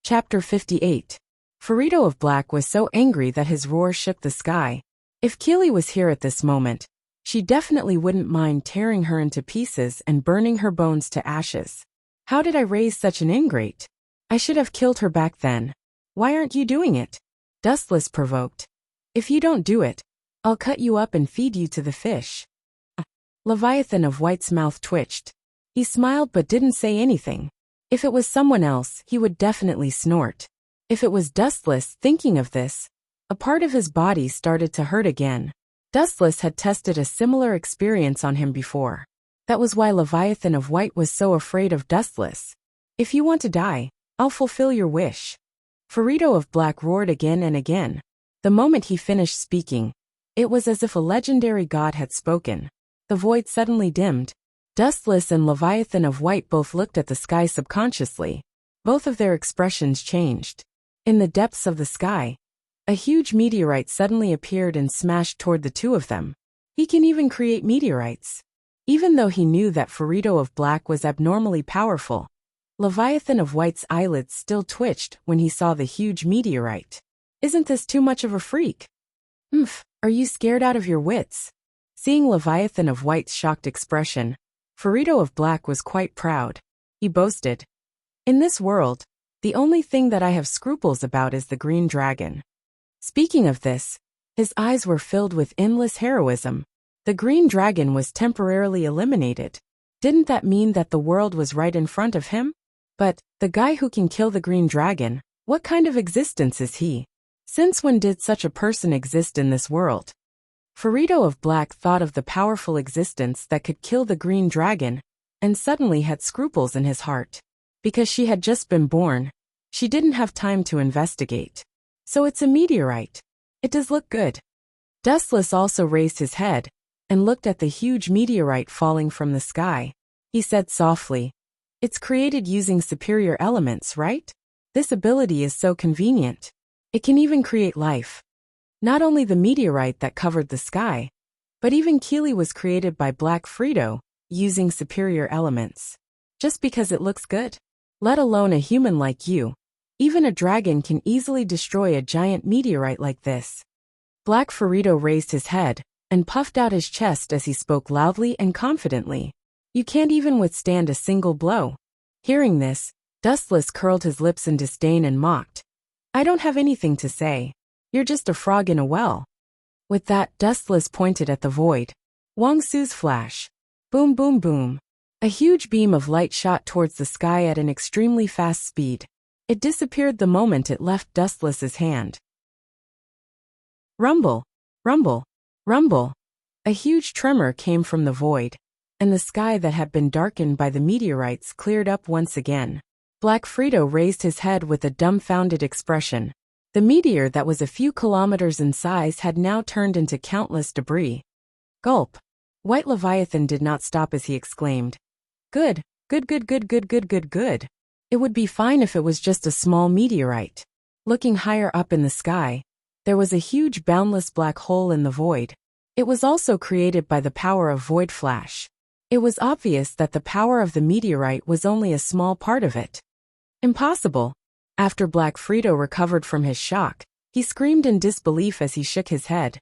Chapter 58. Ferrito of Black was so angry that his roar shook the sky. If Keely was here at this moment, she definitely wouldn't mind tearing her into pieces and burning her bones to ashes. How did I raise such an ingrate? I should have killed her back then. Why aren't you doing it? Dustless provoked. If you don't do it, I'll cut you up and feed you to the fish. Leviathan of White's mouth twitched. He smiled but didn't say anything. If it was someone else, he would definitely snort. If it was Dustless thinking of this, a part of his body started to hurt again. Dustless had tested a similar experience on him before. That was why Leviathan of White was so afraid of Dustless. If you want to die, I'll fulfill your wish. Ferrito of Black roared again and again. The moment he finished speaking, it was as if a legendary god had spoken. The void suddenly dimmed. Dustless and Leviathan of White both looked at the sky subconsciously. Both of their expressions changed. In the depths of the sky, a huge meteorite suddenly appeared and smashed toward the two of them. He can even create meteorites. Even though he knew that Ferrito of Black was abnormally powerful, Leviathan of White's eyelids still twitched when he saw the huge meteorite. Isn't this too much of a freak? Are you scared out of your wits? Seeing Leviathan of White's shocked expression, Ferrito of Black was quite proud. He boasted, "In this world, the only thing that I have scruples about is the green dragon." Speaking of this, his eyes were filled with endless heroism. The green dragon was temporarily eliminated. Didn't that mean that the world was right in front of him? But, the guy who can kill the green dragon, what kind of existence is he? Since when did such a person exist in this world? Ferrito of Black thought of the powerful existence that could kill the green dragon, and suddenly had scruples in his heart. Because she had just been born, she didn't have time to investigate. So it's a meteorite. It does look good. Dustless also raised his head, and looked at the huge meteorite falling from the sky. He said softly, "It's created using superior elements, right? This ability is so convenient. It can even create life." Not only the meteorite that covered the sky, but even Keely was created by Black Ferrito, using superior elements. Just because it looks good? Let alone a human like you. Even a dragon can easily destroy a giant meteorite like this. Black Ferrito raised his head, and puffed out his chest as he spoke loudly and confidently. "You can't even withstand a single blow." Hearing this, Dustless curled his lips in disdain and mocked. "I don't have anything to say. You're just a frog in a well." With that, Dustless pointed at the void. Wang Su's flash. Boom boom boom. A huge beam of light shot towards the sky at an extremely fast speed. It disappeared the moment it left Dustless's hand. Rumble, rumble, rumble. A huge tremor came from the void, and the sky that had been darkened by the meteorites cleared up once again. Black Ferrito raised his head with a dumbfounded expression. The meteor that was a few kilometers in size had now turned into countless debris. Gulp. White Leviathan did not stop as he exclaimed, Good, good, good, good, good, good, good, good. It would be fine if it was just a small meteorite." Looking higher up in the sky, there was a huge boundless black hole in the void. It was also created by the power of void flash. It was obvious that the power of the meteorite was only a small part of it. Impossible. After Black Ferrito recovered from his shock, he screamed in disbelief as he shook his head.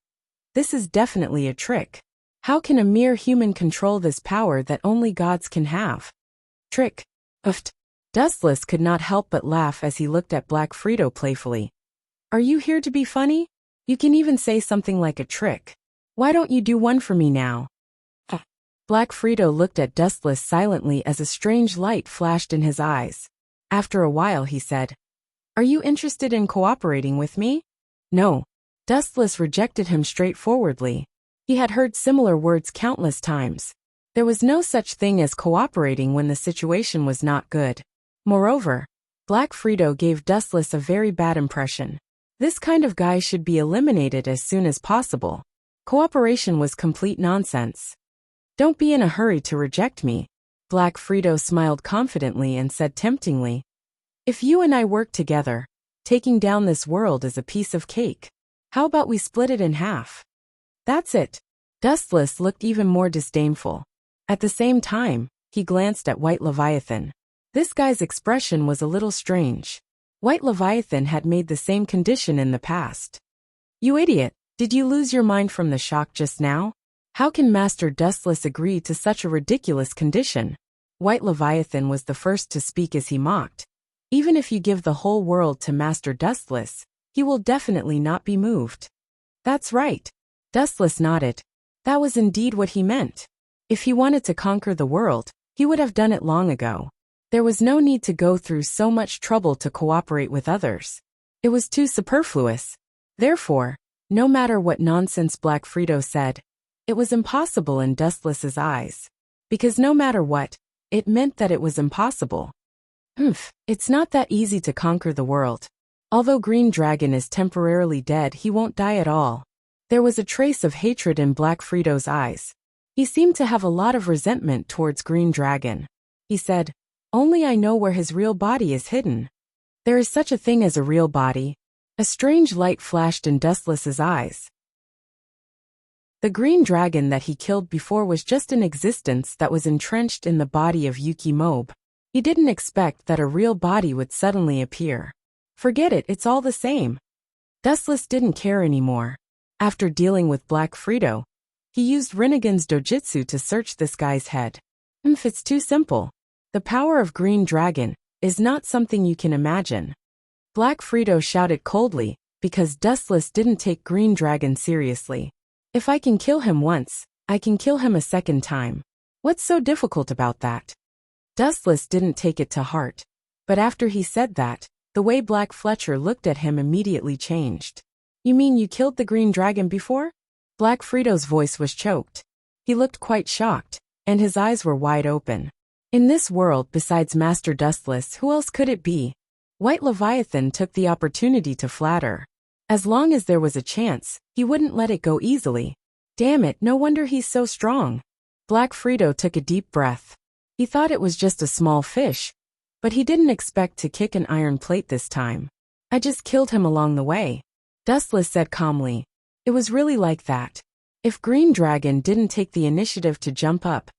"This is definitely a trick. How can a mere human control this power that only gods can have?" Trick. Uft. Dustless could not help but laugh as he looked at Black Ferrito playfully. "Are you here to be funny? You can even say something like a trick. Why don't you do one for me now?" Black Ferrito looked at Dustless silently as a strange light flashed in his eyes. After a while he said, "Are you interested in cooperating with me?" "No." Dustless rejected him straightforwardly. He had heard similar words countless times. There was no such thing as cooperating when the situation was not good. Moreover, Black Ferrito gave Dustless a very bad impression. This kind of guy should be eliminated as soon as possible. Cooperation was complete nonsense. "Don't be in a hurry to reject me." Black Ferrito smiled confidently and said temptingly, "If you and I work together, taking down this world is a piece of cake. How about we split it in half?" "That's it." Dustless looked even more disdainful. At the same time, he glanced at White Leviathan. This guy's expression was a little strange. White Leviathan had made the same condition in the past. You idiot, did you lose your mind from the shock just now? How can Master Dustless agree to such a ridiculous condition? White Leviathan was the first to speak as he mocked. Even if you give the whole world to Master Dustless, he will definitely not be moved. That's right. Dustless nodded. That was indeed what he meant. If he wanted to conquer the world, he would have done it long ago. There was no need to go through so much trouble to cooperate with others. It was too superfluous. Therefore, no matter what nonsense Black Frito said, it was impossible in Dustless's eyes. Because no matter what, it meant that it was impossible. It's not that easy to conquer the world. Although Green Dragon is temporarily dead, he won't die at all. There was a trace of hatred in Black Frito's eyes. He seemed to have a lot of resentment towards Green Dragon. He said, "Only I know where his real body is hidden." There is such a thing as a real body. A strange light flashed in Dustless's eyes. The green dragon that he killed before was just an existence that was entrenched in the body of Yuki Mobe. He didn't expect that a real body would suddenly appear. Forget it, it's all the same. Dustless didn't care anymore. After dealing with Black Frito, he used Rinnegan's dojutsu to search this guy's head. It's too simple. The power of Green Dragon is not something you can imagine. Black Frito shouted coldly, because Dustless didn't take Green Dragon seriously. If I can kill him once, I can kill him a second time. What's so difficult about that? Dustless didn't take it to heart. But after he said that, the way Black Fletcher looked at him immediately changed. You mean you killed the Green Dragon before? Black Frito's voice was choked. He looked quite shocked, and his eyes were wide open. In this world, besides Master Dustless, who else could it be? White Leviathan took the opportunity to flatter. As long as there was a chance, he wouldn't let it go easily. Damn it, no wonder he's so strong. Black Frito took a deep breath. He thought it was just a small fish, but he didn't expect to kick an iron plate this time. I just killed him along the way. Dustless said calmly. It was really like that. If Green Dragon didn't take the initiative to jump up,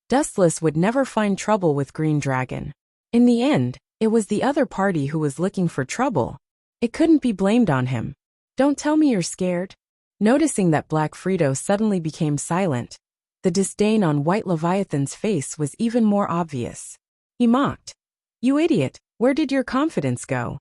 Dustless would never find trouble with Green Dragon. In the end, it was the other party who was looking for trouble. It couldn't be blamed on him. Don't tell me you're scared. Noticing that Black Frito suddenly became silent, the disdain on White Leviathan's face was even more obvious. He mocked. You idiot, where did your confidence go?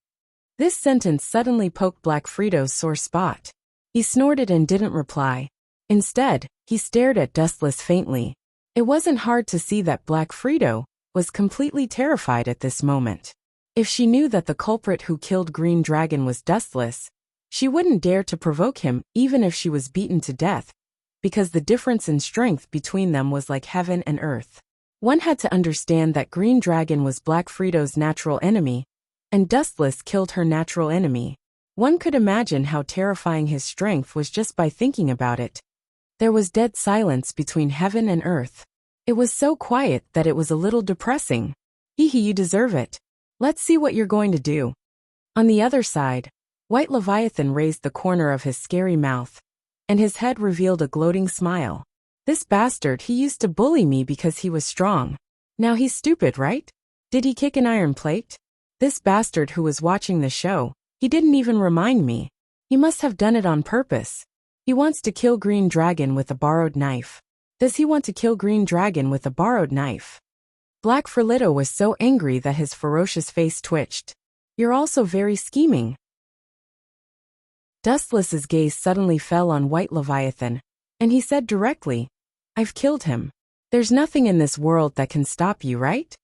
This sentence suddenly poked Black Frito's sore spot. He snorted and didn't reply. Instead, he stared at Dustless faintly. It wasn't hard to see that Black Frito was completely terrified at this moment. If she knew that the culprit who killed Green Dragon was Dustless, she wouldn't dare to provoke him even if she was beaten to death, because the difference in strength between them was like heaven and earth. One had to understand that Green Dragon was Black Frito's natural enemy, and Dustless killed her natural enemy. One could imagine how terrifying his strength was just by thinking about it. There was dead silence between heaven and earth. It was so quiet that it was a little depressing. Hee, you deserve it. Let's see what you're going to do. On the other side, White Leviathan raised the corner of his scary mouth, and his head revealed a gloating smile. This bastard, he used to bully me because he was strong. Now he's stupid, right? Did he kick an iron plate? This bastard who was watching the show, he didn't even remind me. He must have done it on purpose. He wants to kill Green Dragon with a borrowed knife. Does he want to kill Green Dragon with a borrowed knife? Black Frito was so angry that his ferocious face twitched. You're also very scheming. Dustless's gaze suddenly fell on White Leviathan, and he said directly, I've killed him. There's nothing in this world that can stop you, right?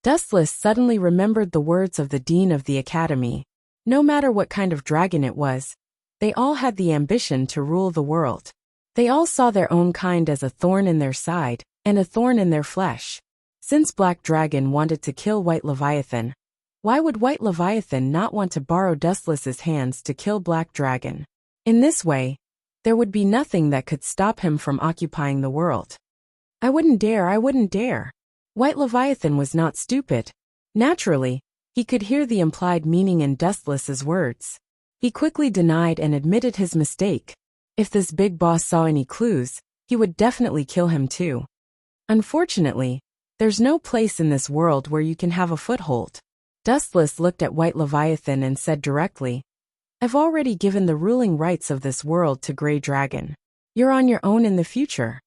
Dustless suddenly remembered the words of the Dean of the Academy. No matter what kind of dragon it was, they all had the ambition to rule the world. They all saw their own kind as a thorn in their side, and a thorn in their flesh. Since Black Dragon wanted to kill White Leviathan, why would White Leviathan not want to borrow Dustless's hands to kill Black Dragon? In this way, there would be nothing that could stop him from occupying the world. I wouldn't dare. White Leviathan was not stupid. Naturally, he could hear the implied meaning in Dustless's words. He quickly denied and admitted his mistake. If this big boss saw any clues, he would definitely kill him too. Unfortunately, there's no place in this world where you can have a foothold. Dustless looked at White Leviathan and said directly, "I've already given the ruling rights of this world to Grey Dragon. You're on your own in the future."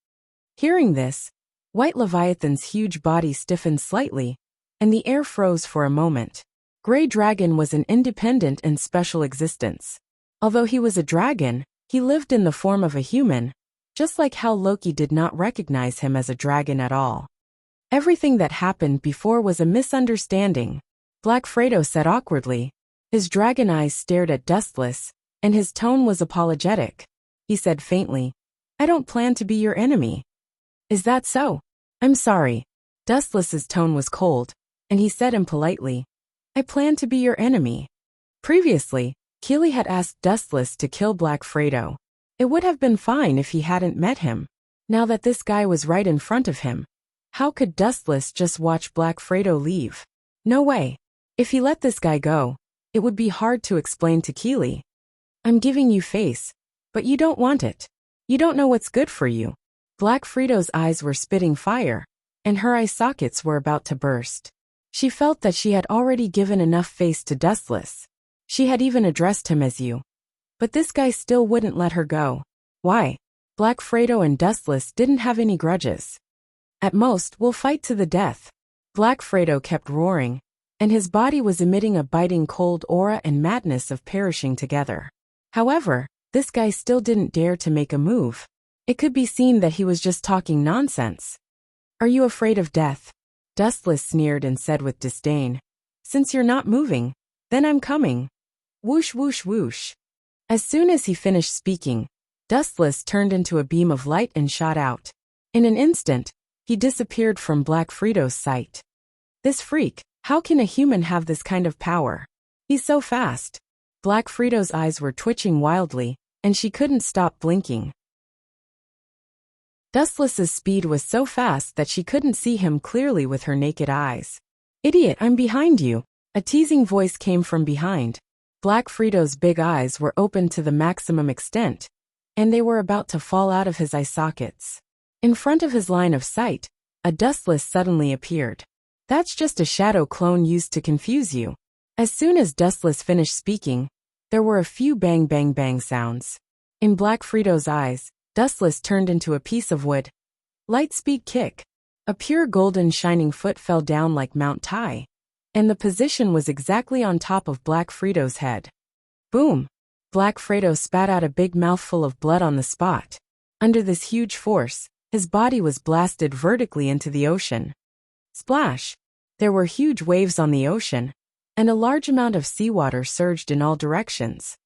Hearing this, White Leviathan's huge body stiffened slightly, and the air froze for a moment. Grey Dragon was an independent and special existence. Although he was a dragon, he lived in the form of a human, just like how Loki did not recognize him as a dragon at all. "Everything that happened before was a misunderstanding," Black Fredo said awkwardly. His dragon eyes stared at Dustless, and his tone was apologetic. He said faintly, "I don't plan to be your enemy." "Is that so?" "I'm sorry." Dustless's tone was cold, and he said impolitely, "I plan to be your enemy." Previously, Keely had asked Dustless to kill Black Fredo. It would have been fine if he hadn't met him. Now that this guy was right in front of him, how could Dustless just watch Black Fredo leave? No way. If he let this guy go, it would be hard to explain to Keely. "I'm giving you face, but you don't want it. You don't know what's good for you." Black Fredo's eyes were spitting fire, and her eye sockets were about to burst. She felt that she had already given enough face to Dustless. She had even addressed him as you. But this guy still wouldn't let her go. Why? Black Fredo and Dustless didn't have any grudges. "At most, we'll fight to the death." Black Fredo kept roaring, and his body was emitting a biting cold aura and madness of perishing together. However, this guy still didn't dare to make a move. It could be seen that he was just talking nonsense. "Are you afraid of death?" Dustless sneered and said with disdain, "Since you're not moving, then I'm coming." Whoosh whoosh whoosh. As soon as he finished speaking, Dustless turned into a beam of light and shot out. In an instant, he disappeared from Black Fredo's sight. This freak, how can a human have this kind of power? He's so fast. Black Fredo's eyes were twitching wildly, and she couldn't stop blinking. Dustless's speed was so fast that she couldn't see him clearly with her naked eyes. "Idiot, I'm behind you." A teasing voice came from behind. Black Fredo's big eyes were open to the maximum extent, and they were about to fall out of his eye sockets. In front of his line of sight, a Dustless suddenly appeared. "That's just a shadow clone used to confuse you." As soon as Dustless finished speaking, there were a few bang bang bang sounds. In Black Fredo's eyes, Dustless turned into a piece of wood. Lightspeed kick. A pure golden shining foot fell down like Mount Tai, and the position was exactly on top of Black Fredo's head. Boom! Black Fredo spat out a big mouthful of blood on the spot. Under this huge force, his body was blasted vertically into the ocean. Splash! There were huge waves on the ocean, and a large amount of seawater surged in all directions.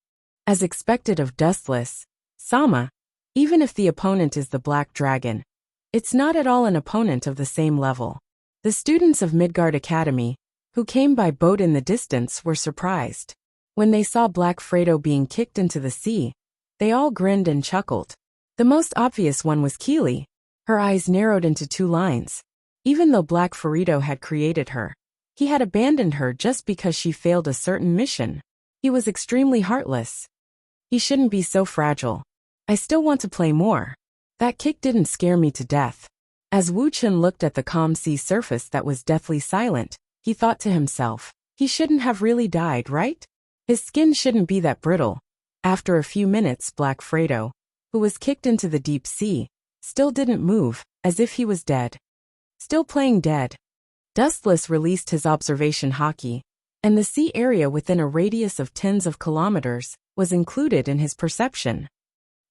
As expected of Dustless, Sama, even if the opponent is the Black Dragon, it's not at all an opponent of the same level. The students of Midgard Academy, who came by boat in the distance, were surprised. When they saw Black Fredo being kicked into the sea, they all grinned and chuckled. The most obvious one was Keely. Her eyes narrowed into two lines. Even though Black Fredo had created her, he had abandoned her just because she failed a certain mission. He was extremely heartless. He shouldn't be so fragile. I still want to play more. That kick didn't scare me to death. As Wu Chen looked at the calm sea surface that was deathly silent, he thought to himself, he shouldn't have really died, right? His skin shouldn't be that brittle. After a few minutes, Black Fredo, who was kicked into the deep sea, still didn't move, as if he was dead. Still playing dead. Dustless released his observation hockey, and the sea area within a radius of tens of kilometers was included in his perception.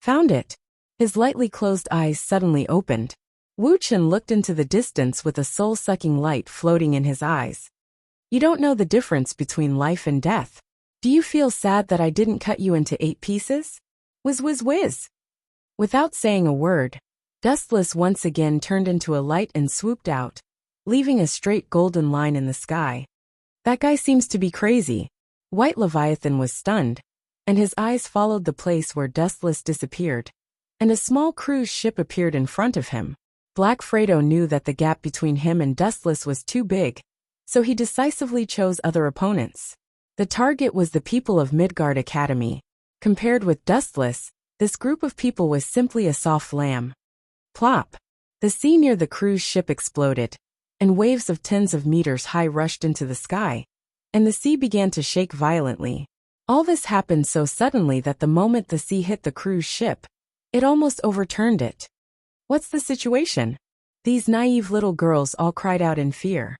Found it. His lightly closed eyes suddenly opened. Wu Chen looked into the distance with a soul-sucking light floating in his eyes. "You don't know the difference between life and death. Do you feel sad that I didn't cut you into 8 pieces? Whiz whiz whiz." Without saying a word, Dustless once again turned into a light and swooped out, leaving a straight golden line in the sky. "That guy seems to be crazy." White Leviathan was stunned, and his eyes followed the place where Dustless disappeared, and a small cruise ship appeared in front of him. Black Fredo knew that the gap between him and Dustless was too big, so he decisively chose other opponents. The target was the people of Midgard Academy. Compared with Dustless, this group of people was simply a soft lamb. Plop! The sea near the cruise ship exploded, and waves of tens of meters high rushed into the sky, and the sea began to shake violently. All this happened so suddenly that the moment the sea hit the cruise ship, it almost overturned it. "What's the situation?" These naive little girls all cried out in fear.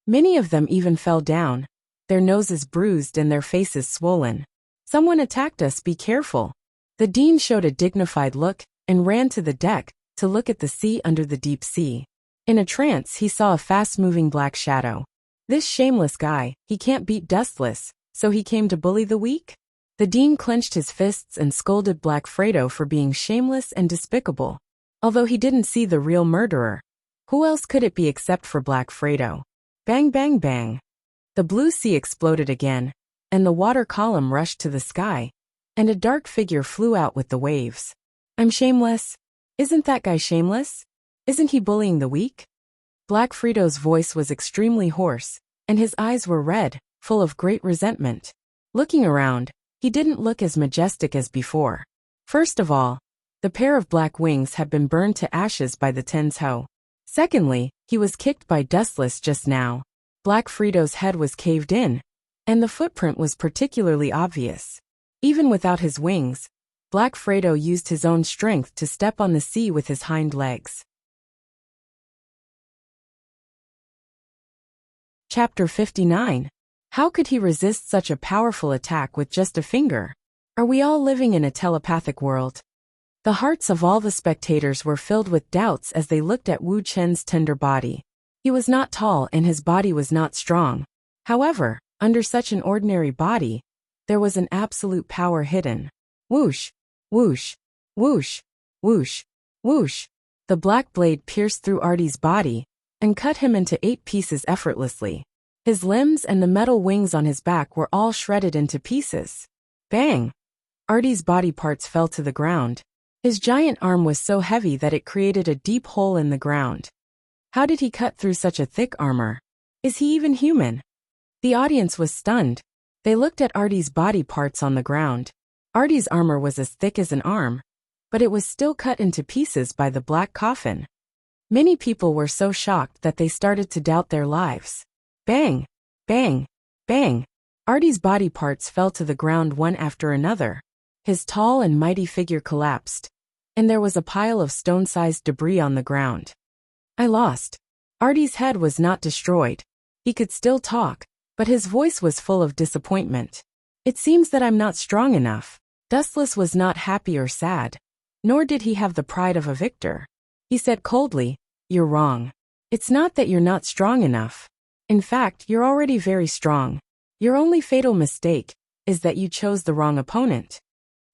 Many of them even fell down, their noses bruised and their faces swollen. "Someone attacked us, be careful." The dean showed a dignified look and ran to the deck to look at the sea under the deep sea. In a trance, he saw a fast-moving black shadow. This shameless guy, he can't beat Dustless, so he came to bully the weak? The dean clenched his fists and scolded Black Fredo for being shameless and despicable. Although he didn't see the real murderer, who else could it be except for Black Fredo? Bang, bang, bang. The blue sea exploded again, and the water column rushed to the sky, and a dark figure flew out with the waves. "I'm shameless. Isn't that guy shameless? Isn't he bullying the weak?" Black Fredo's voice was extremely hoarse, and his eyes were red, full of great resentment. Looking around, he didn't look as majestic as before. First of all, the pair of black wings had been burned to ashes by the Tensho. Secondly, he was kicked by Dustless just now. Black Fredo's head was caved in, and the footprint was particularly obvious. Even without his wings, Black Fredo used his own strength to step on the sea with his hind legs. Chapter 59. How could he resist such a powerful attack with just a finger? Are we all living in a telepathic world? The hearts of all the spectators were filled with doubts as they looked at Wu Chen's tender body. He was not tall and his body was not strong. However, under such an ordinary body, there was an absolute power hidden. Whoosh, whoosh, whoosh, whoosh, whoosh. The black blade pierced through Artie's body and cut him into 8 pieces effortlessly. His limbs and the metal wings on his back were all shredded into pieces. Bang! Artie's body parts fell to the ground. His giant arm was so heavy that it created a deep hole in the ground. How did he cut through such a thick armor? Is he even human? The audience was stunned. They looked at Artie's body parts on the ground. Artie's armor was as thick as an arm, but it was still cut into pieces by the black coffin. Many people were so shocked that they started to doubt their lives. Bang! Bang! Bang! Artie's body parts fell to the ground one after another. His tall and mighty figure collapsed, and there was a pile of stone-sized debris on the ground. I lost. Artie's head was not destroyed. He could still talk, but his voice was full of disappointment. "It seems that I'm not strong enough." Dustless was not happy or sad, nor did he have the pride of a victor. He said coldly, "You're wrong. It's not that you're not strong enough. In fact, you're already very strong. Your only fatal mistake is that you chose the wrong opponent."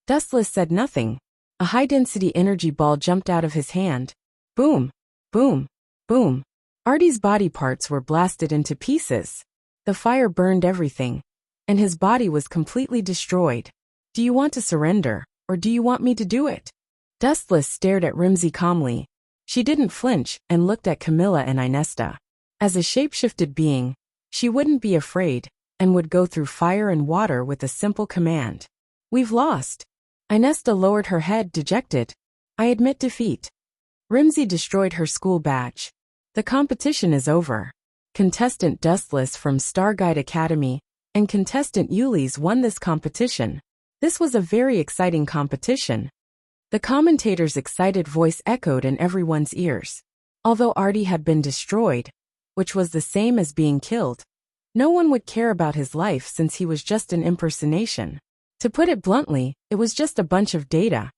Dustless said nothing. A high-density energy ball jumped out of his hand. Boom, boom, boom. Artie's body parts were blasted into pieces. The fire burned everything, and his body was completely destroyed. "Do you want to surrender, or do you want me to do it?" Dustless stared at Rimsey calmly. She didn't flinch and looked at Camilla and Inesta. As a shape-shifted being, she wouldn't be afraid and would go through fire and water with a simple command. "We've lost." Inesta lowered her head, dejected. "I admit defeat." Rimsey destroyed her school badge. "The competition is over. Contestant Dustless from Starguide Academy and contestant Yuli's won this competition." This was a very exciting competition. The commentator's excited voice echoed in everyone's ears. Although Artie had been destroyed, which was the same as being killed, no one would care about his life since he was just an impersonation. To put it bluntly, it was just a bunch of data.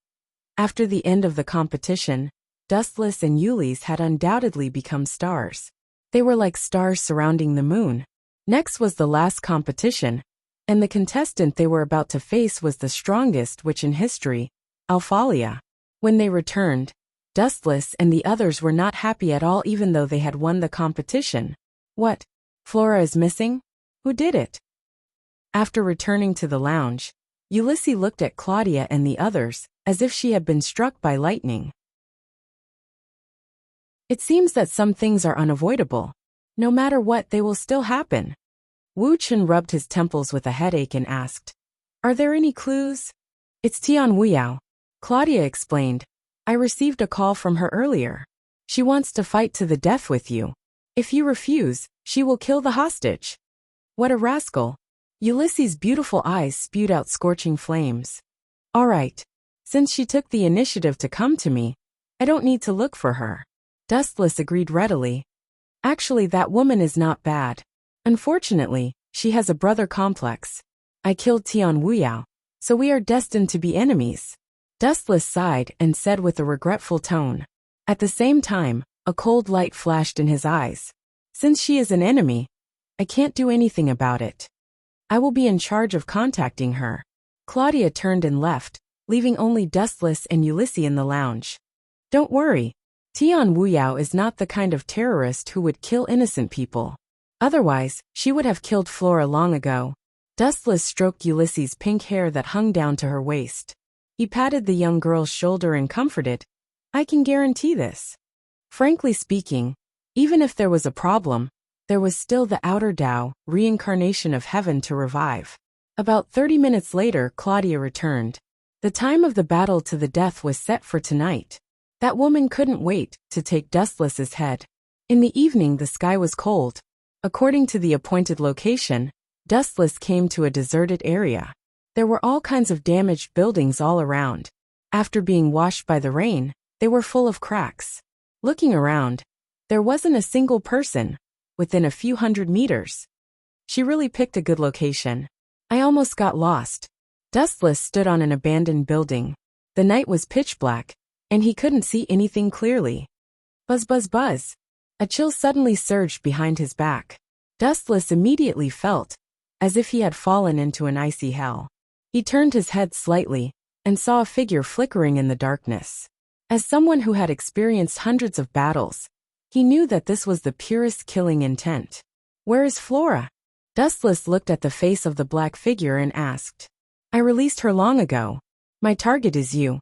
After the end of the competition, Dustless and Yuli's had undoubtedly become stars. They were like stars surrounding the moon. Next was the last competition, and the contestant they were about to face was the strongest witch in history, Alphalia. When they returned, Dustless and the others were not happy at all even though they had won the competition. "What? Flora is missing? Who did it?" After returning to the lounge, Ulysses looked at Claudia and the others, as if she had been struck by lightning. It seems that some things are unavoidable. No matter what, they will still happen. Wu Chen rubbed his temples with a headache and asked, "Are there any clues?" "It's Tian Wuyao," Claudia explained. "I received a call from her earlier. She wants to fight to the death with you." If you refuse, she will kill the hostage. What a rascal. Ulysses' beautiful eyes spewed out scorching flames. All right. Since she took the initiative to come to me, I don't need to look for her. Dustless agreed readily. Actually, that woman is not bad. Unfortunately, she has a brother complex. I killed Tian Wuyao, so we are destined to be enemies. Dustless sighed and said with a regretful tone. At the same time, a cold light flashed in his eyes. Since she is an enemy, I can't do anything about it. I will be in charge of contacting her. Claudia turned and left, leaving only Dustless and Ulysses in the lounge. Don't worry. Tian Wuyao is not the kind of terrorist who would kill innocent people. Otherwise, she would have killed Flora long ago. Dustless stroked Ulysses' pink hair that hung down to her waist. He patted the young girl's shoulder and comforted. I can guarantee this. Frankly speaking, even if there was a problem, there was still the outer Tao, reincarnation of heaven to revive. About 30 minutes later, Claudia returned. The time of the battle to the death was set for tonight. That woman couldn't wait to take Dustless's head. In the evening, the sky was cold. According to the appointed location, Dustless came to a deserted area. There were all kinds of damaged buildings all around. After being washed by the rain, they were full of cracks. Looking around, there wasn't a single person within a few hundred meters. She really picked a good location. I almost got lost. Dustless stood on an abandoned building. The night was pitch black, and he couldn't see anything clearly. Buzz, buzz, buzz. A chill suddenly surged behind his back. Dustless immediately felt as if he had fallen into an icy hell. He turned his head slightly and saw a figure flickering in the darkness. As someone who had experienced hundreds of battles, he knew that this was the purest killing intent. Where is Flora? Dustless looked at the face of the black figure and asked. I released her long ago. My target is you.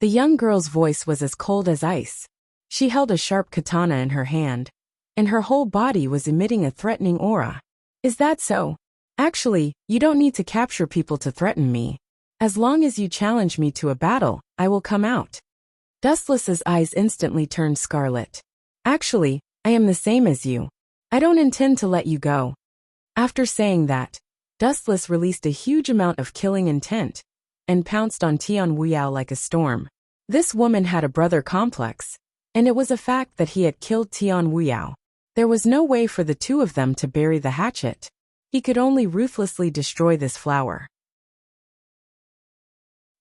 The young girl's voice was as cold as ice. She held a sharp katana in her hand, and her whole body was emitting a threatening aura. Is that so? Actually, you don't need to capture people to threaten me. As long as you challenge me to a battle, I will come out. Dustless's eyes instantly turned scarlet. Actually, I am the same as you. I don't intend to let you go. After saying that, Dustless released a huge amount of killing intent and pounced on Tian Wuyao like a storm. This woman had a brother complex, and it was a fact that he had killed Tian Wuyao. There was no way for the two of them to bury the hatchet. He could only ruthlessly destroy this flower.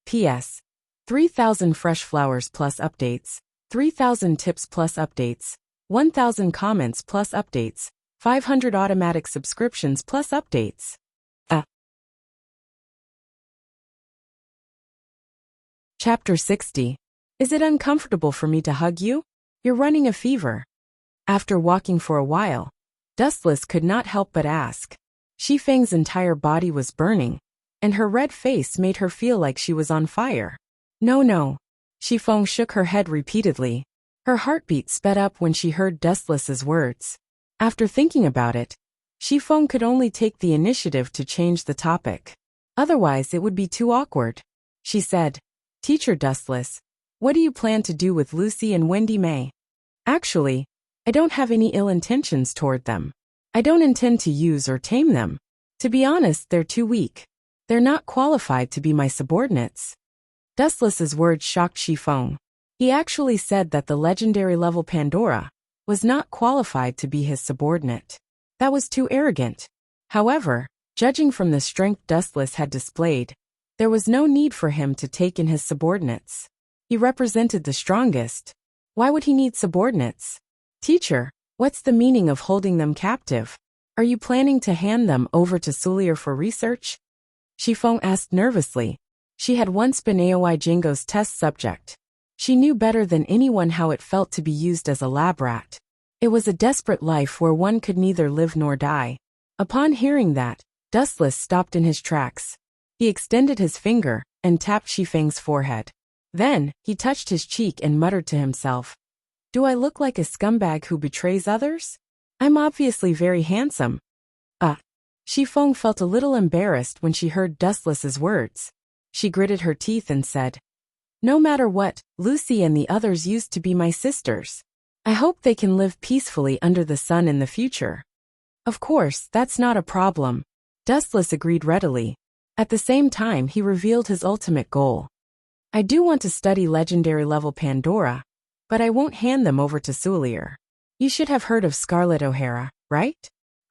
P.S. 3,000 fresh flowers plus updates, 3,000 tips plus updates, 1,000 comments plus updates, 500 automatic subscriptions plus updates. Chapter 60. Is it uncomfortable for me to hug you? You're running a fever. After walking for a while, Dustless could not help but ask. Shifeng's entire body was burning, and her red face made her feel like she was on fire. No. Shifeng shook her head repeatedly. Her heartbeat sped up when she heard Dustless's words. After thinking about it, Shifeng could only take the initiative to change the topic. Otherwise, it would be too awkward. She said, Teacher Dustless, what do you plan to do with Lucy and Wendy May? Actually, I don't have any ill intentions toward them. I don't intend to use or tame them. To be honest, they're too weak. They're not qualified to be my subordinates. Dustless's words shocked Shifeng. He actually said that the legendary level Pandora was not qualified to be his subordinate. That was too arrogant. However, judging from the strength Dustless had displayed, there was no need for him to take in his subordinates. He represented the strongest. Why would he need subordinates? Teacher, what's the meaning of holding them captive? Are you planning to hand them over to Sulier for research? Shifeng asked nervously. She had once been Aoi Jingo's test subject. She knew better than anyone how it felt to be used as a lab rat. It was a desperate life where one could neither live nor die. Upon hearing that, Dustless stopped in his tracks. He extended his finger and tapped Shifeng's forehead. Then, he touched his cheek and muttered to himself. Do I look like a scumbag who betrays others? I'm obviously very handsome. Shifeng felt a little embarrassed when she heard Dustless's words. She gritted her teeth and said, No matter what, Lucy and the others used to be my sisters. I hope they can live peacefully under the sun in the future. Of course, that's not a problem. Dustless agreed readily. At the same time, he revealed his ultimate goal. I do want to study legendary level Pandora, but I won't hand them over to Sulier. You should have heard of Scarlett O'Hara, right?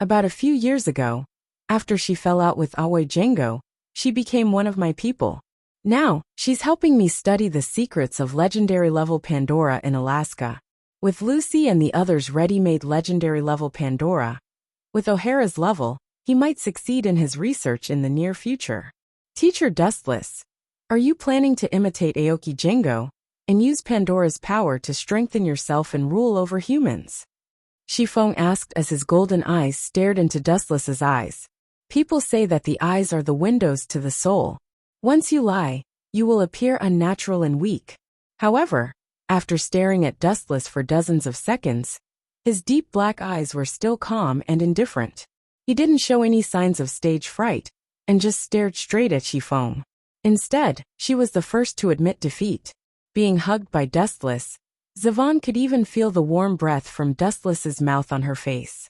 About a few years ago, after she fell out with Aoi Django, she became one of my people. Now, she's helping me study the secrets of legendary level Pandora in Alaska. With Lucy and the others ready-made legendary level Pandora, with O'Hara's level, he might succeed in his research in the near future. Teacher Dustless, are you planning to imitate Aoki Django and use Pandora's power to strengthen yourself and rule over humans? Shifeng asked as his golden eyes stared into Dustless's eyes. People say that the eyes are the windows to the soul. Once you lie, you will appear unnatural and weak. However, after staring at Dustless for dozens of seconds, his deep black eyes were still calm and indifferent. He didn't show any signs of stage fright, and just stared straight at Shifeng. Instead, she was the first to admit defeat. Being hugged by Dustless, Zavon could even feel the warm breath from Dustless's mouth on her face.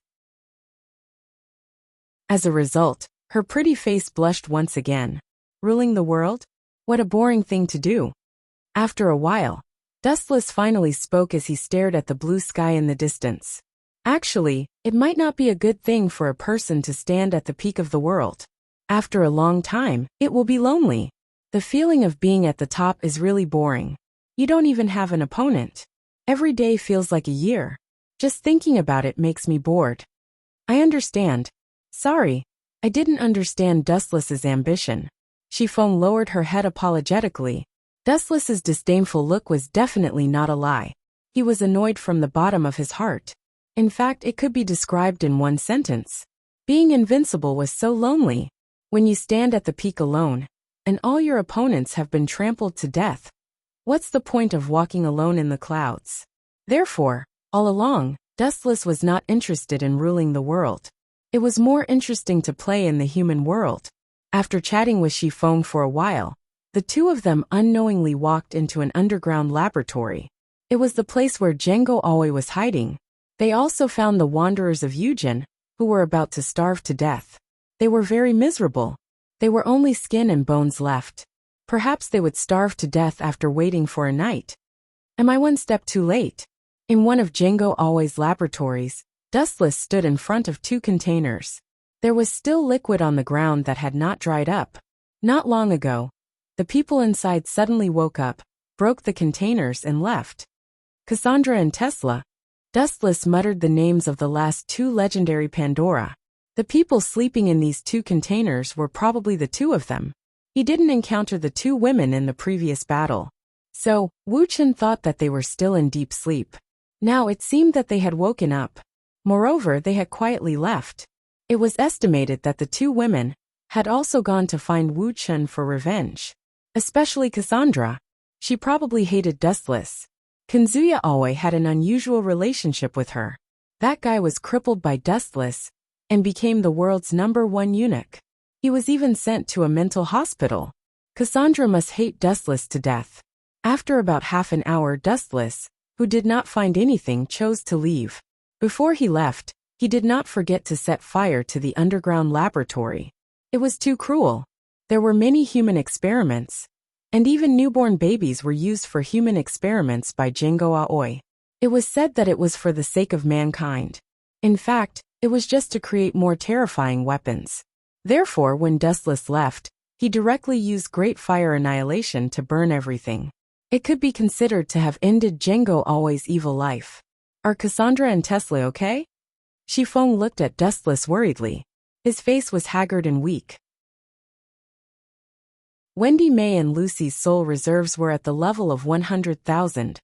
As a result, her pretty face blushed once again. Ruling the world? What a boring thing to do. After a while, Dustless finally spoke as he stared at the blue sky in the distance. Actually, it might not be a good thing for a person to stand at the peak of the world. After a long time, it will be lonely. The feeling of being at the top is really boring. You don't even have an opponent. Every day feels like a year. Just thinking about it makes me bored. I understand. Sorry, I didn't understand Dustless's ambition. Shifeng lowered her head apologetically. Dustless's disdainful look was definitely not a lie. He was annoyed from the bottom of his heart. In fact, it could be described in one sentence. Being invincible was so lonely. When you stand at the peak alone, and all your opponents have been trampled to death, what's the point of walking alone in the clouds? Therefore, all along, Dustless was not interested in ruling the world. It was more interesting to play in the human world. After chatting with Shifeng for a while, the two of them unknowingly walked into an underground laboratory. It was the place where Django Aoi was hiding. They also found the wanderers of Yujin, who were about to starve to death. They were very miserable. They were only skin and bones left. Perhaps they would starve to death after waiting for a night. Am I one step too late? In one of Django Aoi's laboratories, Dustless stood in front of two containers. There was still liquid on the ground that had not dried up. Not long ago, the people inside suddenly woke up, broke the containers and left. Cassandra and Tesla. Dustless muttered the names of the last two legendary Pandora. The people sleeping in these two containers were probably the two of them. He didn't encounter the two women in the previous battle. So, Wu Chen thought that they were still in deep sleep. Now it seemed that they had woken up. Moreover, they had quietly left. It was estimated that the two women had also gone to find Wu Chen for revenge. Especially Cassandra. She probably hated Dustless. Kanzuya Aoi had an unusual relationship with her. That guy was crippled by Dustless and became the world's #1 eunuch. He was even sent to a mental hospital. Cassandra must hate Dustless to death. After about half an hour, Dustless, who did not find anything, chose to leave. Before he left, he did not forget to set fire to the underground laboratory. It was too cruel. There were many human experiments, and even newborn babies were used for human experiments by Django Aoi. It was said that it was for the sake of mankind. In fact, it was just to create more terrifying weapons. Therefore, when Dustless left, he directly used Great Fire Annihilation to burn everything. It could be considered to have ended Django Aoi's evil life. Are Cassandra and Tesla okay? Shifeng looked at Dustless worriedly. His face was haggard and weak. Wendy May and Lucy's soul reserves were at the level of 100,000,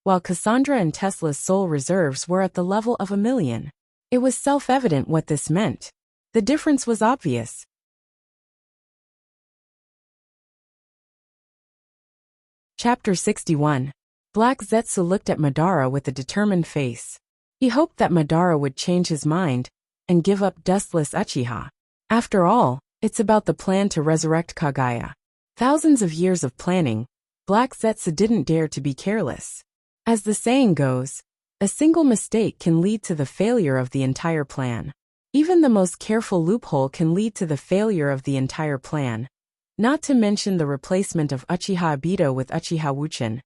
while Cassandra and Tesla's soul reserves were at the level of 1,000,000. It was self-evident what this meant. The difference was obvious. Chapter 61. Black Zetsu looked at Madara with a determined face. He hoped that Madara would change his mind and give up Dustless Uchiha. After all, it's about the plan to resurrect Kagaya. Thousands of years of planning, Black Zetsu didn't dare to be careless. As the saying goes, A single mistake can lead to the failure of the entire plan. Even the most careful loophole can lead to the failure of the entire plan. Not to mention the replacement of Uchiha Obito with Uchiha Wuchen.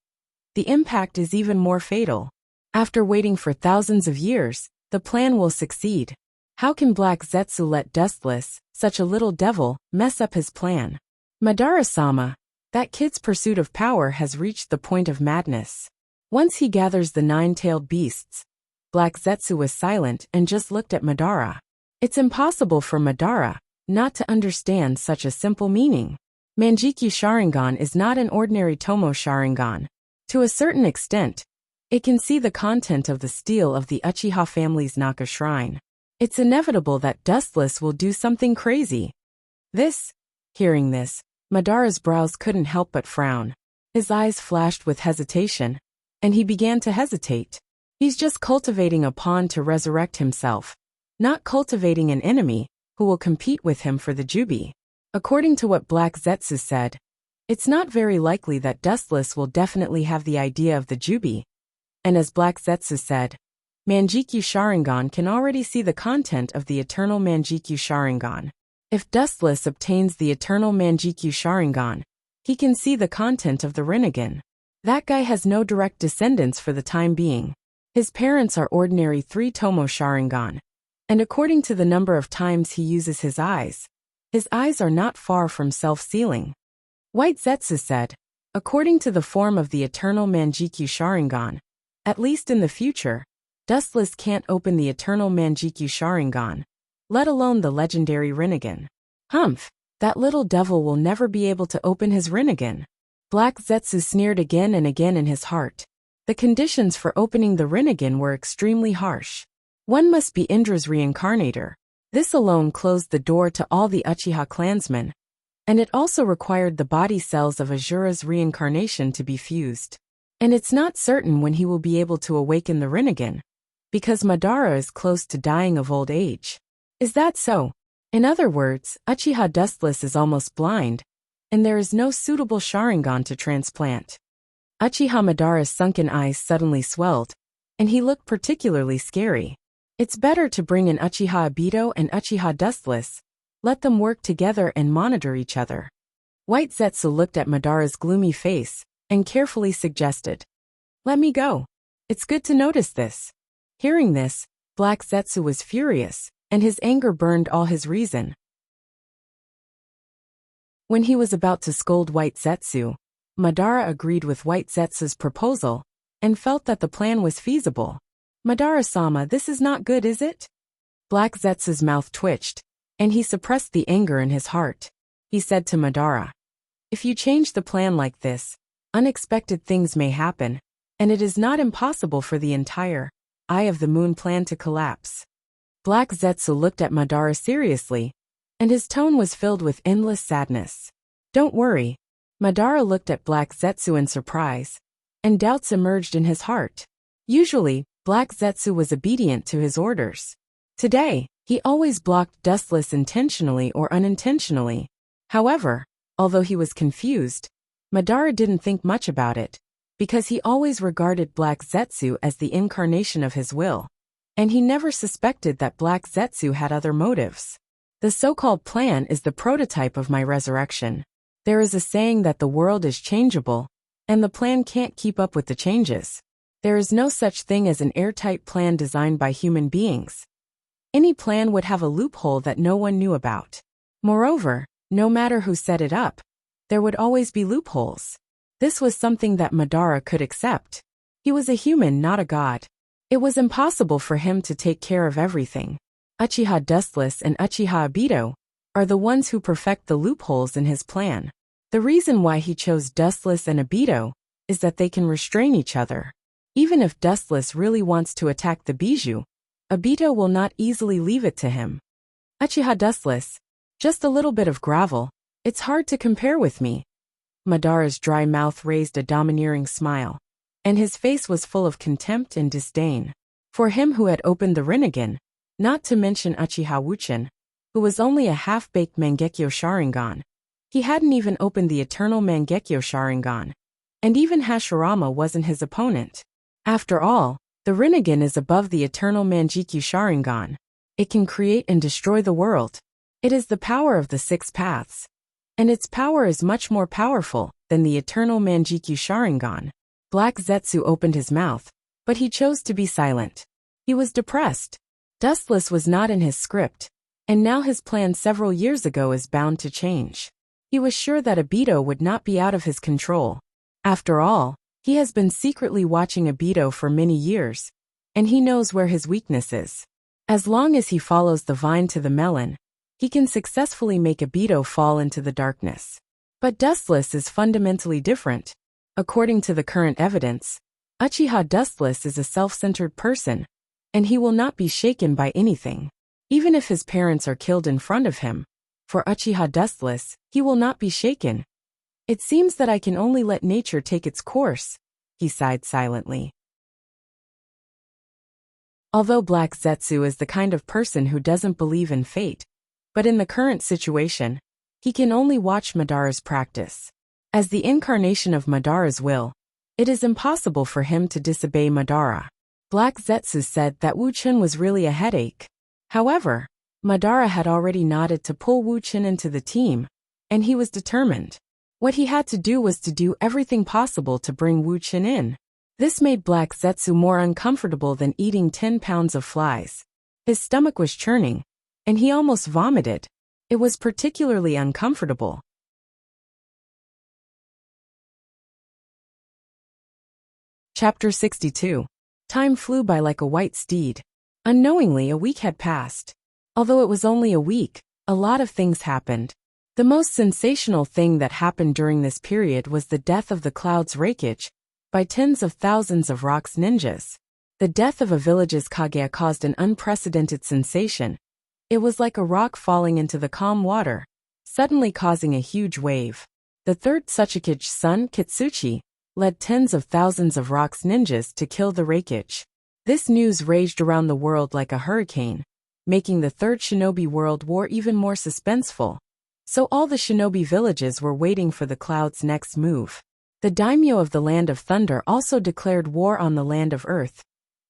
The impact is even more fatal. After waiting for thousands of years, the plan will succeed. How can Black Zetsu let Dustless, such a little devil, mess up his plan? Madara-sama, that kid's pursuit of power has reached the point of madness. Once he gathers the nine-tailed beasts, Black Zetsu was silent and just looked at Madara. It's impossible for Madara not to understand such a simple meaning. Manjikyu Sharingan is not an ordinary Tomo Sharingan. To a certain extent, it can see the content of the steel of the Uchiha family's Naka shrine. It's inevitable that Dustless will do something crazy. Hearing this, Madara's brows couldn't help but frown. His eyes flashed with hesitation, and he began to hesitate. He's just cultivating a pawn to resurrect himself, not cultivating an enemy who will compete with him for the Jubi. According to what Black Zetsu said, it's not very likely that Dustless will definitely have the idea of the Jubi. And as Black Zetsu said, Manjikyu Sharingan can already see the content of the eternal Manjikyu Sharingan. If Dustless obtains the eternal Manjikyu Sharingan, he can see the content of the Rinnegan. That guy has no direct descendants for the time being. His parents are ordinary 3 Tomo Sharingan. And according to the number of times he uses his eyes are not far from self-sealing. White Zetsu said, according to the form of the eternal Manjikyu Sharingan, at least in the future, Dustless can't open the eternal Manjikyu Sharingan, let alone the legendary Rinnegan. Humph, that little devil will never be able to open his Rinnegan. Black Zetsu sneered again and again in his heart. The conditions for opening the Rinnegan were extremely harsh. One must be Indra's reincarnator. This alone closed the door to all the Uchiha clansmen, and it also required the body cells of Azura's reincarnation to be fused. And it's not certain when he will be able to awaken the Rinnegan, because Madara is close to dying of old age. Is that so? In other words, Uchiha Dustless is almost blind, and there is no suitable Sharingan to transplant. Uchiha Madara's sunken eyes suddenly swelled, and he looked particularly scary. It's better to bring in Uchiha Obito and Uchiha Dustless. Let them work together and monitor each other. White Zetsu looked at Madara's gloomy face and carefully suggested, "Let me go. It's good to notice this." Hearing this, Black Zetsu was furious, and his anger burned all his reason. When he was about to scold White Zetsu, Madara agreed with White Zetsu's proposal and felt that the plan was feasible. Madara-sama, this is not good, is it? Black Zetsu's mouth twitched, and he suppressed the anger in his heart. He said to Madara, "If you change the plan like this, unexpected things may happen, and it is not impossible for the entire Eye of the Moon plan to collapse." Black Zetsu looked at Madara seriously, and his tone was filled with endless sadness. "Don't worry." Madara looked at Black Zetsu in surprise, and doubts emerged in his heart. Usually, Black Zetsu was obedient to his orders. Today, he always blocked Dustless intentionally or unintentionally. However, although he was confused, Madara didn't think much about it, because he always regarded Black Zetsu as the incarnation of his will, and he never suspected that Black Zetsu had other motives. The so-called plan is the prototype of my resurrection. There is a saying that the world is changeable, and the plan can't keep up with the changes. There is no such thing as an airtight plan designed by human beings. Any plan would have a loophole that no one knew about. Moreover, no matter who set it up, there would always be loopholes. This was something that Madara could accept. He was a human, not a god. It was impossible for him to take care of everything. Uchiha Dustless and Uchiha Obito are the ones who perfect the loopholes in his plan. The reason why he chose Dustless and Obito is that they can restrain each other. Even if Dustless really wants to attack the Bijou, Obito will not easily leave it to him. Uchiha Dustless, just a little bit of gravel, it's hard to compare with me. Madara's dry mouth raised a domineering smile, and his face was full of contempt and disdain. For him who had opened the Rinnegan, not to mention Uchiha Wuchen, who was only a half-baked Mangekyo Sharingan, he hadn't even opened the eternal Mangekyo Sharingan, and even Hashirama wasn't his opponent. After all, The Rinnegan is above the eternal Manjikyu Sharingan. It can create and destroy the world. It is the power of the six paths. And its power is much more powerful than the eternal Manjikyu Sharingan. Black Zetsu opened his mouth, but he chose to be silent. He was depressed. Dustless was not in his script, and now his plan several years ago is bound to change. He was sure that Obito would not be out of his control. After all, he has been secretly watching Obito for many years, and he knows where his weakness is. As long as he follows the vine to the melon, he can successfully make Obito fall into the darkness. But Dustless is fundamentally different. According to the current evidence, Uchiha Dustless is a self-centered person, and he will not be shaken by anything. Even if his parents are killed in front of him, for Uchiha Dustless, he will not be shaken. It seems that I can only let nature take its course, he sighed silently. Although Black Zetsu is the kind of person who doesn't believe in fate, but in the current situation, he can only watch Madara's practice. As the incarnation of Madara's will, it is impossible for him to disobey Madara. Black Zetsu said that Wu Chun was really a headache. However, Madara had already nodded to pull Wu Chun into the team, and he was determined. What he had to do was to do everything possible to bring Wu Chun in. This made Black Zetsu more uncomfortable than eating 10 pounds of flies. His stomach was churning, and he almost vomited. It was particularly uncomfortable. Chapter 62. Time flew by like a white steed. Unknowingly, a week had passed. Although it was only a week, a lot of things happened. The most sensational thing that happened during this period was the death of the Cloud's Raikage by tens of thousands of Rock's ninjas. The death of a village's Kage caused an unprecedented sensation. It was like a rock falling into the calm water, suddenly causing a huge wave. The third Tsuchikage's son, Kitsuchi, led tens of thousands of Rock's ninjas to kill the Raikage. This news raged around the world like a hurricane, making the Third Shinobi World War even more suspenseful. So all the shinobi villages were waiting for the Cloud's next move. The daimyo of the Land of Thunder also declared war on the Land of Earth,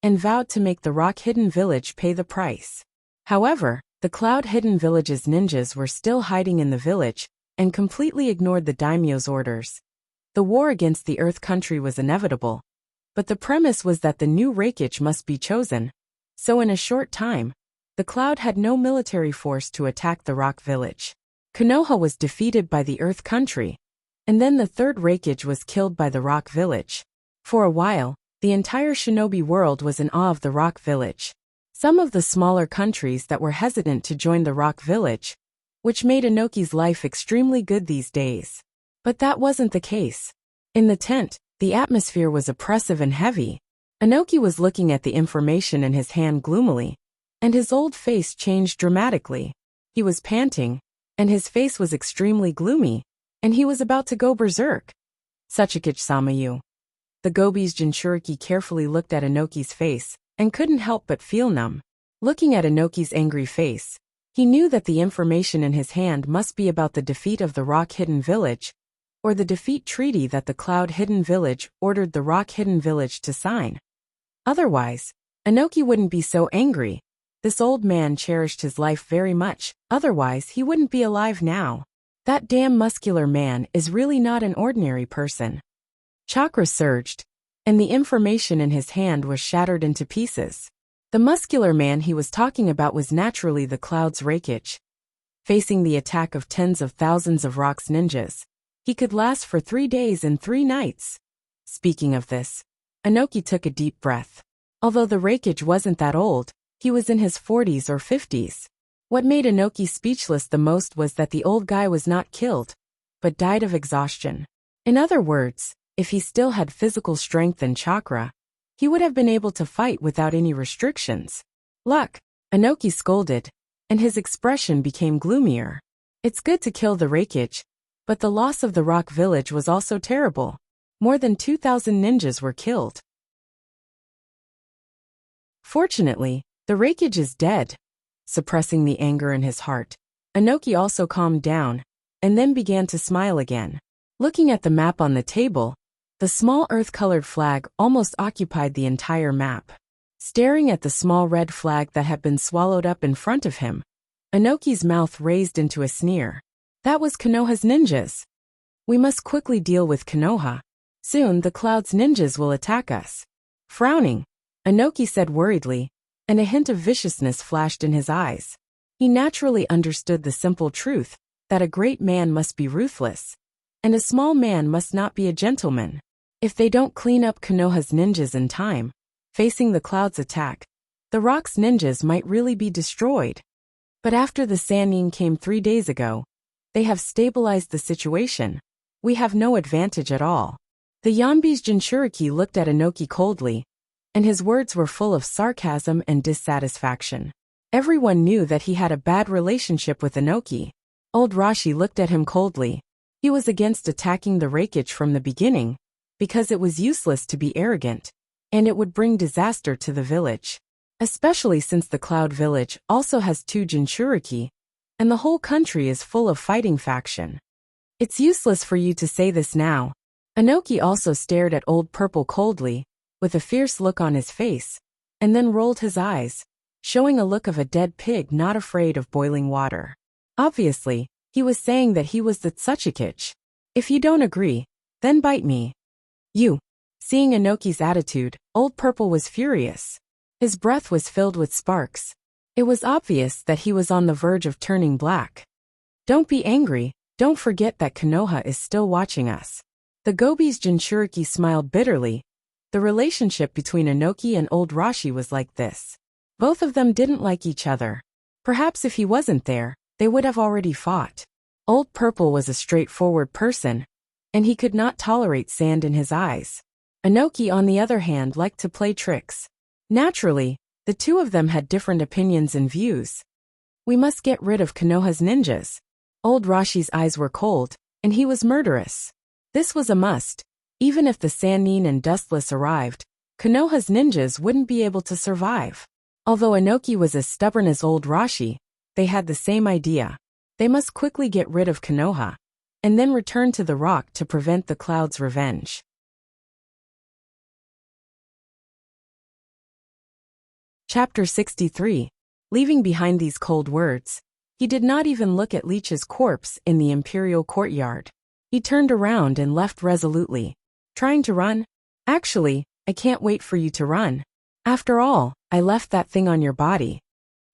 and vowed to make the Rock Hidden Village pay the price. However, the Cloud Hidden Village's ninjas were still hiding in the village, and completely ignored the daimyo's orders. The war against the Earth country was inevitable, but the premise was that the new Raikage must be chosen. So in a short time, the Cloud had no military force to attack the Rock Village. Konoha was defeated by the Earth country, and then the third Raikage was killed by the Rock Village. For a while, the entire shinobi world was in awe of the Rock Village. Some of the smaller countries that were hesitant to join the Rock Village, which made Inoki's life extremely good these days. But that wasn't the case. In the tent, the atmosphere was oppressive and heavy. Inoki was looking at the information in his hand gloomily, and his old face changed dramatically. He was panting, and his face was extremely gloomy, and he was about to go berserk. Tsuchikage-sama-you. The Gobi's Jinchuriki carefully looked at Inoki's face, and couldn't help but feel numb. Looking at Inoki's angry face, he knew that the information in his hand must be about the defeat of the Rock Hidden Village, or the defeat treaty that the Cloud Hidden Village ordered the Rock Hidden Village to sign. Otherwise, Inoki wouldn't be so angry. This old man cherished his life very much, otherwise he wouldn't be alive now. That damn muscular man is really not an ordinary person. Chakra surged, and the information in his hand was shattered into pieces. The muscular man he was talking about was naturally the Cloud's Raikage. Facing the attack of tens of thousands of Rock's ninjas, he could last for 3 days and 3 nights. Speaking of this, Inoki took a deep breath. Although the Raikage wasn't that old, he was in his 40s or 50s. What made Inoki speechless the most was that the old guy was not killed, but died of exhaustion. In other words, if he still had physical strength and chakra, he would have been able to fight without any restrictions. Luck, Inoki scolded, and his expression became gloomier. It's good to kill the Raikage, but the loss of the Rock Village was also terrible. More than 2,000 ninjas were killed. Fortunately, the Raikage is dead. Suppressing the anger in his heart, Inoki also calmed down, and then began to smile again. Looking at the map on the table, the small earth-colored flag almost occupied the entire map. Staring at the small red flag that had been swallowed up in front of him, Inoki's mouth raised into a sneer. That was Konoha's ninjas. We must quickly deal with Konoha. Soon the cloud's ninjas will attack us. Frowning, Inoki said worriedly, and a hint of viciousness flashed in his eyes. He naturally understood the simple truth that a great man must be ruthless, and a small man must not be a gentleman. If they don't clean up Konoha's ninjas in time, facing the cloud's attack, the rock's ninjas might really be destroyed. But after the Sannin came 3 days ago, they have stabilized the situation. We have no advantage at all. The Yanbi's Jinchuriki looked at Inoki coldly, and his words were full of sarcasm and dissatisfaction. Everyone knew that he had a bad relationship with Inoki. Old Rashi looked at him coldly. He was against attacking the Rakichi from the beginning, because it was useless to be arrogant, and it would bring disaster to the village. Especially since the Cloud Village also has 2 Jinchuriki, and the whole country is full of fighting faction. It's useless for you to say this now. Inoki also stared at Old Purple coldly, with a fierce look on his face, and then rolled his eyes, showing a look of a dead pig not afraid of boiling water. Obviously, he was saying that he was the Tsuchikichi. If you don't agree, then bite me. You. Seeing Inoki's attitude, Old Purple was furious. His breath was filled with sparks. It was obvious that he was on the verge of turning black. Don't be angry, don't forget that Konoha is still watching us. The Gobi's Jinchuriki smiled bitterly. The relationship between Inoki and Old Rashi was like this. Both of them didn't like each other. Perhaps if he wasn't there, they would have already fought. Old Purple was a straightforward person, and he could not tolerate sand in his eyes. Inoki, on the other hand, liked to play tricks. Naturally, the two of them had different opinions and views. We must get rid of Konoha's ninjas. Old Rashi's eyes were cold, and he was murderous. This was a must. Even if the Sannin and Dustless arrived, Konoha's ninjas wouldn't be able to survive. Although Inoki was as stubborn as Old Rashi, they had the same idea. They must quickly get rid of Konoha, and then return to the rock to prevent the cloud's revenge. Chapter 63. Leaving behind these cold words, he did not even look at Leech's corpse in the imperial courtyard. He turned around and left resolutely. Trying to run? Actually, I can't wait for you to run. After all, I left that thing on your body.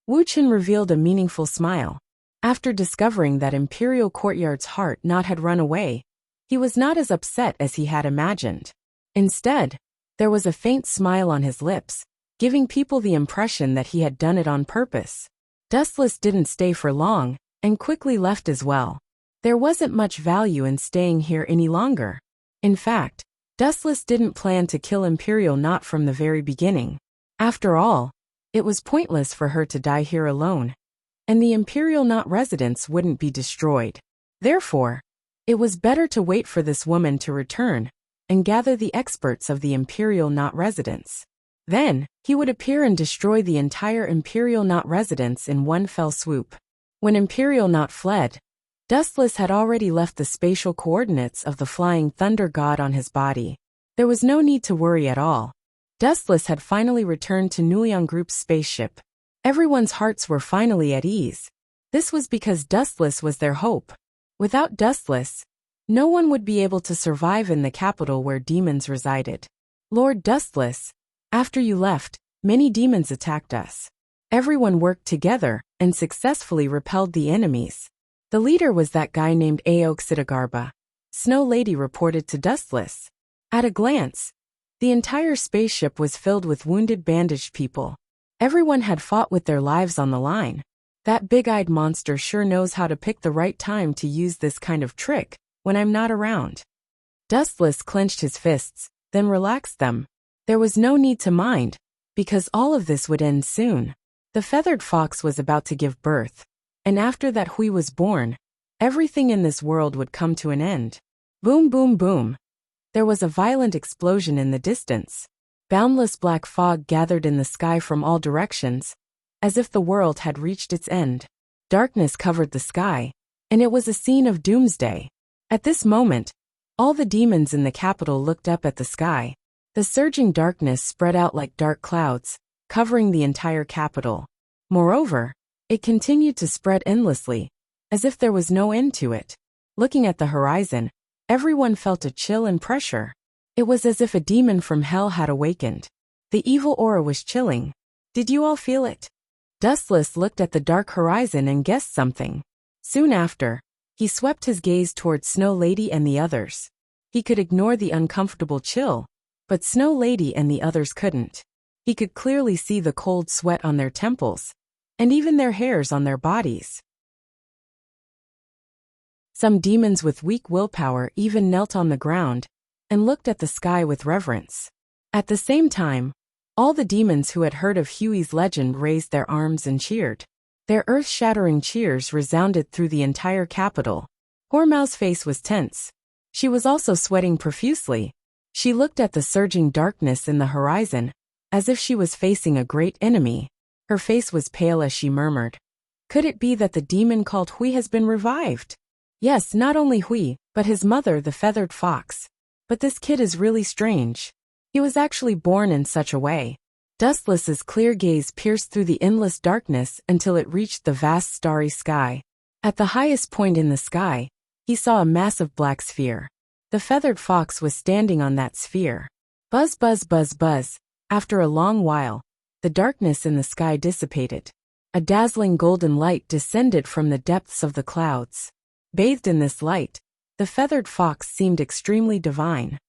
Wu Chen revealed a meaningful smile. After discovering that Imperial Courtyard's heart not had run away, he was not as upset as he had imagined. Instead, there was a faint smile on his lips, giving people the impression that he had done it on purpose. Dustless didn't stay for long, and quickly left as well. There wasn't much value in staying here any longer. In fact, Dustless didn't plan to kill Imperial Knot from the very beginning. After all, it was pointless for her to die here alone, and the Imperial Knot residence wouldn't be destroyed. Therefore, it was better to wait for this woman to return and gather the experts of the Imperial Knot residence. Then, he would appear and destroy the entire Imperial Knot residence in one fell swoop. When Imperial Knot fled, Dustless had already left the spatial coordinates of the Flying Thunder God on his body. There was no need to worry at all. Dustless had finally returned to Nuliang Group's spaceship. Everyone's hearts were finally at ease. This was because Dustless was their hope. Without Dustless, no one would be able to survive in the capital where demons resided. Lord Dustless, after you left, many demons attacked us. Everyone worked together and successfully repelled the enemies. The leader was that guy named Aoksidagarbha. Snow Lady reported to Dustless. At a glance, the entire spaceship was filled with wounded, bandaged people. Everyone had fought with their lives on the line. That big-eyed monster sure knows how to pick the right time to use this kind of trick when I'm not around. Dustless clenched his fists, then relaxed them. There was no need to mind, because all of this would end soon. The feathered fox was about to give birth, and after that Hui was born, everything in this world would come to an end. Boom, boom, boom. There was a violent explosion in the distance. Boundless black fog gathered in the sky from all directions, as if the world had reached its end. Darkness covered the sky, and it was a scene of doomsday. At this moment, all the demons in the capital looked up at the sky. The surging darkness spread out like dark clouds, covering the entire capital. Moreover, it continued to spread endlessly, as if there was no end to it. Looking at the horizon, everyone felt a chill and pressure. It was as if a demon from hell had awakened. The evil aura was chilling. Did you all feel it? Dustless looked at the dark horizon and guessed something. Soon after, he swept his gaze towards Snow Lady and the others. He could ignore the uncomfortable chill, but Snow Lady and the others couldn't. He could clearly see the cold sweat on their temples, and even their hairs on their bodies. Some demons with weak willpower even knelt on the ground and looked at the sky with reverence. At the same time, all the demons who had heard of Huey's legend raised their arms and cheered. Their earth-shattering cheers resounded through the entire capital. Hormau's face was tense. She was also sweating profusely. She looked at the surging darkness in the horizon, as if she was facing a great enemy. Her face was pale as she murmured, "Could it be that the demon called Hui has been revived?" Yes, not only Hui, but his mother, the feathered fox. But this kid is really strange. He was actually born in such a way. Dustless's clear gaze pierced through the endless darkness until it reached the vast starry sky. At the highest point in the sky, he saw a massive black sphere. The feathered fox was standing on that sphere. Buzz, buzz, buzz, buzz. After a long while, the darkness in the sky dissipated. A dazzling golden light descended from the depths of the clouds. Bathed in this light, the feathered fox seemed extremely divine.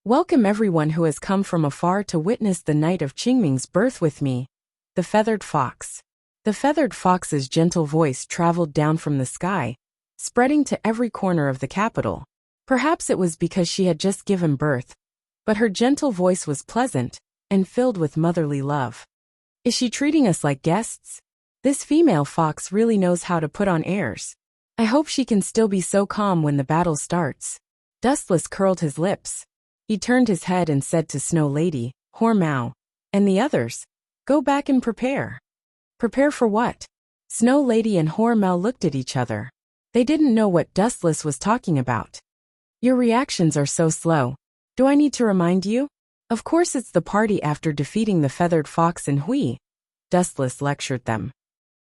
"Welcome everyone who has come from afar to witness the night of Qingming's birth with me." The feathered fox. The feathered fox's gentle voice traveled down from the sky, spreading to every corner of the capital. Perhaps it was because she had just given birth, but her gentle voice was pleasant and filled with motherly love. "Is she treating us like guests? This female fox really knows how to put on airs. I hope she can still be so calm when the battle starts." Dustless curled his lips. He turned his head and said to Snow Lady, Hormao, and the others, "Go back and prepare." Prepare for what? Snow Lady and Hormao looked at each other. They didn't know what Dustless was talking about. "Your reactions are so slow. Do I need to remind you? Of course it's the party after defeating the feathered fox and Hui," Dustless lectured them.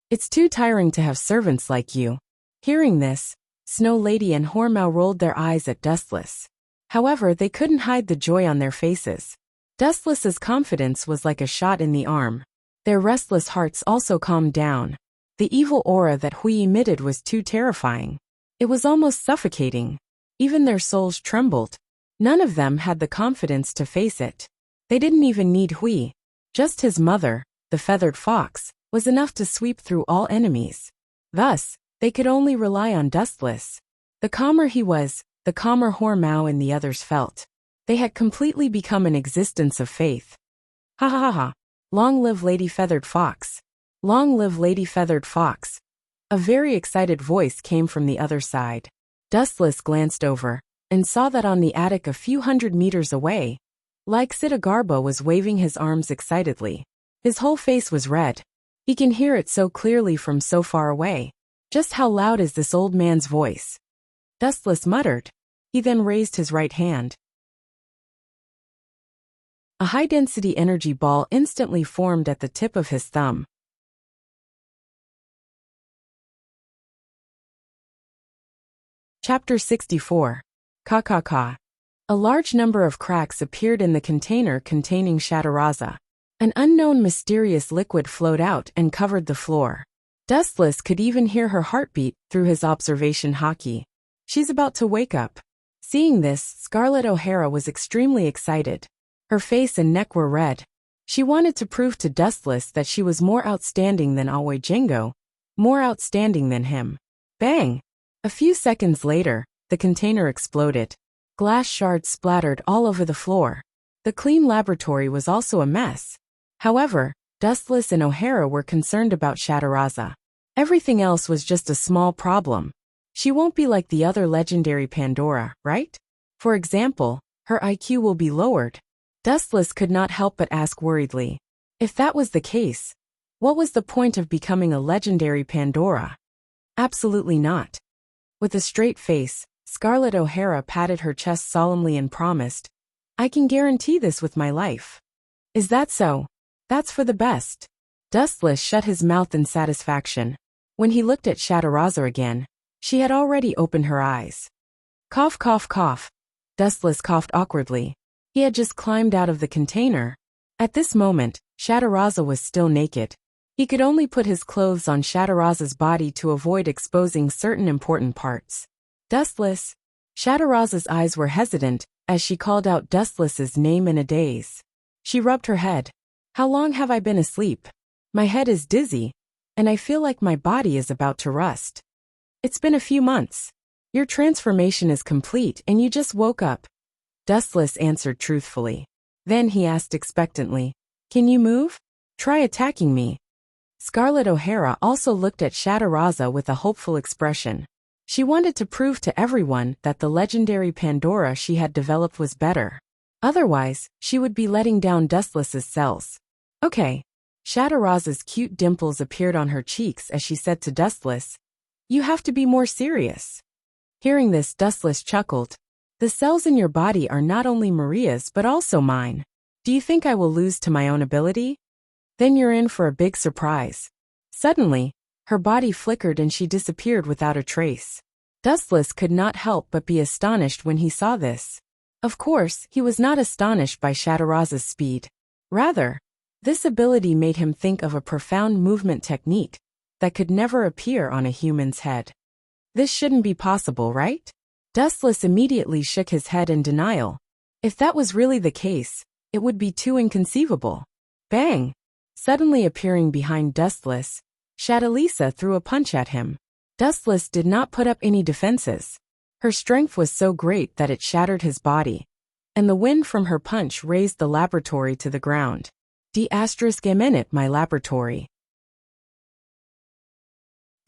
"It's too tiring to have servants like you." Hearing this, Snow Lady and Hormao rolled their eyes at Dustless. However, they couldn't hide the joy on their faces. Dustless's confidence was like a shot in the arm. Their restless hearts also calmed down. The evil aura that Hui emitted was too terrifying. It was almost suffocating. Even their souls trembled. None of them had the confidence to face it. They didn't even need Hui. Just his mother, the feathered fox, was enough to sweep through all enemies. Thus, they could only rely on Dustless. The calmer he was, the calmer Hormao and the others felt. They had completely become an existence of faith. Ha ha ha ha. Long live Lady Feathered Fox. Long live Lady Feathered Fox. A very excited voice came from the other side. Dustless glanced over and saw that on the attic a few hundred meters away, like Garbo was waving his arms excitedly. His whole face was red. He can hear it so clearly from so far away. Just how loud is this old man's voice? Dustless muttered. He then raised his right hand. A high-density energy ball instantly formed at the tip of his thumb. Chapter 64. Ka ka ka. A large number of cracks appeared in the container containing Shataraza. An unknown mysterious liquid flowed out and covered the floor. Dustless could even hear her heartbeat through his observation haki. She's about to wake up. Seeing this, Scarlett O'Hara was extremely excited. Her face and neck were red. She wanted to prove to Dustless that she was more outstanding than Aoi Jingo, more outstanding than him. Bang! A few seconds later, the container exploded. Glass shards splattered all over the floor. The clean laboratory was also a mess. However, Dustless and O'Hara were concerned about Shataraza. Everything else was just a small problem. She won't be like the other legendary Pandora, right? For example, her IQ will be lowered. Dustless could not help but ask worriedly. If that was the case, what was the point of becoming a legendary Pandora? Absolutely not. With a straight face, Scarlett O'Hara patted her chest solemnly and promised, "I can guarantee this with my life." "Is that so?" That's for the best. Dustless shut his mouth in satisfaction. When he looked at Shataraza again, she had already opened her eyes. Cough, cough, cough. Dustless coughed awkwardly. He had just climbed out of the container. At this moment, Shataraza was still naked. He could only put his clothes on Shataraza's body to avoid exposing certain important parts. Dustless. Shataraza's eyes were hesitant as she called out Dustless's name in a daze. She rubbed her head. How long have I been asleep? My head is dizzy, and I feel like my body is about to rust. It's been a few months. Your transformation is complete and you just woke up. Dustless answered truthfully. Then he asked expectantly, Can you move? Try attacking me. Scarlett O'Hara also looked at Shataraza with a hopeful expression. She wanted to prove to everyone that the legendary Pandora she had developed was better. Otherwise, she would be letting down Dustless's cells. Okay. Shataraza's cute dimples appeared on her cheeks as she said to Dustless, You have to be more serious. Hearing this, Dustless chuckled. The cells in your body are not only Maria's but also mine. Do you think I will lose to my own ability? Then you're in for a big surprise. Suddenly, her body flickered and she disappeared without a trace. Dustless could not help but be astonished when he saw this. Of course, he was not astonished by Shataraza's speed. Rather, this ability made him think of a profound movement technique that could never appear on a human's head. This shouldn't be possible, right? Dustless immediately shook his head in denial. If that was really the case, it would be too inconceivable. Bang! Suddenly appearing behind Dustless, Shatalisa threw a punch at him. Dustless did not put up any defenses. Her strength was so great that it shattered his body, and the wind from her punch raised the laboratory to the ground. *eminit my laboratory.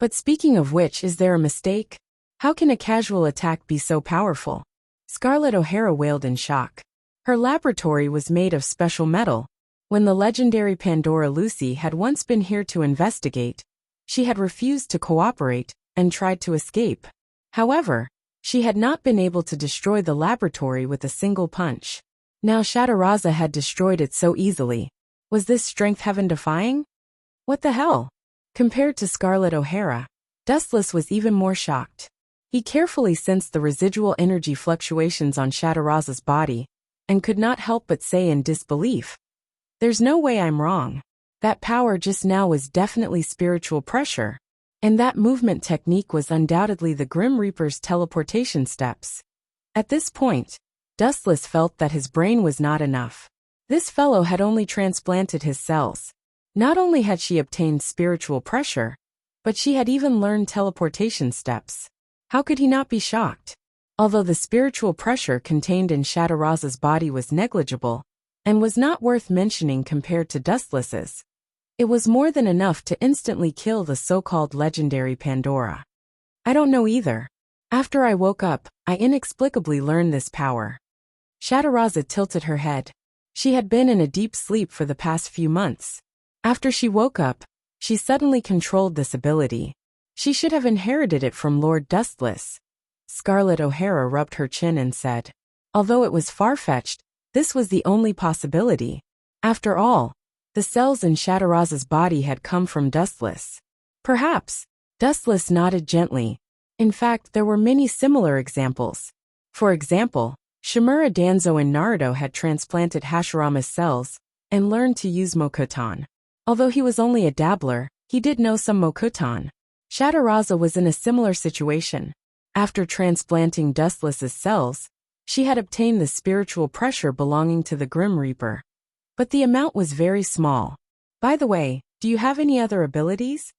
But speaking of which, is there a mistake? How can a casual attack be so powerful? Scarlett O'Hara wailed in shock. Her laboratory was made of special metal. When the legendary Pandora Lucy had once been here to investigate, she had refused to cooperate and tried to escape. However, she had not been able to destroy the laboratory with a single punch. Now Shataraza had destroyed it so easily. Was this strength heaven-defying? What the hell? Compared to Scarlett O'Hara, Dustless was even more shocked. He carefully sensed the residual energy fluctuations on Shataraza's body, and could not help but say in disbelief, There's no way I'm wrong. That power just now was definitely spiritual pressure, and that movement technique was undoubtedly the Grim Reaper's teleportation steps. At this point, Dustless felt that his brain was not enough. This fellow had only transplanted his cells. Not only had she obtained spiritual pressure, but she had even learned teleportation steps. How could he not be shocked? Although the spiritual pressure contained in Shataraza's body was negligible, and was not worth mentioning compared to Dustless's, it was more than enough to instantly kill the so-called legendary Pandora. I don't know either. After I woke up, I inexplicably learned this power. Shataraza tilted her head. She had been in a deep sleep for the past few months. After she woke up, she suddenly controlled this ability. She should have inherited it from Lord Dustless. Scarlett O'Hara rubbed her chin and said, Although it was far-fetched, this was the only possibility. After all, the cells in Shataraza's body had come from Dustless. Perhaps. Dustless nodded gently. In fact, there were many similar examples. For example, Shimura Danzo in Naruto had transplanted Hashirama's cells and learned to use Mokuton. Although he was only a dabbler, he did know some Mokuton. Shataraza was in a similar situation. After transplanting Dustless's cells, she had obtained the spiritual pressure belonging to the Grim Reaper. But the amount was very small. By the way, do you have any other abilities?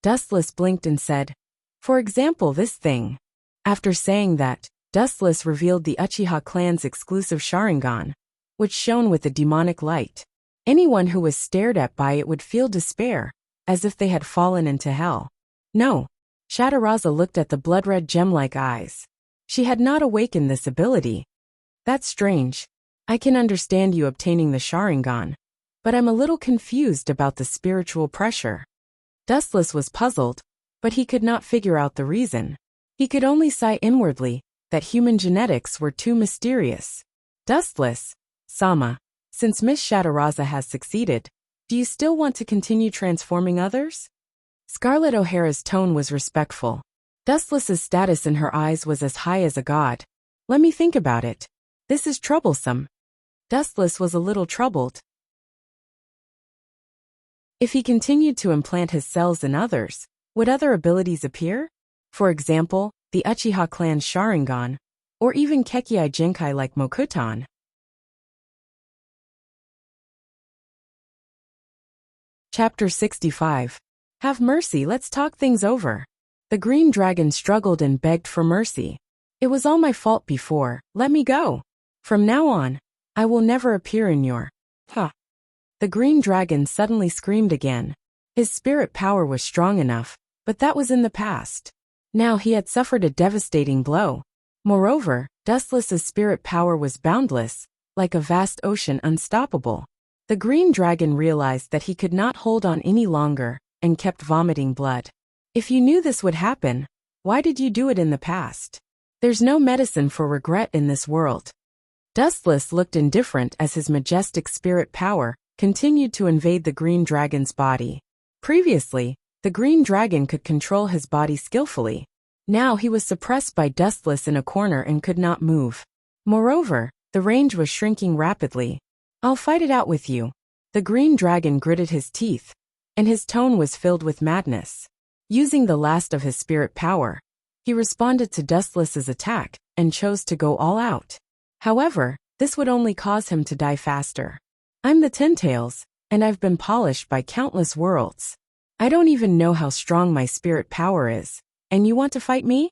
Dustless blinked and said, For example, this thing. After saying that, Dustless revealed the Uchiha clan's exclusive Sharingan, which shone with a demonic light. Anyone who was stared at by it would feel despair, as if they had fallen into hell. No. Shataraza looked at the blood-red gem-like eyes. She had not awakened this ability. That's strange. I can understand you obtaining the Sharingan, but I'm a little confused about the spiritual pressure. Dustless was puzzled, but he could not figure out the reason. He could only sigh inwardly that human genetics were too mysterious. Dustless, Sama, since Miss Shataraza has succeeded, Do you still want to continue transforming others? Scarlett O'Hara's tone was respectful. Dustless's status in her eyes was as high as a god. Let me think about it. This is troublesome. Dustless was a little troubled. If he continued to implant his cells in others, would other abilities appear? For example, the Uchiha clan's Sharingan, or even Kekkei Jinkai like Mokuton. Chapter 65. Have mercy, let's talk things over. The green dragon struggled and begged for mercy. It was all my fault before, let me go. From now on, I will never appear in your... The green dragon suddenly screamed again. His spirit power was strong enough, but that was in the past. Now he had suffered a devastating blow. Moreover, Dustless's spirit power was boundless, like a vast ocean unstoppable. The green dragon realized that he could not hold on any longer, and kept vomiting blood. If you knew this would happen, why did you do it in the past? There's no medicine for regret in this world. Dustless looked indifferent as his majestic spirit power continued to invade the green dragon's body. Previously, the green dragon could control his body skillfully. Now he was suppressed by Dustless in a corner and could not move. Moreover, the range was shrinking rapidly. I'll fight it out with you. The green dragon gritted his teeth, and his tone was filled with madness. Using the last of his spirit power, he responded to Dustless's attack and chose to go all out. However, this would only cause him to die faster. I'm the Ten-Tails, and I've been polished by countless worlds. I don't even know how strong my spirit power is, and you want to fight me?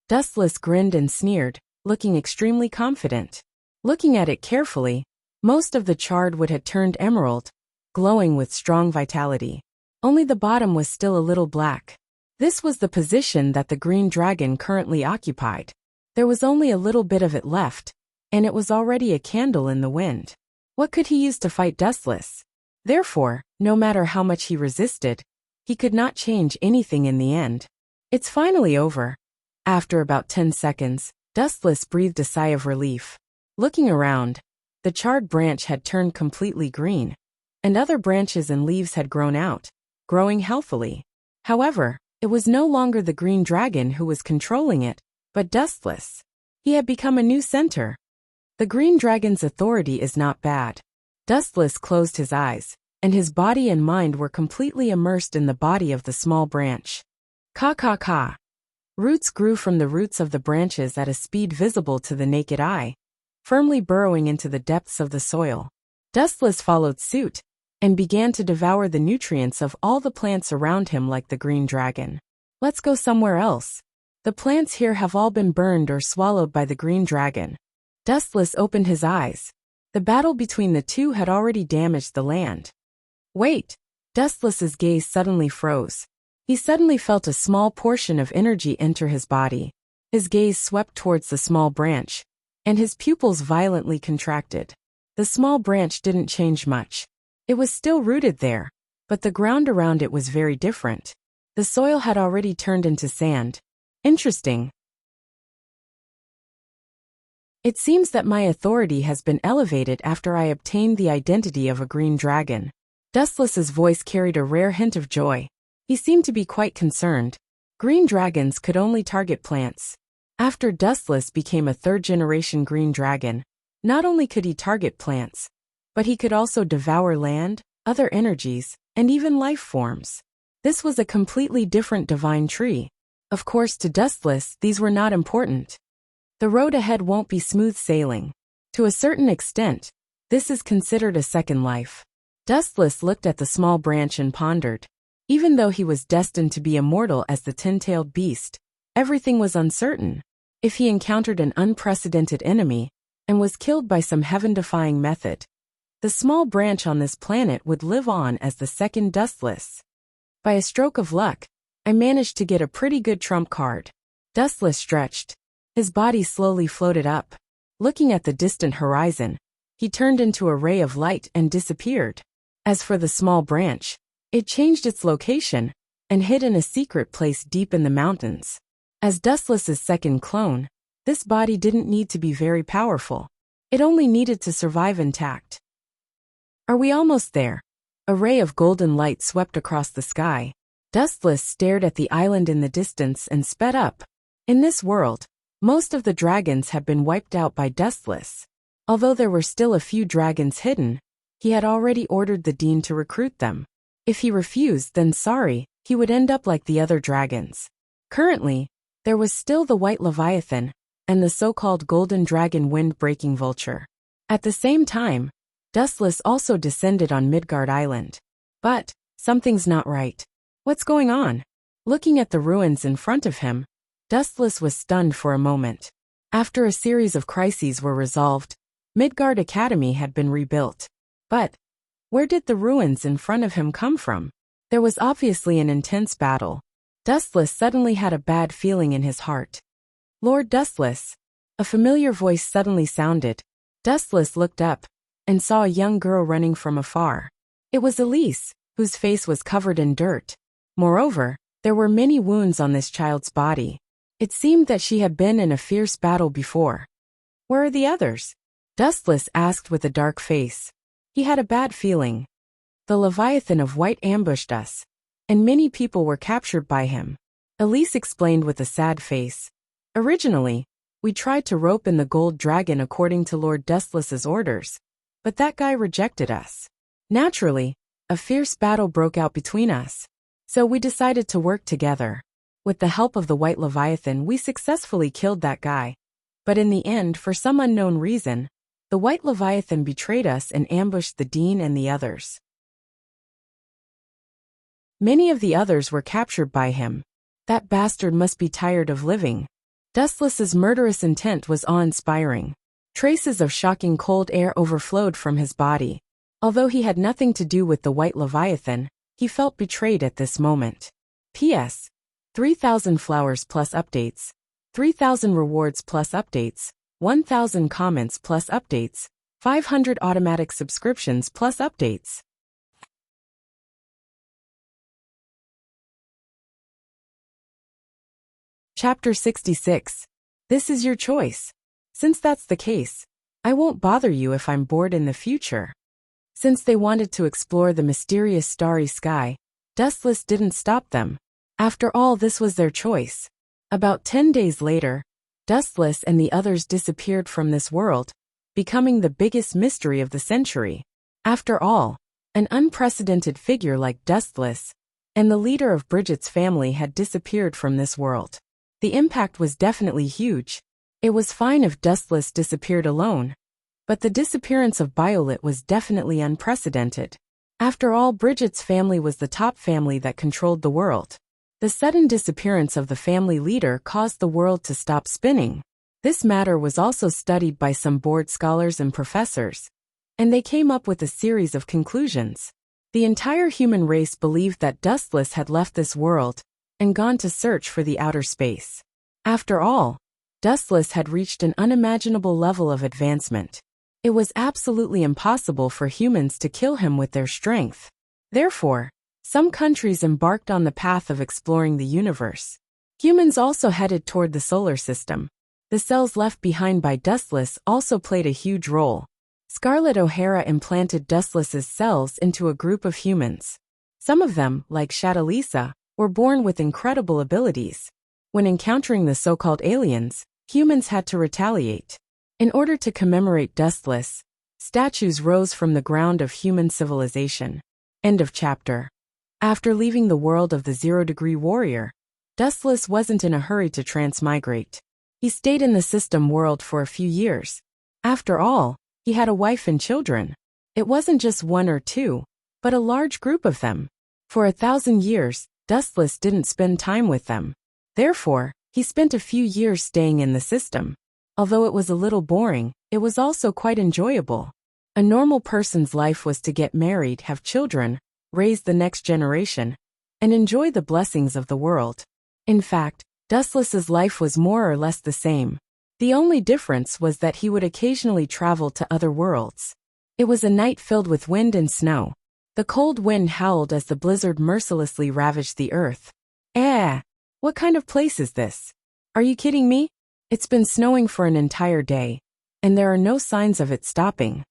Dustless grinned and sneered, looking extremely confident. Looking at it carefully, most of the charred wood had turned emerald, glowing with strong vitality. Only the bottom was still a little black. This was the position that the green dragon currently occupied. There was only a little bit of it left, and it was already a candle in the wind. What could he use to fight Dustless? Therefore, no matter how much he resisted, he could not change anything in the end. It's finally over. After about 10 seconds, Dustless breathed a sigh of relief. Looking around, the charred branch had turned completely green, and other branches and leaves had grown out, growing healthily. However, it was no longer the green dragon who was controlling it, but Dustless. He had become a new center. The green dragon's authority is not bad. Dustless closed his eyes, and his body and mind were completely immersed in the body of the small branch. Ka. Roots grew from the roots of the branches at a speed visible to the naked eye, firmly burrowing into the depths of the soil. Dustless followed suit, and began to devour the nutrients of all the plants around him like the green dragon. Let's go somewhere else. The plants here have all been burned or swallowed by the green dragon. Dustless opened his eyes. The battle between the two had already damaged the land. Wait! Dustless's gaze suddenly froze. He suddenly felt a small portion of energy enter his body. His gaze swept towards the small branch, and his pupils violently contracted. The small branch didn't change much. It was still rooted there, but the ground around it was very different. The soil had already turned into sand. Interesting. It seems that my authority has been elevated after I obtained the identity of a green dragon. Dustless's voice carried a rare hint of joy. He seemed to be quite concerned. Green dragons could only target plants. After Dustless became a third-generation green dragon, not only could he target plants, but he could also devour land, other energies, and even life forms. This was a completely different divine tree. Of course, to Dustless, these were not important. The road ahead won't be smooth sailing. To a certain extent, this is considered a second life. Dustless looked at the small branch and pondered. Even though he was destined to be immortal as the ten-tailed beast, everything was uncertain. If he encountered an unprecedented enemy, and was killed by some heaven-defying method, the small branch on this planet would live on as the second Dustless. By a stroke of luck, I managed to get a pretty good trump card. Dustless stretched. His body slowly floated up. Looking at the distant horizon, he turned into a ray of light and disappeared. As for the small branch, it changed its location and hid in a secret place deep in the mountains. As Dustless's second clone, this body didn't need to be very powerful. It only needed to survive intact. Are we almost there? A ray of golden light swept across the sky. Dustless stared at the island in the distance and sped up. In this world, most of the dragons had been wiped out by Dustless. Although there were still a few dragons hidden, he had already ordered the dean to recruit them. If he refused, then sorry, he would end up like the other dragons. Currently, there was still the white leviathan and the so-called golden dragon wind-breaking vulture. At the same time, Dustless also descended on Midgard Island. But something's not right. What's going on? Looking at the ruins in front of him, Dustless was stunned for a moment. After a series of crises were resolved, Midgard Academy had been rebuilt. But where did the ruins in front of him come from? There was obviously an intense battle. Dustless suddenly had a bad feeling in his heart. Lord Dustless. A familiar voice suddenly sounded. Dustless looked up and saw a young girl running from afar. It was Elise, whose face was covered in dirt. Moreover, there were many wounds on this child's body. It seemed that she had been in a fierce battle before. Where are the others? Dustless asked with a dark face. He had a bad feeling. The Leviathan of White ambushed us, and many people were captured by him. Elise explained with a sad face. Originally, we tried to rope in the gold dragon according to Lord Dustless's orders, but that guy rejected us. Naturally, a fierce battle broke out between us, so we decided to work together. With the help of the White Leviathan, we successfully killed that guy. But in the end, for some unknown reason, the White Leviathan betrayed us and ambushed the dean and the others. Many of the others were captured by him. That bastard must be tired of living. Dustless's murderous intent was awe-inspiring. Traces of shocking cold air overflowed from his body. Although he had nothing to do with the White Leviathan, he felt betrayed at this moment. P.S. 3,000 flowers plus updates, 3,000 rewards plus updates, 1,000 comments plus updates, 500 automatic subscriptions plus updates. Chapter 66. This is your choice. Since that's the case, I won't bother you if I'm bored in the future. Since they wanted to explore the mysterious starry sky, Dustless didn't stop them. After all, this was their choice. About 10 days later, Dustless and the others disappeared from this world, becoming the biggest mystery of the century. After all, an unprecedented figure like Dustless and the leader of Bridget's family had disappeared from this world. The impact was definitely huge. It was fine if Dustless disappeared alone, but the disappearance of Violet was definitely unprecedented. After all, Bridget's family was the top family that controlled the world. The sudden disappearance of the family leader caused the world to stop spinning. This matter was also studied by some bored scholars and professors, and they came up with a series of conclusions. The entire human race believed that Dustless had left this world and gone to search for the outer space. After all, Dustless had reached an unimaginable level of advancement. It was absolutely impossible for humans to kill him with their strength. Therefore, some countries embarked on the path of exploring the universe. Humans also headed toward the solar system. The cells left behind by Dustless also played a huge role. Scarlett O'Hara implanted Dustless's cells into a group of humans. Some of them, like Shatalisa, were born with incredible abilities. When encountering the so-called aliens, humans had to retaliate. In order to commemorate Dustless, statues rose from the ground of human civilization. End of chapter. After leaving the world of the Zero-Degree Warrior, Dustless wasn't in a hurry to transmigrate. He stayed in the system world for a few years. After all, he had a wife and children. It wasn't just one or two, but a large group of them. For 1,000 years, Dustless didn't spend time with them. Therefore, he spent a few years staying in the system. Although it was a little boring, it was also quite enjoyable. A normal person's life was to get married, have children, raise the next generation, and enjoy the blessings of the world. In fact, Dustless's life was more or less the same. The only difference was that he would occasionally travel to other worlds. It was a night filled with wind and snow. The cold wind howled as the blizzard mercilessly ravaged the earth. What kind of place is this? Are you kidding me? It's been snowing for an entire day, and there are no signs of it stopping.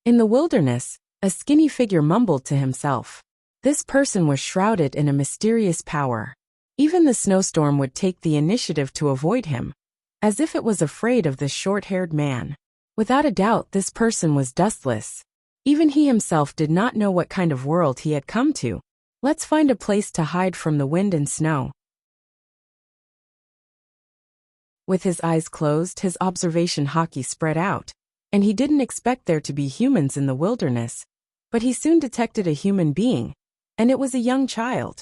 In the wilderness, A skinny figure mumbled to himself. This person was shrouded in a mysterious power. Even the snowstorm would take the initiative to avoid him, as if it was afraid of this short-haired man. Without a doubt, this person was dustless. Even he himself did not know what kind of world he had come to. Let's find a place to hide from the wind and snow. With his eyes closed, his observation hockey spread out, and he didn't expect there to be humans in the wilderness. But he soon detected a human being, and it was a young child.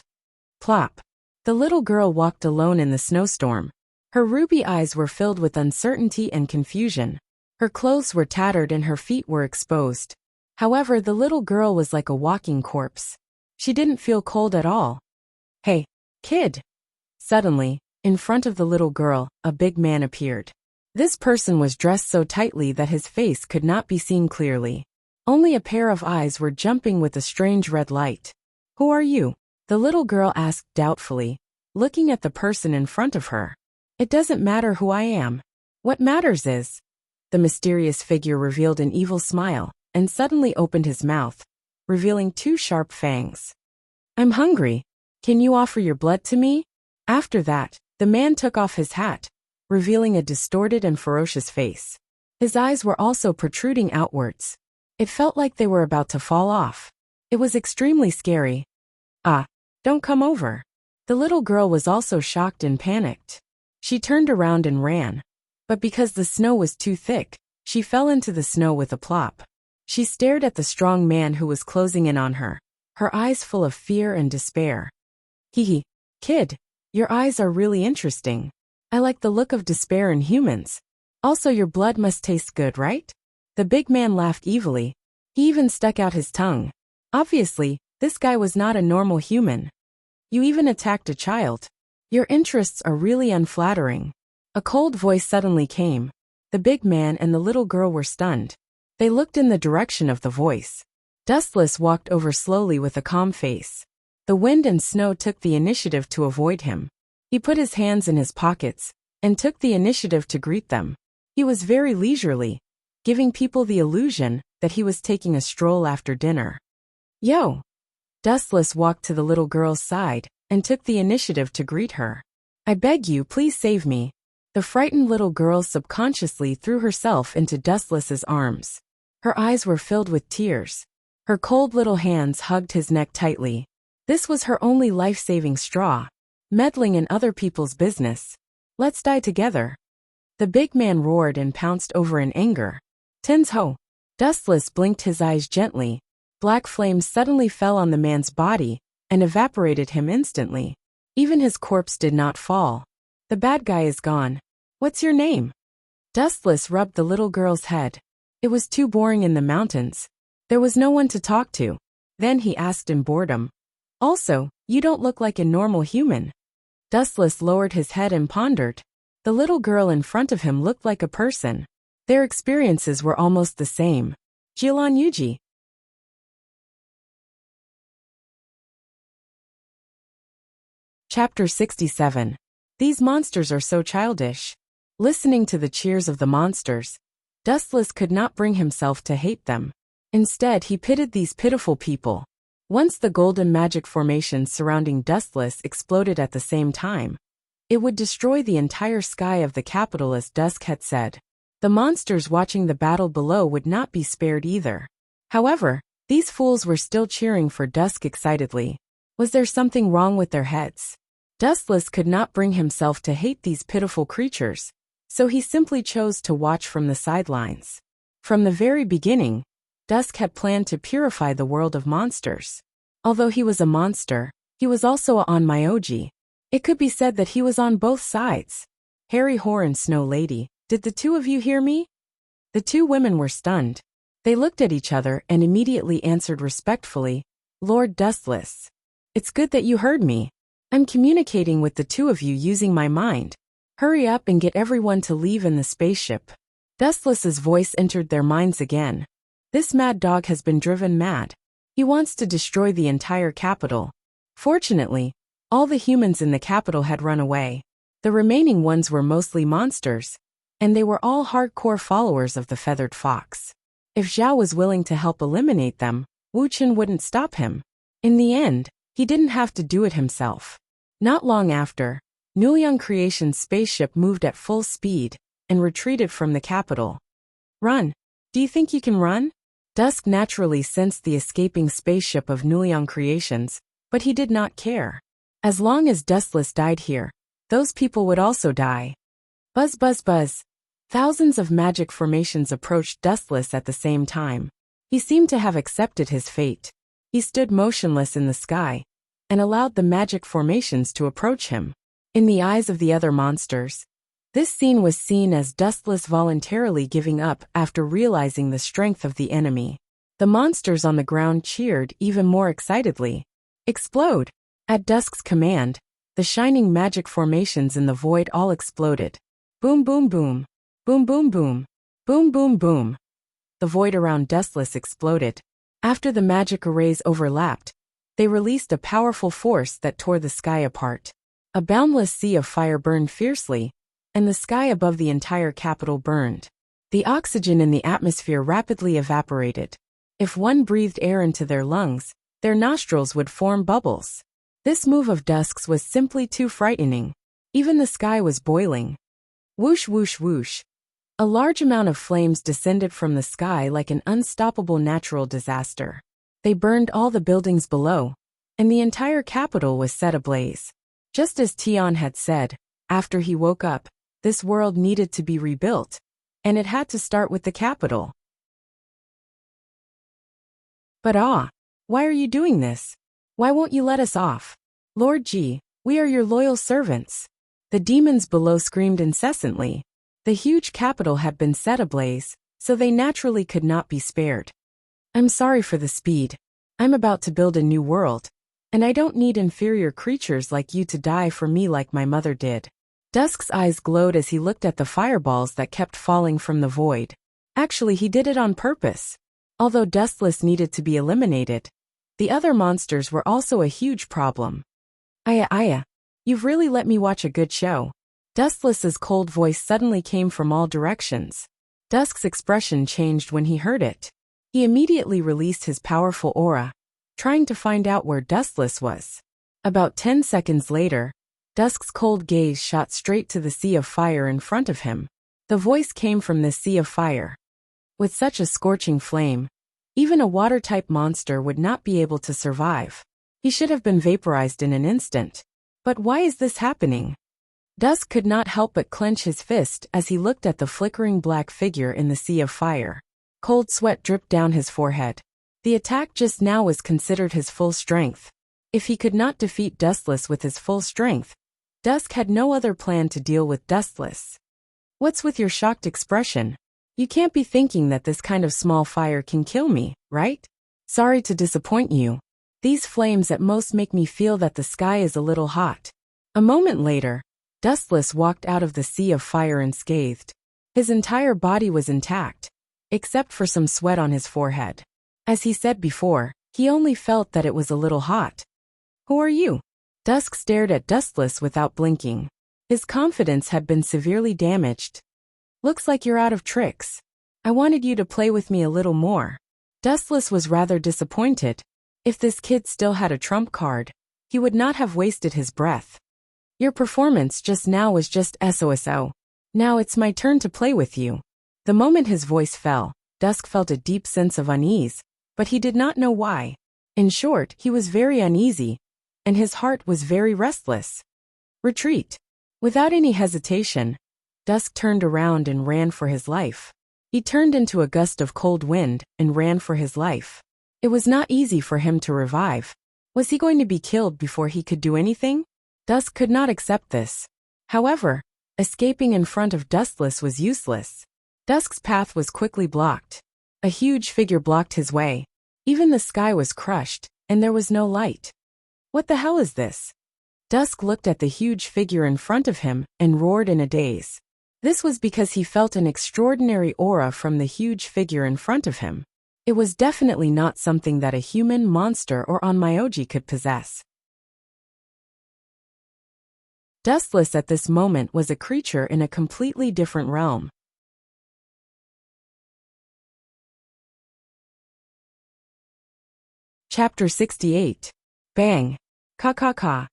Plop. The little girl walked alone in the snowstorm. Her ruby eyes were filled with uncertainty and confusion. Her clothes were tattered and her feet were exposed. However, the little girl was like a walking corpse. She didn't feel cold at all. Hey, kid! Suddenly, in front of the little girl, a big man appeared. This person was dressed so tightly that his face could not be seen clearly. Only a pair of eyes were jumping with a strange red light. Who are you? The little girl asked doubtfully, looking at the person in front of her. It doesn't matter who I am. What matters is... The mysterious figure revealed an evil smile, and suddenly opened his mouth, revealing 2 sharp fangs. I'm hungry. Can you offer your blood to me? After that, the man took off his hat, revealing a distorted and ferocious face. His eyes were also protruding outwards. It felt like they were about to fall off. It was extremely scary. Ah, don't come over. The little girl was also shocked and panicked. She turned around and ran. But because the snow was too thick, she fell into the snow with a plop. She stared at the strong man who was closing in on her, her eyes full of fear and despair. Hee, kid, your eyes are really interesting. I like the look of despair in humans. Also, your blood must taste good, right? The big man laughed evilly. He even stuck out his tongue. Obviously, this guy was not a normal human. You even attacked a child. Your interests are really unflattering. A cold voice suddenly came. The big man and the little girl were stunned. They looked in the direction of the voice. Dustless walked over slowly with a calm face. The wind and snow took the initiative to avoid him. He put his hands in his pockets and took the initiative to greet them. He was very leisurely, giving people the illusion that he was taking a stroll after dinner. Yo! Dustless walked to the little girl's side and took the initiative to greet her. I beg you, please save me. The frightened little girl subconsciously threw herself into Dustless's arms. Her eyes were filled with tears. Her cold little hands hugged his neck tightly. This was her only life-saving straw. Meddling in other people's business. Let's die together. The big man roared and pounced over in anger. Tins ho! Dustless blinked his eyes gently. Black flames suddenly fell on the man's body and evaporated him instantly. Even his corpse did not fall. The bad guy is gone. What's your name? Dustless rubbed the little girl's head. It was too boring in the mountains. There was no one to talk to. Then he asked in boredom. Also, you don't look like a normal human. Dustless lowered his head and pondered. The little girl in front of him looked like a person. Their experiences were almost the same. Jilan Yuji. Chapter 67. These monsters are so childish. Listening to the cheers of the monsters, Dustless could not bring himself to hate them. Instead, he pitied these pitiful people. Once the golden magic formations surrounding Dustless exploded at the same time, it would destroy the entire sky of the capital, as Dusk had said. The monsters watching the battle below would not be spared either. However, these fools were still cheering for Dusk excitedly. Was there something wrong with their heads? Dustless could not bring himself to hate these pitiful creatures, so he simply chose to watch from the sidelines. From the very beginning, Dusk had planned to purify the world of monsters. Although he was a monster, he was also a Onmyoji. It could be said that he was on both sides. Harry Hoare and Snow Lady, did the two of you hear me? The 2 women were stunned. They looked at each other and immediately answered respectfully, Lord Dustless. It's good that you heard me. I'm communicating with the 2 of you using my mind. Hurry up and get everyone to leave in the spaceship. Dustless's voice entered their minds again. This mad dog has been driven mad. He wants to destroy the entire capital. Fortunately, all the humans in the capital had run away. The remaining ones were mostly monsters, and they were all hardcore followers of the feathered fox. If Zhao was willing to help eliminate them, Wu Chen wouldn't stop him. In the end, he didn't have to do it himself. Not long after, Nuliang Creation's spaceship moved at full speed and retreated from the capital. Run. Do you think you can run? Dusk naturally sensed the escaping spaceship of Nuliang Creations, but he did not care. As long as Dustless died here, those people would also die. Buzz buzz buzz. Thousands of magic formations approached Dustless at the same time. He seemed to have accepted his fate. He stood motionless in the sky and allowed the magic formations to approach him. In the eyes of the other monsters, this scene was seen as Dustless voluntarily giving up after realizing the strength of the enemy. The monsters on the ground cheered even more excitedly. Explode! At Dusk's command, the shining magic formations in the void all exploded. Boom boom boom. Boom boom boom. Boom boom boom. The void around Dustless exploded. After the magic arrays overlapped, they released a powerful force that tore the sky apart. A boundless sea of fire burned fiercely, and the sky above the entire capital burned. The oxygen in the atmosphere rapidly evaporated. If one breathed air into their lungs, their nostrils would form bubbles. This move of Dusk's was simply too frightening. Even the sky was boiling. Whoosh whoosh whoosh. A large amount of flames descended from the sky like an unstoppable natural disaster. They burned all the buildings below, and the entire capital was set ablaze. Just as Tian had said, after he woke up, this world needed to be rebuilt, and it had to start with the capital. But why are you doing this? Why won't you let us off? Lord Ji, we are your loyal servants. The demons below screamed incessantly. The huge capital had been set ablaze, so they naturally could not be spared. I'm sorry for the speed. I'm about to build a new world, and I don't need inferior creatures like you to die for me like my mother did. Dusk's eyes glowed as he looked at the fireballs that kept falling from the void. Actually, he did it on purpose. Although Dustless needed to be eliminated, the other monsters were also a huge problem. Aya, you've really let me watch a good show. Dustless's cold voice suddenly came from all directions. Dusk's expression changed when he heard it. He immediately released his powerful aura, trying to find out where Dustless was. About 10 seconds later, Dusk's cold gaze shot straight to the sea of fire in front of him. The voice came from this sea of fire. With such a scorching flame, even a water-type monster would not be able to survive. He should have been vaporized in an instant. But why is this happening? Dusk could not help but clench his fist as he looked at the flickering black figure in the sea of fire. Cold sweat dripped down his forehead. The attack just now was considered his full strength. If he could not defeat Dustless with his full strength, Dusk had no other plan to deal with Dustless. What's with your shocked expression? You can't be thinking that this kind of small fire can kill me, right? Sorry to disappoint you. These flames at most make me feel that the sky is a little hot. A moment later, Dustless walked out of the sea of fire unscathed. His entire body was intact, except for some sweat on his forehead. As he said before, he only felt that it was a little hot. Who are you? Dusk stared at Dustless without blinking. His confidence had been severely damaged. Looks like you're out of tricks. I wanted you to play with me a little more. Dustless was rather disappointed. If this kid still had a trump card, he would not have wasted his breath. Your performance just now was just SOSO. Now it's my turn to play with you. The moment his voice fell, Dusk felt a deep sense of unease, but he did not know why. In short, he was very uneasy, and his heart was very restless. Retreat. Without any hesitation, Dusk turned around and ran for his life. He turned into a gust of cold wind and ran for his life. It was not easy for him to revive. Was he going to be killed before he could do anything? Dusk could not accept this. However, escaping in front of Dustless was useless. Dusk's path was quickly blocked. A huge figure blocked his way. Even the sky was crushed, and there was no light. What the hell is this? Dusk looked at the huge figure in front of him and roared in a daze. This was because he felt an extraordinary aura from the huge figure in front of him. It was definitely not something that a human, monster, or onmyoji could possess. Dustless at this moment was a creature in a completely different realm. Chapter 68. Bang. Ka.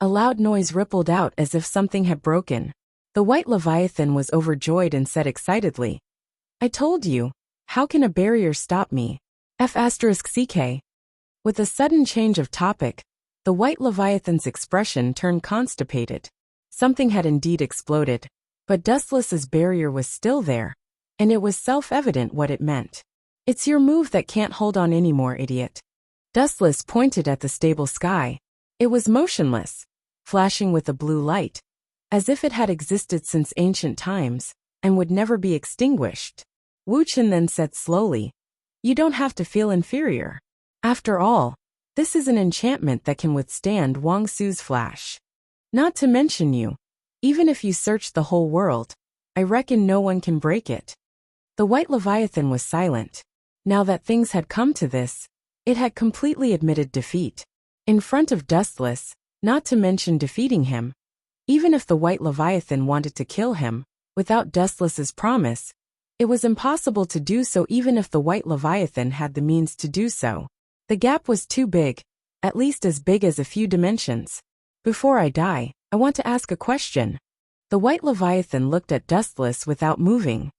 A loud noise rippled out as if something had broken. The white leviathan was overjoyed and said excitedly, "I told you. How can a barrier stop me? F***ck." With a sudden change of topic, the white leviathan's expression turned constipated. Something had indeed exploded, but Dustless's barrier was still there, and it was self-evident what it meant. "It's your move that can't hold on anymore, idiot." Dustless pointed at the stable sky. It was motionless, flashing with a blue light, as if it had existed since ancient times, and would never be extinguished. Wu Chen then said slowly, "You don't have to feel inferior. After all, this is an enchantment that can withstand Wang Su's flash. Not to mention you. Even if you search the whole world, I reckon no one can break it." The white leviathan was silent. Now that things had come to this, it had completely admitted defeat. In front of Dustless, not to mention defeating him. Even if the white leviathan wanted to kill him, without Dustless's promise, it was impossible to do so even if the white leviathan had the means to do so. The gap was too big, at least as big as a few dimensions. "Before I die, I want to ask a question." The white leviathan looked at Dustless without moving.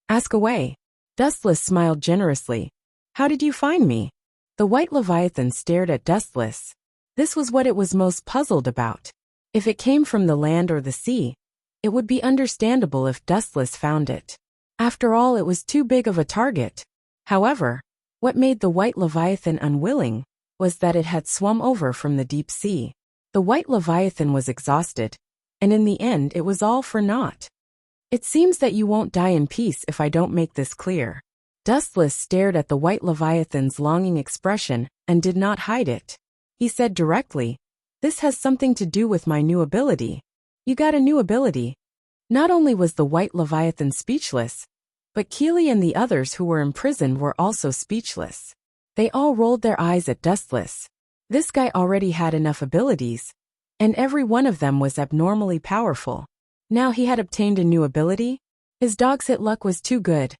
"Ask away." Dustless smiled generously. "How did you find me?" The white leviathan stared at Dustless. This was what it was most puzzled about. If it came from the land or the sea, it would be understandable if Dustless found it. After all, it was too big of a target. However, what made the white leviathan unwilling was that it had swum over from the deep sea. The white leviathan was exhausted, and in the end it was all for naught. "It seems that you won't die in peace if I don't make this clear." Dustless stared at the white leviathan's longing expression and did not hide it. He said directly, "This has something to do with my new ability." "You got a new ability?" Not only was the white leviathan speechless, but Keely and the others who were imprisoned were also speechless. They all rolled their eyes at Dustless. This guy already had enough abilities, and every one of them was abnormally powerful. Now he had obtained a new ability? His dog's hit luck was too good.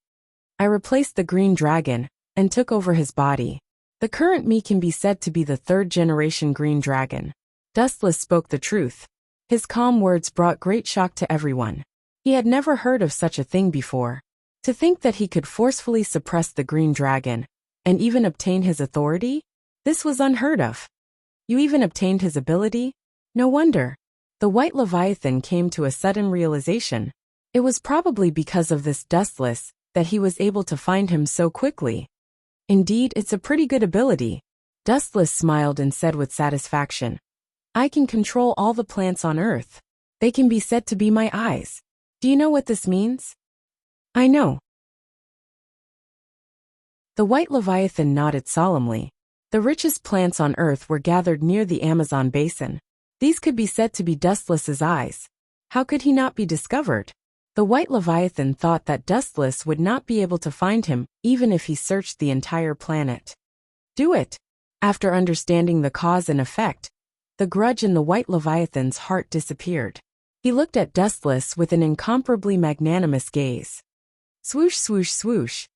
"I replaced the green dragon and took over his body. The current me can be said to be the third-generation green dragon." Dustless spoke the truth. His calm words brought great shock to everyone. He had never heard of such a thing before. To think that he could forcefully suppress the green dragon and even obtain his authority? This was unheard of. "You even obtained his ability? No wonder." The white leviathan came to a sudden realization. It was probably because of this Dustless that he was able to find him so quickly. "Indeed, it's a pretty good ability." Dustless smiled and said with satisfaction, "I can control all the plants on Earth. They can be said to be my eyes. Do you know what this means?" "I know." The white leviathan nodded solemnly. The richest plants on Earth were gathered near the Amazon basin. These could be said to be Dustless's eyes. How could he not be discovered? The white leviathan thought that Dustless would not be able to find him even if he searched the entire planet. "Do it." After understanding the cause and effect, the grudge in the white leviathan's heart disappeared. He looked at Dustless with an incomparably magnanimous gaze. Swoosh, swoosh, swoosh.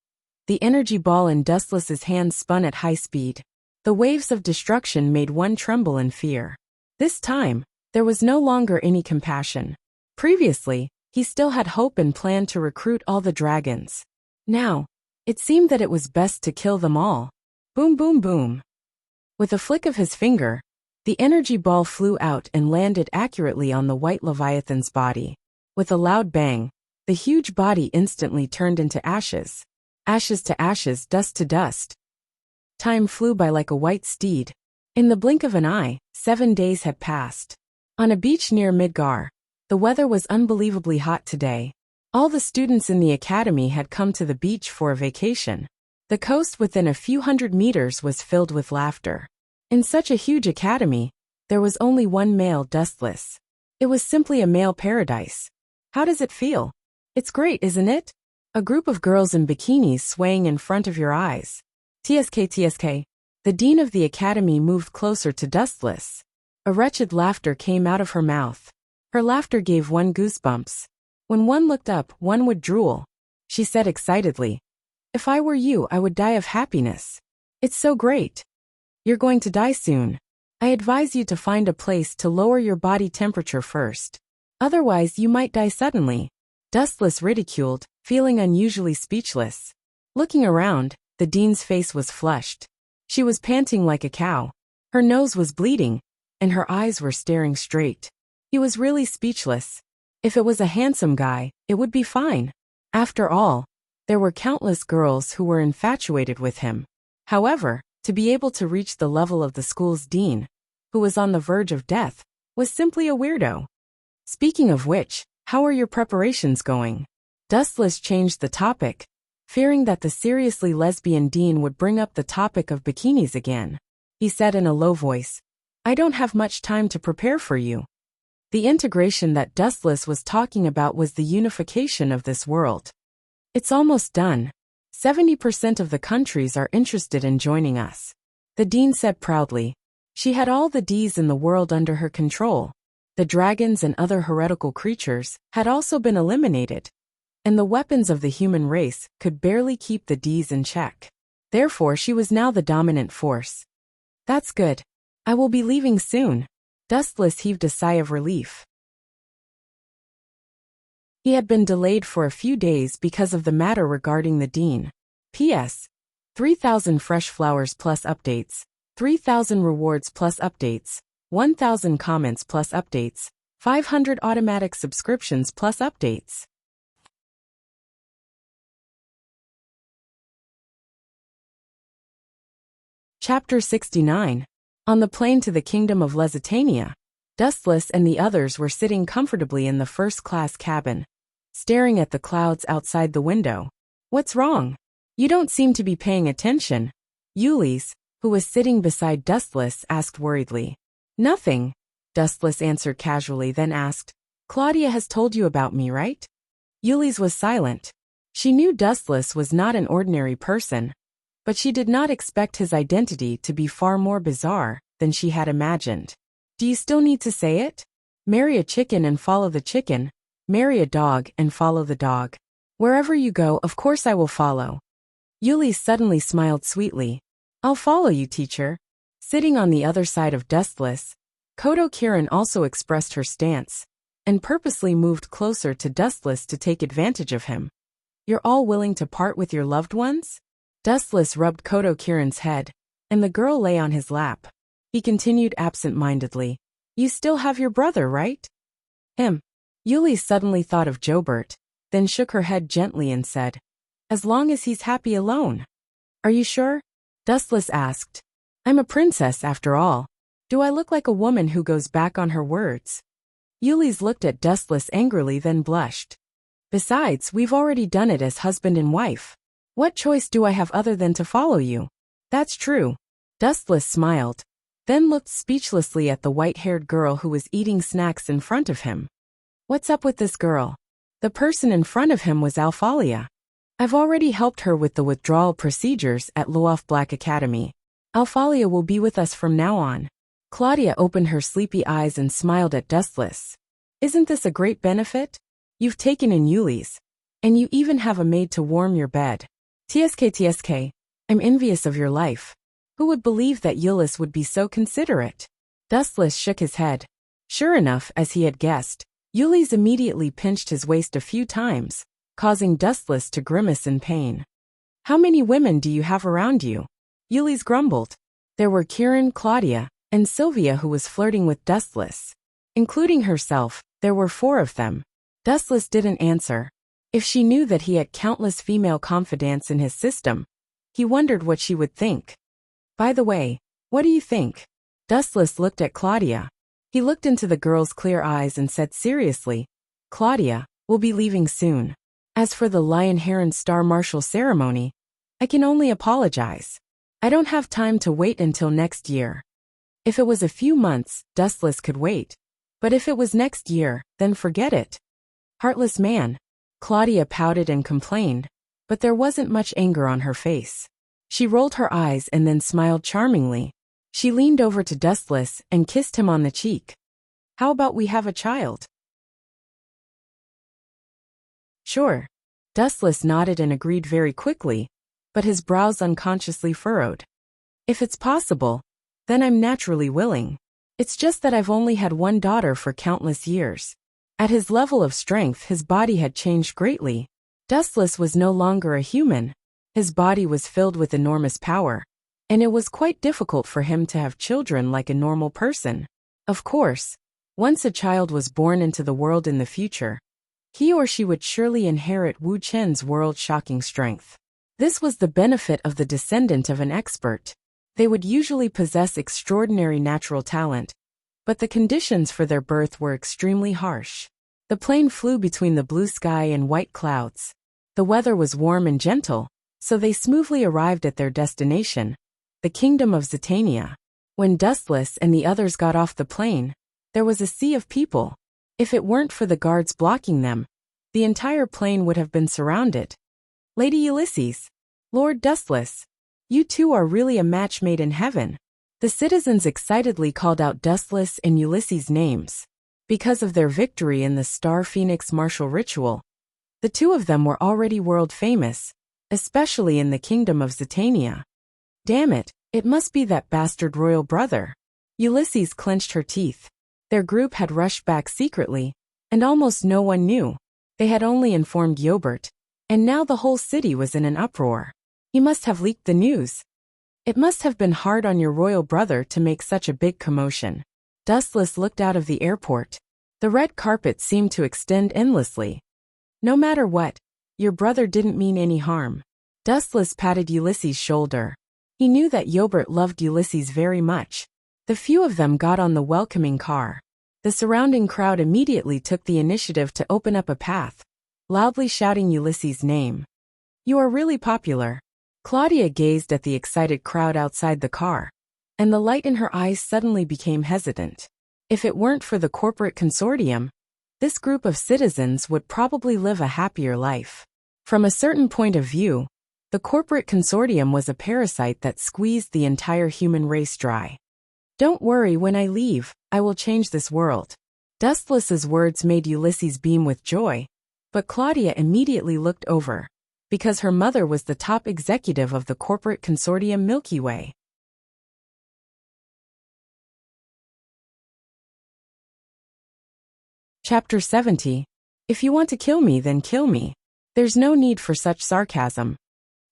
The energy ball in Dustless's hand spun at high speed. The waves of destruction made one tremble in fear. This time, there was no longer any compassion. Previously, he still had hope and planned to recruit all the dragons. Now, it seemed that it was best to kill them all. Boom, boom, boom. With a flick of his finger, the energy ball flew out and landed accurately on the white leviathan's body. With a loud bang, the huge body instantly turned into ashes. Ashes to ashes, dust to dust. Time flew by like a white steed. In the blink of an eye, 7 days had passed. On a beach near Midgar, the weather was unbelievably hot today. All the students in the academy had come to the beach for a vacation. The coast within a few hundred meters was filled with laughter. In such a huge academy, there was only one male Dustless. It was simply a male paradise. How does it feel? It's great, isn't it? A group of girls in bikinis swaying in front of your eyes. TSK. The dean of the academy moved closer to Dustless. A wretched laughter came out of her mouth. Her laughter gave one goosebumps. When one looked up, one would drool. She said excitedly, "If I were you, I would die of happiness. It's so great." You're going to die soon. I advise you to find a place to lower your body temperature first. Otherwise, you might die suddenly. Dustless ridiculed, feeling unusually speechless. Looking around, the dean's face was flushed. She was panting like a cow. Her nose was bleeding, and her eyes were staring straight. He was really speechless. If it was a handsome guy, it would be fine. After all, there were countless girls who were infatuated with him. However, to be able to reach the level of the school's dean, who was on the verge of death, was simply a weirdo. Speaking of which, how are your preparations going? Dustless changed the topic, fearing that the seriously lesbian dean would bring up the topic of bikinis again. He said in a low voice, I don't have much time to prepare for you. The integration that Dustless was talking about was the unification of this world. It's almost done. 70% of the countries are interested in joining us. The dean said proudly. She had all the Ds in the world under her control. The dragons and other heretical creatures had also been eliminated, and the weapons of the human race could barely keep the Ds in check. Therefore, she was now the dominant force. That's good. I will be leaving soon. Dustless heaved a sigh of relief. He had been delayed for a few days because of the matter regarding the dean. P.S. 3,000 fresh flowers plus updates, 3,000 rewards plus updates, 1,000 comments plus updates, 500 automatic subscriptions plus updates. Chapter 69. On the plane to the kingdom of Lusitania, Dustless and the others were sitting comfortably in the first-class cabin, staring at the clouds outside the window. What's wrong? You don't seem to be paying attention. Ulysse, who was sitting beside Dustless, asked worriedly. Nothing, Dustless answered casually, then asked, Claudia has told you about me, right? Ulysse was silent. She knew Dustless was not an ordinary person, but she did not expect his identity to be far more bizarre than she had imagined. Do you still need to say it? Marry a chicken and follow the chicken. Marry a dog and follow the dog. Wherever you go, of course I will follow. Ulysse suddenly smiled sweetly. I'll follow you, teacher. Sitting on the other side of Dustless, Kodo Kirin also expressed her stance, and purposely moved closer to Dustless to take advantage of him. You're all willing to part with your loved ones? Dustless rubbed Kodo Kirin's head, and the girl lay on his lap. He continued absent-mindedly. You still have your brother, right? Him. Ulysse suddenly thought of Jobert, then shook her head gently and said, As long as he's happy alone. Are you sure? Dustless asked. I'm a princess, after all. Do I look like a woman who goes back on her words? Ulysse looked at Dustless angrily, then blushed. Besides, we've already done it as husband and wife. What choice do I have other than to follow you? That's true. Dustless smiled, then looked speechlessly at the white-haired girl who was eating snacks in front of him. What's up with this girl? The person in front of him was Alphalia. I've already helped her with the withdrawal procedures at Loaf Black Academy. Alphalia will be with us from now on. Claudia opened her sleepy eyes and smiled at Dustless. Isn't this a great benefit? You've taken in Ulysse, and you even have a maid to warm your bed. TSK, I'm envious of your life. Who would believe that Ulysse would be so considerate? Dustless shook his head. Sure enough, as he had guessed, Ulysse immediately pinched his waist a few times, causing Dustless to grimace in pain. How many women do you have around you? Ulysse grumbled. There were Kirin, Claudia, and Sylvia, who was flirting with Dustless. Including herself, there were 4 of them. Dustless didn't answer. If she knew that he had countless female confidants in his system, he wondered what she would think. By the way, what do you think? Dustless looked at Claudia. He looked into the girl's clear eyes and said seriously, Claudia, we'll be leaving soon. As for the Lion Heron Star Marshal ceremony, I can only apologize. I don't have time to wait until next year. If it was a few months, Dustless could wait. But if it was next year, then forget it. Heartless man. Claudia pouted and complained, but there wasn't much anger on her face. She rolled her eyes and then smiled charmingly. She leaned over to Dustless and kissed him on the cheek. How about we have a child? Sure. Dustless nodded and agreed very quickly, but his brows unconsciously furrowed. If it's possible, then I'm naturally willing. It's just that I've only had one daughter for countless years. At his level of strength, his body had changed greatly. Dustless was no longer a human. His body was filled with enormous power, and it was quite difficult for him to have children like a normal person. Of course, once a child was born into the world in the future, he or she would surely inherit Wu Chen's world-shocking strength. This was the benefit of the descendant of an expert. They would usually possess extraordinary natural talent, but the conditions for their birth were extremely harsh. The plane flew between the blue sky and white clouds. The weather was warm and gentle, so they smoothly arrived at their destination, the kingdom of Zitania. When Dustless and the others got off the plane, there was a sea of people. If it weren't for the guards blocking them, the entire plane would have been surrounded. Lady Ulysses, Lord Dustless, you two are really a match made in heaven. The citizens excitedly called out Dustless and Ulysses' names. Because of their victory in the Star Phoenix martial ritual, the two of them were already world famous, especially in the kingdom of Zitania. Damn it, it must be that bastard royal brother. Ulysses clenched her teeth. Their group had rushed back secretly, and almost no one knew. They had only informed Yobert, and now the whole city was in an uproar. He must have leaked the news. It must have been hard on your royal brother to make such a big commotion. Dustless looked out of the airport. The red carpet seemed to extend endlessly. No matter what, your brother didn't mean any harm. Dustless patted Ulysses' shoulder. He knew that Yobert loved Ulysses very much. The few of them got on the welcoming car. The surrounding crowd immediately took the initiative to open up a path, loudly shouting Ulysses' name. You are really popular. Claudia gazed at the excited crowd outside the car, and the light in her eyes suddenly became hesitant. If it weren't for the corporate consortium, this group of citizens would probably live a happier life. From a certain point of view, the corporate consortium was a parasite that squeezed the entire human race dry. Don't worry, when I leave, I will change this world. Dustless's words made Ulysses beam with joy, but Claudia immediately looked over, because her mother was the top executive of the corporate consortium Milky Way. Chapter 70. If you want to kill me, then kill me. There's no need for such sarcasm.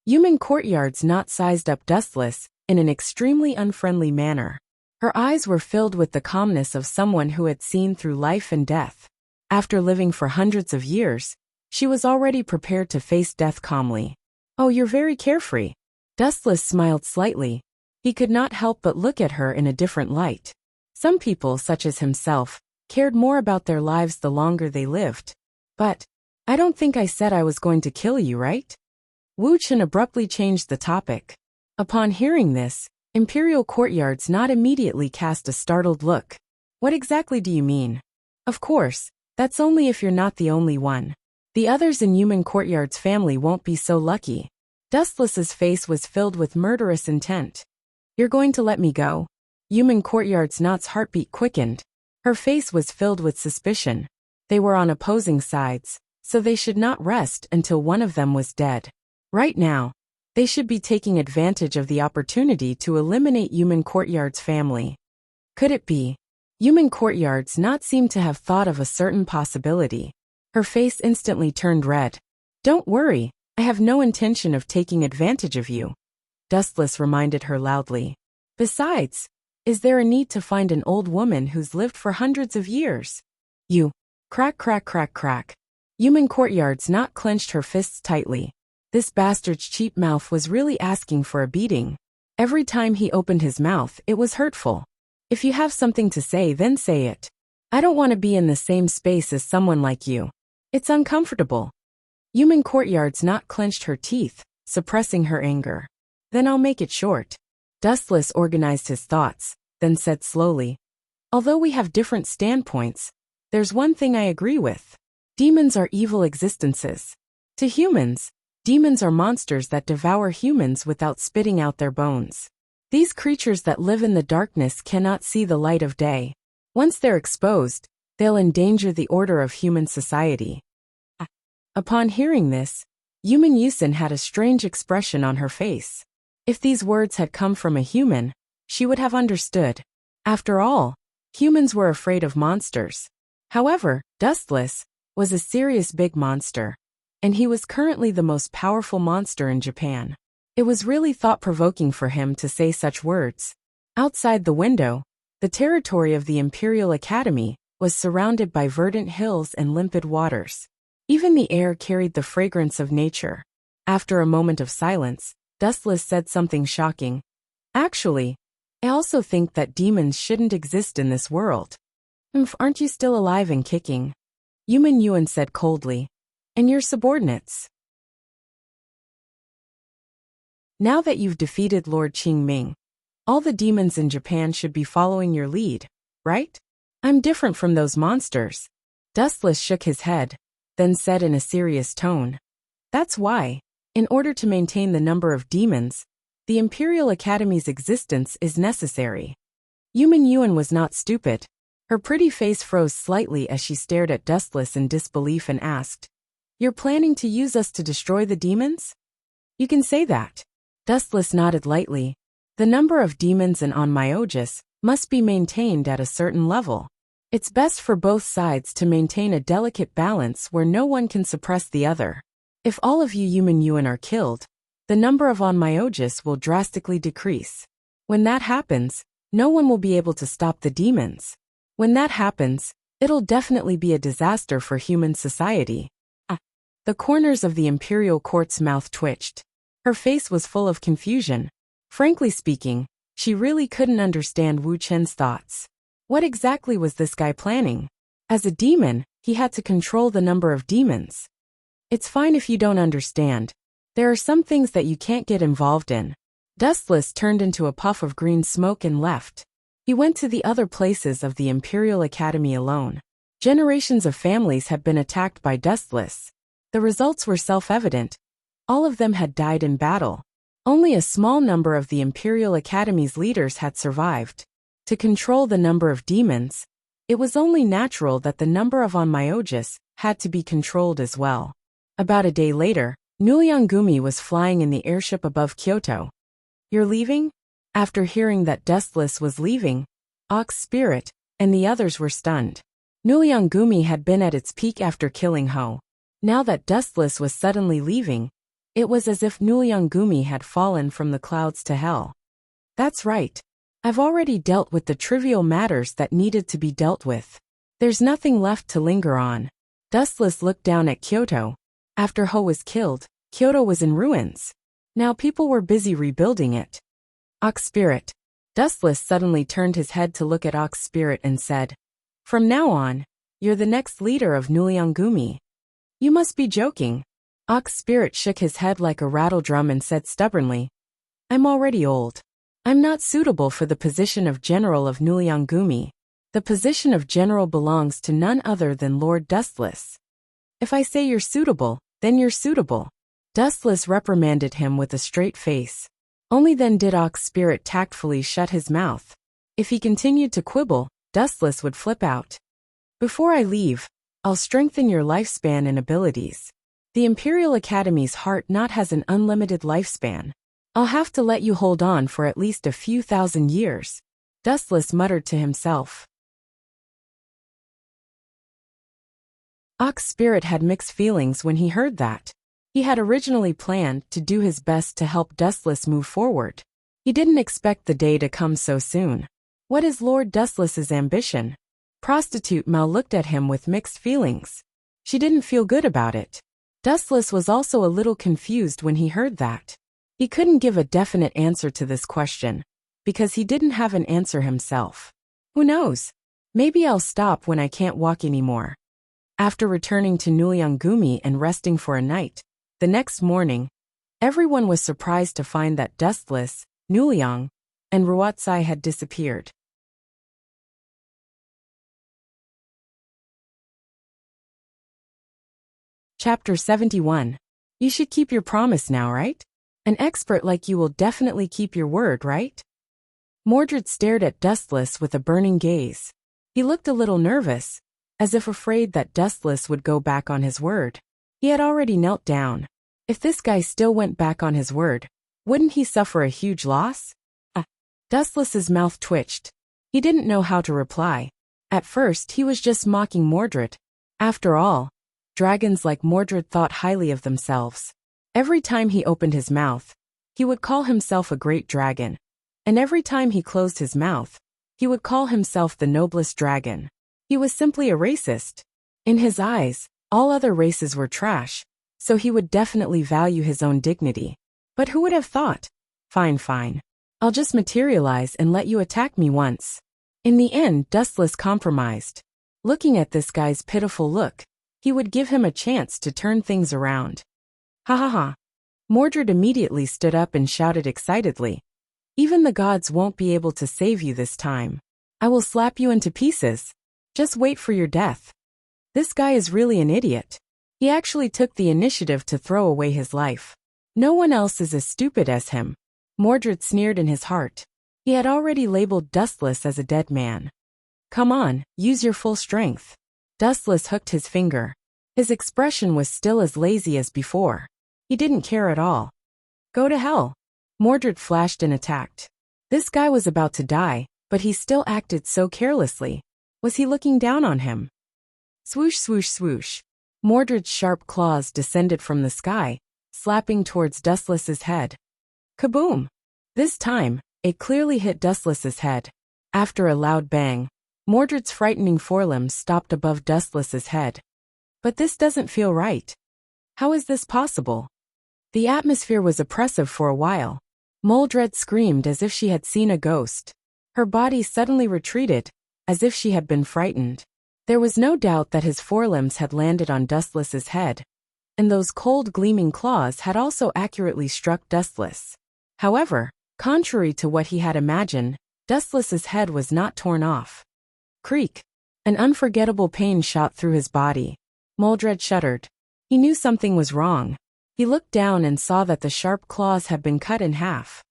Human Courtyard's not sized up Dustless in an extremely unfriendly manner. Her eyes were filled with the calmness of someone who had seen through life and death. After living for hundreds of years, she was already prepared to face death calmly. Oh, you're very carefree. Dustless smiled slightly. He could not help but look at her in a different light. Some people, such as himself, cared more about their lives the longer they lived. But, I don't think I said I was going to kill you, right? Wu Chen abruptly changed the topic. Upon hearing this, Imperial Courtyard's not immediately cast a startled look. What exactly do you mean? Of course, that's only if you're not the only one. The others in Human Courtyard's family won't be so lucky. Dustless's face was filled with murderous intent. You're going to let me go? Human Courtyard's Not's heartbeat quickened. Her face was filled with suspicion. They were on opposing sides, so they should not rest until one of them was dead. Right now, they should be taking advantage of the opportunity to eliminate Human Courtyard's family. Could it be? Human Courtyard's Not seemed to have thought of a certain possibility. Her face instantly turned red. Don't worry, I have no intention of taking advantage of you. Dustless reminded her loudly. Besides, is there a need to find an old woman who's lived for hundreds of years? You. Crack, crack, crack, crack. Human Courtyard's Not clenched her fists tightly. This bastard's cheap mouth was really asking for a beating. Every time he opened his mouth, it was hurtful. If you have something to say, then say it. I don't want to be in the same space as someone like you. It's uncomfortable. Human Courtyard's Not clenched her teeth, suppressing her anger. Then I'll make it short. Dustless organized his thoughts, then said slowly. Although we have different standpoints, there's one thing I agree with. Demons are evil existences. To humans, demons are monsters that devour humans without spitting out their bones. These creatures that live in the darkness cannot see the light of day. Once they're exposed, they'll endanger the order of human society. Upon hearing this, Human Yusin had a strange expression on her face. If these words had come from a human, she would have understood. After all, humans were afraid of monsters. However, Dustless was a serious big monster, and he was currently the most powerful monster in Japan. It was really thought-provoking for him to say such words. Outside the window, the territory of the Imperial Academy was surrounded by verdant hills and limpid waters. Even the air carried the fragrance of nature. After a moment of silence, Dustless said something shocking. Actually, I also think that demons shouldn't exist in this world. Aren't you still alive and kicking? Yuan said coldly. And your subordinates? Now that you've defeated Lord Qingming, all the demons in Japan should be following your lead, right? I'm different from those monsters. Dustless shook his head, then said in a serious tone. That's why, in order to maintain the number of demons, the Imperial Academy's existence is necessary. Yuan was not stupid. Her pretty face froze slightly as she stared at Dustless in disbelief and asked, "You're planning to use us to destroy the demons?" "You can say that." Dustless nodded lightly. The number of demons in Onmyosis must be maintained at a certain level. It's best for both sides to maintain a delicate balance where no one can suppress the other. If all of you Yuan are killed, the number of Onmyosis will drastically decrease. When that happens, no one will be able to stop the demons. When that happens, it'll definitely be a disaster for human society. The corners of the Imperial Court's mouth twitched. Her face was full of confusion. Frankly speaking, she really couldn't understand Wu Chen's thoughts. What exactly was this guy planning? As a demon, he had to control the number of demons. It's fine if you don't understand. There are some things that you can't get involved in. Dustless turned into a puff of green smoke and left. He went to the other places of the Imperial Academy alone. Generations of families had been attacked by Dustless. The results were self-evident. All of them had died in battle. Only a small number of the Imperial Academy's leaders had survived. To control the number of demons, it was only natural that the number of Onmyosis had to be controlled as well. About a day later, Gumi was flying in the airship above Kyoto. "You're leaving?" After hearing that Dustless was leaving, Ox Spirit and the others were stunned. Gumi had been at its peak after killing Ho. Now that Dustless was suddenly leaving, it was as if Gumi had fallen from the clouds to hell. That's right. I've already dealt with the trivial matters that needed to be dealt with. There's nothing left to linger on. Dustless looked down at Kyoto. After Ho was killed, Kyoto was in ruins. Now people were busy rebuilding it. Ox Spirit. Dustless suddenly turned his head to look at Ox Spirit and said, "From now on, you're the next leader of Gumi." "You must be joking." Ox Spirit shook his head like a rattle drum and said stubbornly, "I'm already old. I'm not suitable for the position of General of Gumi. The position of General belongs to none other than Lord Dustless. If I say you're suitable, then you're suitable." Dustless reprimanded him with a straight face. Only then did Ox Spirit tactfully shut his mouth. If he continued to quibble, Dustless would flip out. "Before I leave, I'll strengthen your lifespan and abilities. The Imperial Academy's heart not has an unlimited lifespan. I'll have to let you hold on for at least a few thousand years," Dustless muttered to himself. Ox Spirit had mixed feelings when he heard that. He had originally planned to do his best to help Dustless move forward. He didn't expect the day to come so soon. What is Lord Dustless's ambition? Prostitute Mal looked at him with mixed feelings. She didn't feel good about it. Dustless was also a little confused when he heard that. He couldn't give a definite answer to this question, because he didn't have an answer himself. Who knows? Maybe I'll stop when I can't walk anymore. After returning to Gumi and resting for a night, the next morning, everyone was surprised to find that Dustless, Nuliang, and Ruatsai had disappeared. Chapter 71. You should keep your promise now, right? An expert like you will definitely keep your word, right? Mordred stared at Dustless with a burning gaze. He looked a little nervous, as if afraid that Dustless would go back on his word. He had already knelt down. If this guy still went back on his word, wouldn't he suffer a huge loss? Dustless's mouth twitched. He didn't know how to reply. At first, he was just mocking Mordred. After all, dragons like Mordred thought highly of themselves. Every time he opened his mouth, he would call himself a great dragon. And every time he closed his mouth, he would call himself the noblest dragon. He was simply a racist. In his eyes, all other races were trash, so he would definitely value his own dignity. But who would have thought? Fine, fine. I'll just materialize and let you attack me once. In the end, Dustless compromised. Looking at this guy's pitiful look, he would give him a chance to turn things around. Ha ha ha. Mordred immediately stood up and shouted excitedly. Even the gods won't be able to save you this time. I will slap you into pieces. Just wait for your death. This guy is really an idiot. He actually took the initiative to throw away his life. No one else is as stupid as him. Mordred sneered in his heart. He had already labeled Dustless as a dead man. Come on, use your full strength. Dustless hooked his finger. His expression was still as lazy as before. He didn't care at all. Go to hell. Mordred flashed and attacked. This guy was about to die, but he still acted so carelessly. Was he looking down on him? Swoosh, swoosh, swoosh. Mordred's sharp claws descended from the sky, slapping towards Dustless's head. Kaboom! This time, it clearly hit Dustless's head. After a loud bang, Mordred's frightening forelimbs stopped above Dustless's head. But this doesn't feel right. How is this possible? The atmosphere was oppressive for a while. Mordred screamed as if she had seen a ghost. Her body suddenly retreated, as if she had been frightened. There was no doubt that his forelimbs had landed on Dustless's head, and those cold gleaming claws had also accurately struck Dustless. However, contrary to what he had imagined, Dustless's head was not torn off. Creak! An unforgettable pain shot through his body. Mordred shuddered. He knew something was wrong. He looked down and saw that the sharp claws had been cut in half.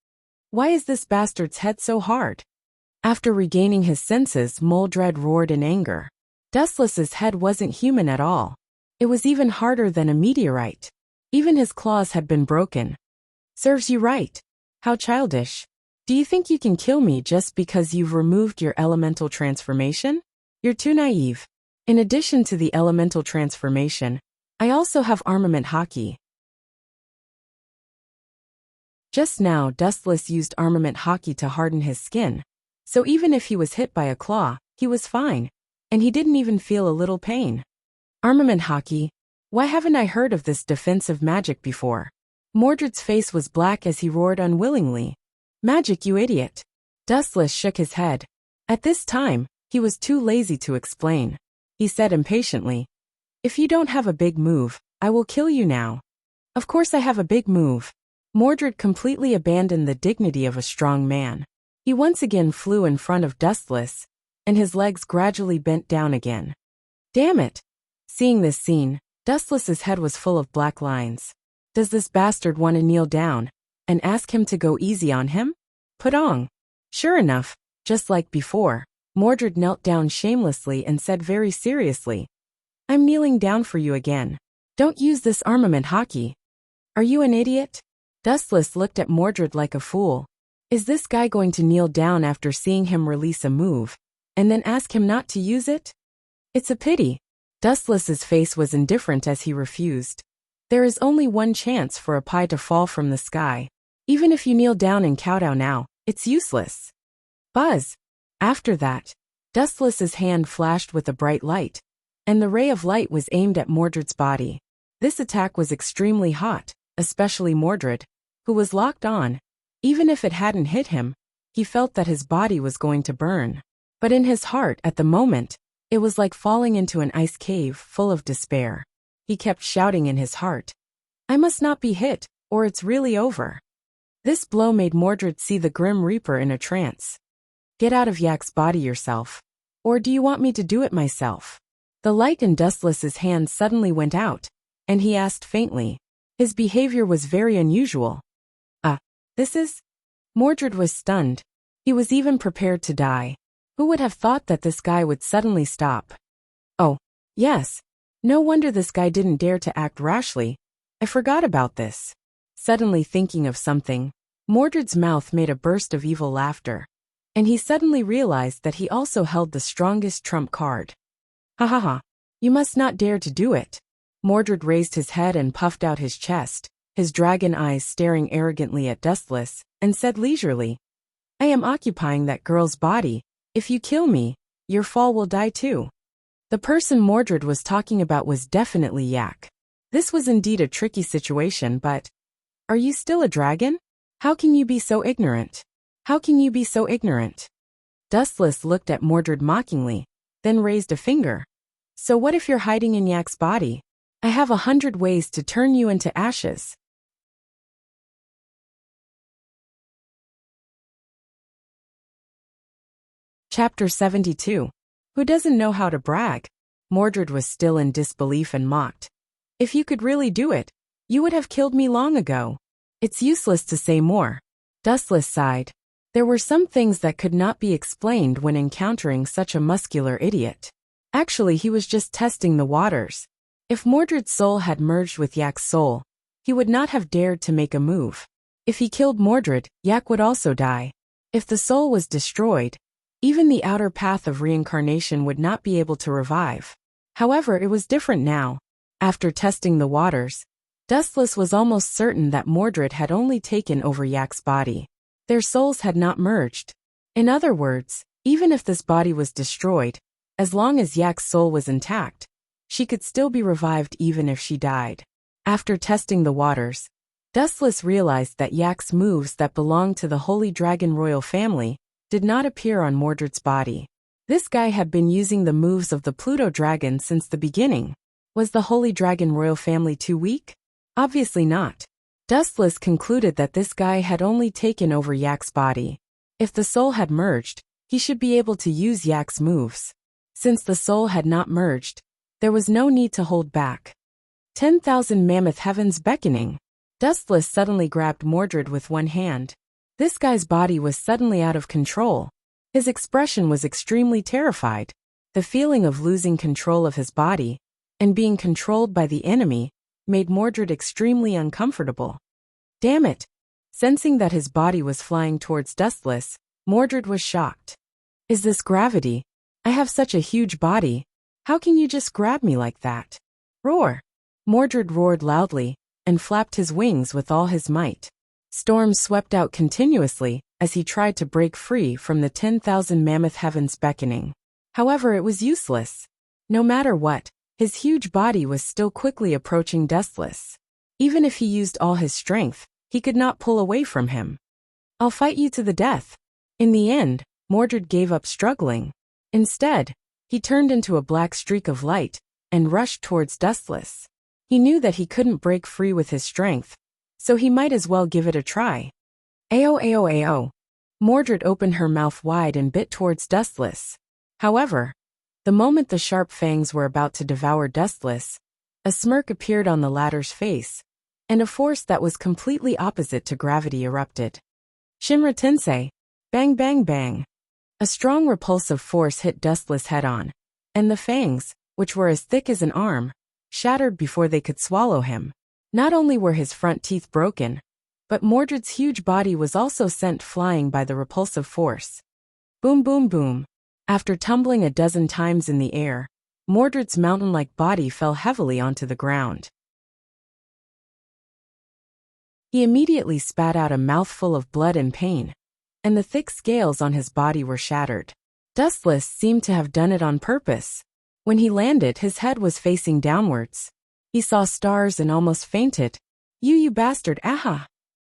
Why is this bastard's head so hard? After regaining his senses, Mordred roared in anger. Dustless's head wasn't human at all. It was even harder than a meteorite. Even his claws had been broken. Serves you right. How childish. Do you think you can kill me just because you've removed your elemental transformation? You're too naive. In addition to the elemental transformation, I also have armament hockey. Just now, Dustless used armament hockey to harden his skin, so even if he was hit by a claw, he was fine, and he didn't even feel a little pain. Armament hockey? Why haven't I heard of this defensive magic before? Mordred's face was black as he roared unwillingly. Magic, you idiot. Dustless shook his head. At this time, he was too lazy to explain. He said impatiently, If you don't have a big move, I will kill you now. Of course I have a big move. Mordred completely abandoned the dignity of a strong man. He once again flew in front of Dustless, and his legs gradually bent down again. Damn it! Seeing this scene, Dustless's head was full of black lines. Does this bastard want to kneel down and ask him to go easy on him? Putong! Sure enough, just like before, Mordred knelt down shamelessly and said very seriously, I'm kneeling down for you again. Don't use this armament hockey. Are you an idiot? Dustless looked at Mordred like a fool. Is this guy going to kneel down after seeing him release a move, and then ask him not to use it? It's a pity. Dustless's face was indifferent as he refused. There is only one chance for a pie to fall from the sky. Even if you kneel down and kowtow now, it's useless. Buzz! After that, Dustless's hand flashed with a bright light, and the ray of light was aimed at Mordred's body. This attack was extremely hot, especially Mordred, who was locked on. Even if it hadn't hit him, he felt that his body was going to burn. But in his heart at the moment, it was like falling into an ice cave full of despair. He kept shouting in his heart, I must not be hit, or it's really over. This blow made Mordred see the Grim Reaper in a trance. Get out of Yak's body yourself. Or do you want me to do it myself? The light in Dustless's hand suddenly went out, and he asked faintly. His behavior was very unusual. This is? Mordred was stunned. He was even prepared to die. Who would have thought that this guy would suddenly stop? Oh, yes. No wonder this guy didn't dare to act rashly. I forgot about this. Suddenly thinking of something, Mordred's mouth made a burst of evil laughter, and he suddenly realized that he also held the strongest trump card. Ha ha ha. You must not dare to do it. Mordred raised his head and puffed out his chest, his dragon eyes staring arrogantly at Dustless, and said leisurely, I am occupying that girl's body. If you kill me, your fall will die too. The person Mordred was talking about was definitely Yak. This was indeed a tricky situation, but... Are you still a dragon? How can you be so ignorant? How can you be so ignorant? Dustless looked at Mordred mockingly, then raised a finger. So what if you're hiding in Yak's body? I have 100 ways to turn you into ashes. Chapter 72. Who doesn't know how to brag? Mordred was still in disbelief and mocked. If you could really do it, you would have killed me long ago. It's useless to say more. Dustless sighed. There were some things that could not be explained when encountering such a muscular idiot. Actually, he was just testing the waters. If Mordred's soul had merged with Yak's soul, he would not have dared to make a move. If he killed Mordred, Yak would also die. If the soul was destroyed, even the outer path of reincarnation would not be able to revive. However, it was different now. After testing the waters, Dustless was almost certain that Mordred had only taken over Yak's body. Their souls had not merged. In other words, even if this body was destroyed, as long as Yak's soul was intact, she could still be revived even if she died. After testing the waters, Dustless realized that Yak's moves that belonged to the Holy Dragon royal family did not appear on Mordred's body. This guy had been using the moves of the Pluto dragon since the beginning. Was the Holy Dragon royal family too weak? Obviously not. Dustless concluded that this guy had only taken over Yak's body. If the soul had merged, he should be able to use Yak's moves. Since the soul had not merged, there was no need to hold back. 10,000 mammoth heavens beckoning. Dustless suddenly grabbed Mordred with one hand. This guy's body was suddenly out of control. His expression was extremely terrified. The feeling of losing control of his body and being controlled by the enemy made Mordred extremely uncomfortable. Damn it! Sensing that his body was flying towards Dustless, Mordred was shocked. Is this gravity? I have such a huge body. How can you just grab me like that? Roar! Mordred roared loudly and flapped his wings with all his might. Storms swept out continuously as he tried to break free from the 10,000 mammoth heavens beckoning. However, it was useless. No matter what, his huge body was still quickly approaching Dustless. Even if he used all his strength, he could not pull away from him. I'll fight you to the death. In the end, Mordred gave up struggling. Instead, he turned into a black streak of light and rushed towards Dustless. He knew that he couldn't break free with his strength, so he might as well give it a try. Ayo ayo ayo. Mordred opened her mouth wide and bit towards Dustless. However, the moment the sharp fangs were about to devour Dustless, a smirk appeared on the latter's face, and a force that was completely opposite to gravity erupted. Shinra Tensei. Bang bang bang. A strong repulsive force hit Dustless head-on, and the fangs, which were as thick as an arm, shattered before they could swallow him. Not only were his front teeth broken, but Mordred's huge body was also sent flying by the repulsive force. Boom boom boom. After tumbling a dozen times in the air, Mordred's mountain-like body fell heavily onto the ground. He immediately spat out a mouthful of blood and pain, and the thick scales on his body were shattered. Dustless seemed to have done it on purpose. When he landed, his head was facing downwards. He saw stars and almost fainted. You bastard, aha!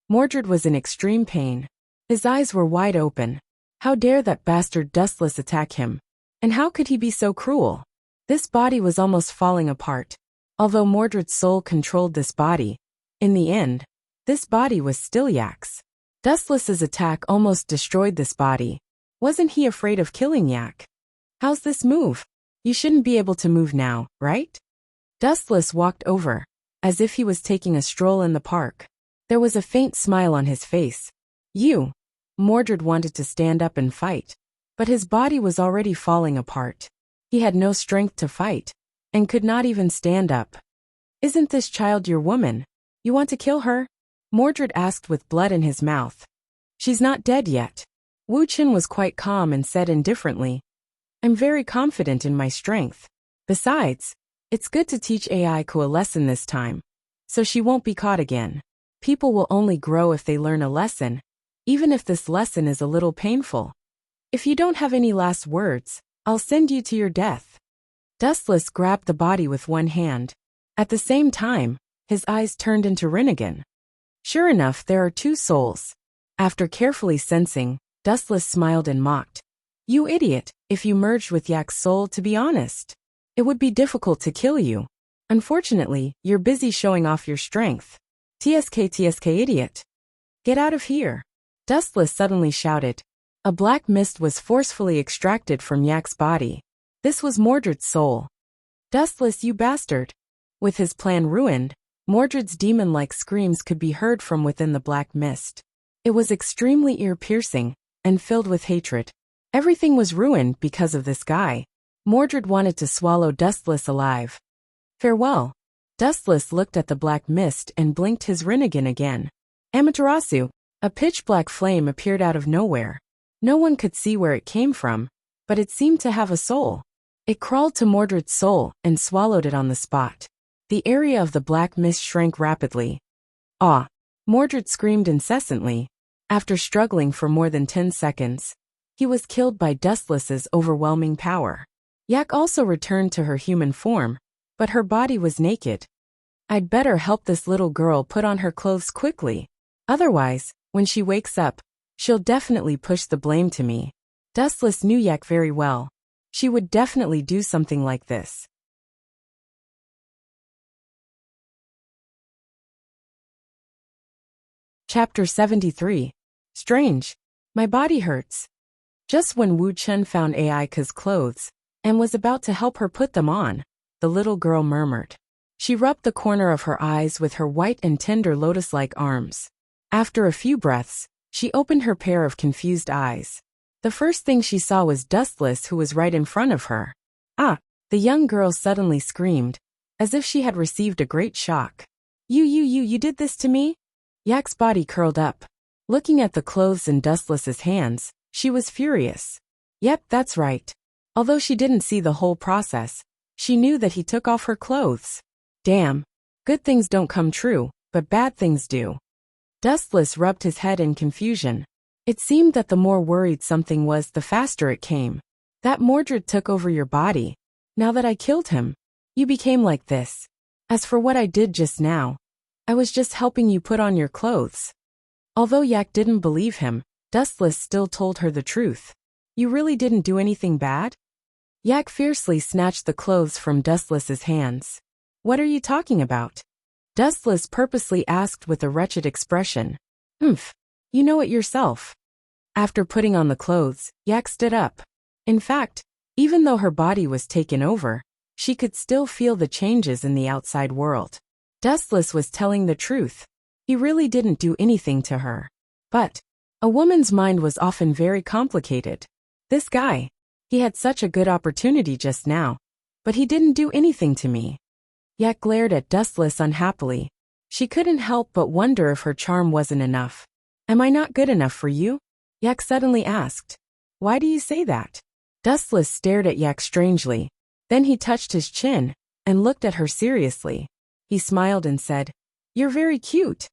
Mordred was in extreme pain. His eyes were wide open. How dare that bastard Dustless attack him? And how could he be so cruel? This body was almost falling apart. Although Mordred's soul controlled this body, in the end, this body was still Yak's. Dustless's attack almost destroyed this body. Wasn't he afraid of killing Yak? How's this move? You shouldn't be able to move now, right? Dustless walked over, as if he was taking a stroll in the park. There was a faint smile on his face. Mordred wanted to stand up and fight, but his body was already falling apart. He had no strength to fight, and could not even stand up. Isn't this child your woman? You want to kill her? Mordred asked with blood in his mouth. She's not dead yet. Wu Chen was quite calm and said indifferently, I'm very confident in my strength. Besides, it's good to teach Aiku a lesson this time, so she won't be caught again. People will only grow if they learn a lesson, even if this lesson is a little painful. If you don't have any last words, I'll send you to your death. Dustless grabbed the body with one hand. At the same time, his eyes turned into Rinnegan. Sure enough, there are two souls. After carefully sensing, Dustless smiled and mocked. You idiot, if you merged with Yak's soul, to be honest, it would be difficult to kill you. Unfortunately, you're busy showing off your strength. TSK idiot. Get out of here. Dustless suddenly shouted. A black mist was forcefully extracted from Yak's body. This was Mordred's soul. Dustless, you bastard. With his plan ruined, Mordred's demon-like screams could be heard from within the black mist. It was extremely ear-piercing and filled with hatred. Everything was ruined because of this guy. Mordred wanted to swallow Dustless alive. Farewell. Dustless looked at the black mist and blinked his Rinnegan again. Amaterasu. A pitch-black flame appeared out of nowhere. No one could see where it came from, but it seemed to have a soul. It crawled to Mordred's soul and swallowed it on the spot. The area of the black mist shrank rapidly. Ah! Mordred screamed incessantly. After struggling for more than 10 seconds, he was killed by Dustless's overwhelming power. Yak also returned to her human form, but her body was naked. I'd better help this little girl put on her clothes quickly. Otherwise, when she wakes up, she'll definitely push the blame to me. Dustless knew Yak very well. She would definitely do something like this. Chapter 73. Strange. My body hurts. Just when Wu Chen found Aika's clothes and was about to help her put them on, the little girl murmured. She rubbed the corner of her eyes with her white and tender lotus-like arms. After a few breaths, she opened her pair of confused eyes. The first thing she saw was Dustless, who was right in front of her. Ah! The young girl suddenly screamed, as if she had received a great shock. You did this to me? Yak's body curled up. Looking at the clothes in Dustless's hands, she was furious. Yep, that's right. Although she didn't see the whole process, she knew that he took off her clothes. Damn. Good things don't come true, but bad things do. Dustless rubbed his head in confusion. It seemed that the more worried something was, the faster it came. That Mordred took over your body. Now that I killed him, you became like this. As for what I did just now, I was just helping you put on your clothes. Although Yak didn't believe him, Dustless still told her the truth. You really didn't do anything bad? Yak fiercely snatched the clothes from Dustless's hands. What are you talking about? Dustless purposely asked with a wretched expression. You know it yourself. After putting on the clothes, Yak stood up. In fact, even though her body was taken over, she could still feel the changes in the outside world. Dustless was telling the truth. He really didn't do anything to her. But a woman's mind was often very complicated. This guy, he had such a good opportunity just now, but he didn't do anything to me. Yak glared at Dustless unhappily. She couldn't help but wonder if her charm wasn't enough. Am I not good enough for you? Yak suddenly asked. Why do you say that? Dustless stared at Yak strangely. Then he touched his chin and looked at her seriously. He smiled and said, You're very cute.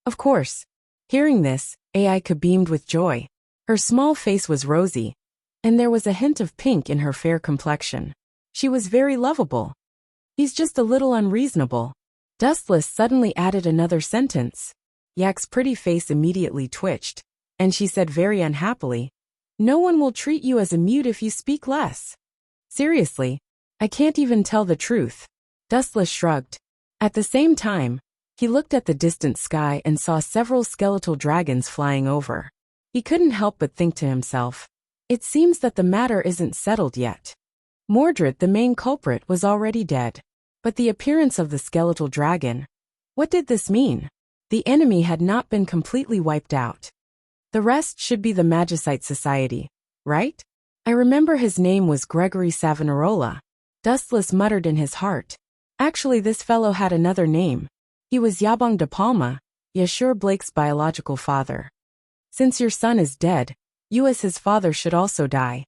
Of course. Hearing this, Aika beamed with joy. Her small face was rosy, and there was a hint of pink in her fair complexion. She was very lovable. He's just a little unreasonable. Dustless suddenly added another sentence. Yak's pretty face immediately twitched, and she said very unhappily, No one will treat you as a mute if you speak less. Seriously, I can't even tell the truth. Dustless shrugged. At the same time, he looked at the distant sky and saw several skeletal dragons flying over. He couldn't help but think to himself, It seems that the matter isn't settled yet. Mordred, the main culprit, was already dead. But the appearance of the skeletal dragon, what did this mean? The enemy had not been completely wiped out. The rest should be the Magicite Society, right? I remember his name was Gregory Savonarola. Dustless muttered in his heart. Actually, this fellow had another name. He was Yabong de Palma, Yashur Blake's biological father. Since your son is dead, you as his father should also die.